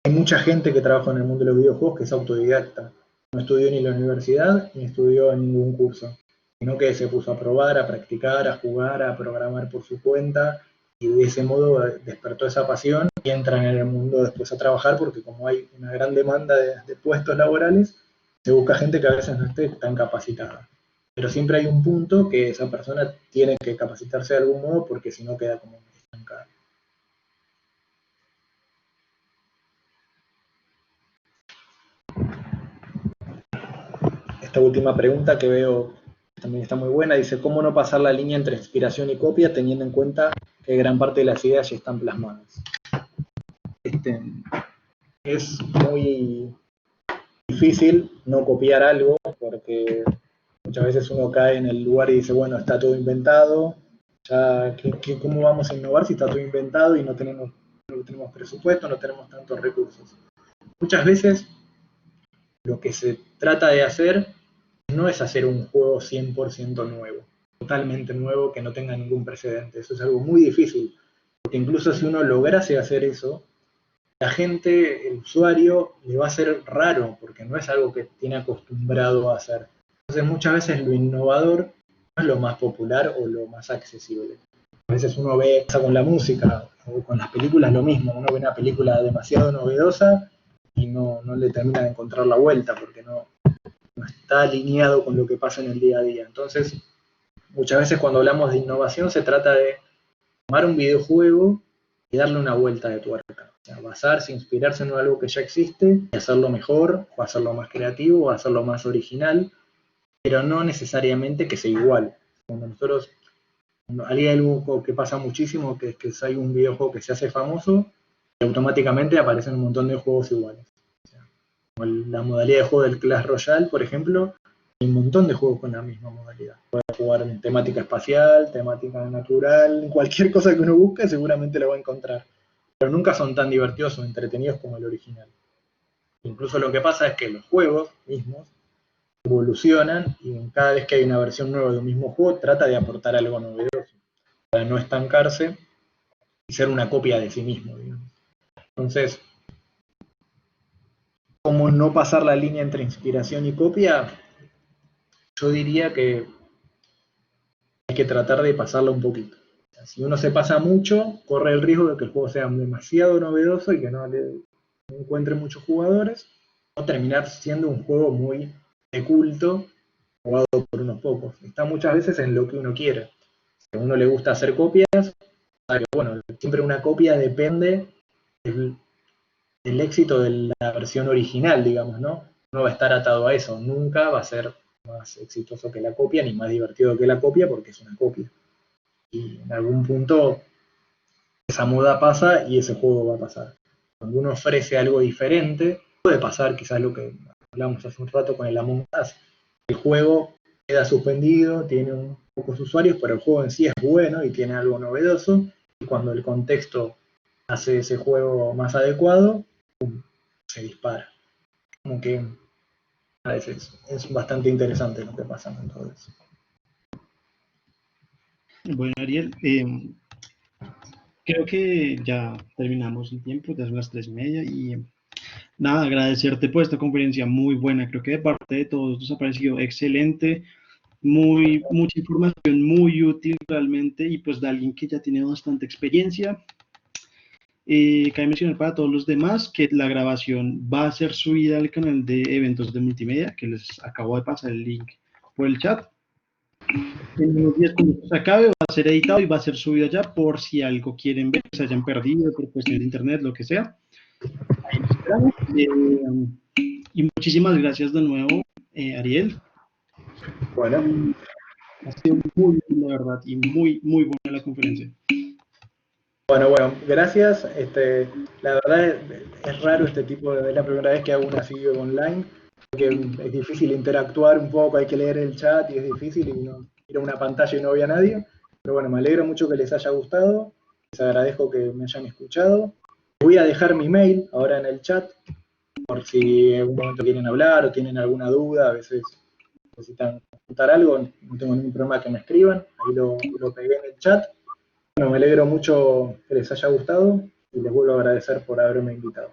hay mucha gente que trabaja en el mundo de los videojuegos que es autodidacta. No estudió ni en la universidad ni estudió en ningún curso, sino que se puso a probar, a practicar, a jugar, a programar por su cuenta, y de ese modo despertó esa pasión y entran en el mundo después a trabajar, porque como hay una gran demanda de puestos laborales, se busca gente que a veces no esté tan capacitada. Pero siempre hay un punto que esa persona tiene que capacitarse de algún modo, porque si no queda como estancada. Esta última pregunta que veo también está muy buena, dice, ¿cómo no pasar la línea entre inspiración y copia teniendo en cuenta que gran parte de las ideas ya están plasmadas? Es muy difícil no copiar algo, porque muchas veces uno cae en el lugar y dice, bueno, está todo inventado, ya, ¿cómo vamos a innovar si está todo inventado y no tenemos presupuesto, no tenemos tantos recursos? Muchas veces lo que se trata de hacer no es hacer un juego 100% nuevo, totalmente nuevo, que no tenga ningún precedente. Eso es algo muy difícil, porque incluso si uno lograse hacer eso, la gente, el usuario, le va a ser raro, porque no es algo que tiene acostumbrado a hacer. Entonces muchas veces lo innovador no es lo más popular o lo más accesible. A veces uno ve, pasa con la música o con las películas lo mismo, uno ve una película demasiado novedosa y no le termina de encontrar la vuelta, porque no está alineado con lo que pasa en el día a día. Entonces, muchas veces cuando hablamos de innovación se trata de tomar un videojuego y darle una vuelta de tuerca. O sea, basarse, inspirarse en algo que ya existe y hacerlo mejor, o hacerlo más creativo, o hacerlo más original, pero no necesariamente que sea igual. Hay algo que pasa muchísimo, que es que hay un videojuego que se hace famoso y automáticamente aparecen un montón de juegos iguales. O sea, como la modalidad de juego del Clash Royale, por ejemplo, hay un montón de juegos con la misma modalidad. Puede jugar en temática espacial, temática natural, cualquier cosa que uno busque seguramente lo va a encontrar. Pero nunca son tan divertidos o entretenidos como el original. Incluso lo que pasa es que los juegos mismos evolucionan y cada vez que hay una versión nueva de un mismo juego trata de aportar algo novedoso para no estancarse y ser una copia de sí mismo, digamos. Entonces, ¿cómo no pasar la línea entre inspiración y copia? Yo diría que hay que tratar de pasarla un poquito. Si uno se pasa mucho, corre el riesgo de que el juego sea demasiado novedoso y que no le encuentre muchos jugadores, o terminar siendo un juego muy de culto, jugado por unos pocos. Está muchas veces en lo que uno quiere. Si a uno le gusta hacer copias, sabe que, bueno, siempre una copia depende del éxito de la versión original, digamos, ¿no? No va a estar atado a eso, nunca va a ser más exitoso que la copia, ni más divertido que la copia, porque es una copia. Y en algún punto esa moda pasa y ese juego va a pasar. Cuando uno ofrece algo diferente, puede pasar quizás lo que hablamos hace un rato con el Among Us. El juego queda suspendido, tiene un pocos usuarios, pero el juego en sí es bueno y tiene algo novedoso, y cuando el contexto hace ese juego más adecuado, ¡pum!, se dispara. Como que a veces es bastante interesante lo que pasa en todo eso. Bueno, Ariel, creo que ya terminamos el tiempo, ya son las 3:30 y nada, agradecerte por esta conferencia muy buena. Creo que de parte de todos nos ha parecido excelente, mucha información muy útil realmente y pues de alguien que ya tiene bastante experiencia. Cabe mencionar para todos los demás que la grabación va a ser subida al canal de eventos de multimedia, que les acabo de pasar el link por el chat. En unos 10 minutos se acabe, va a ser editado y va a ser subido allá por si algo quieren ver, se hayan perdido por cuestiones de internet, lo que sea. Ahí nos esperamos. Y muchísimas gracias de nuevo, Ariel. Bueno, Ha sido muy bien, la verdad, y muy buena la conferencia. bueno, gracias. La verdad es raro este tipo de... Es la primera vez que hago una FIBE online, porque es difícil interactuar un poco, hay que leer el chat y es difícil, y no ir a una pantalla y no había nadie. Pero bueno, me alegro mucho que les haya gustado, les agradezco que me hayan escuchado. Voy a dejar mi mail ahora en el chat, por si en algún momento quieren hablar o tienen alguna duda, a veces necesitan contar algo, no tengo ningún problema que me escriban, ahí lo pegué en el chat. Bueno, me alegro mucho que les haya gustado y les vuelvo a agradecer por haberme invitado.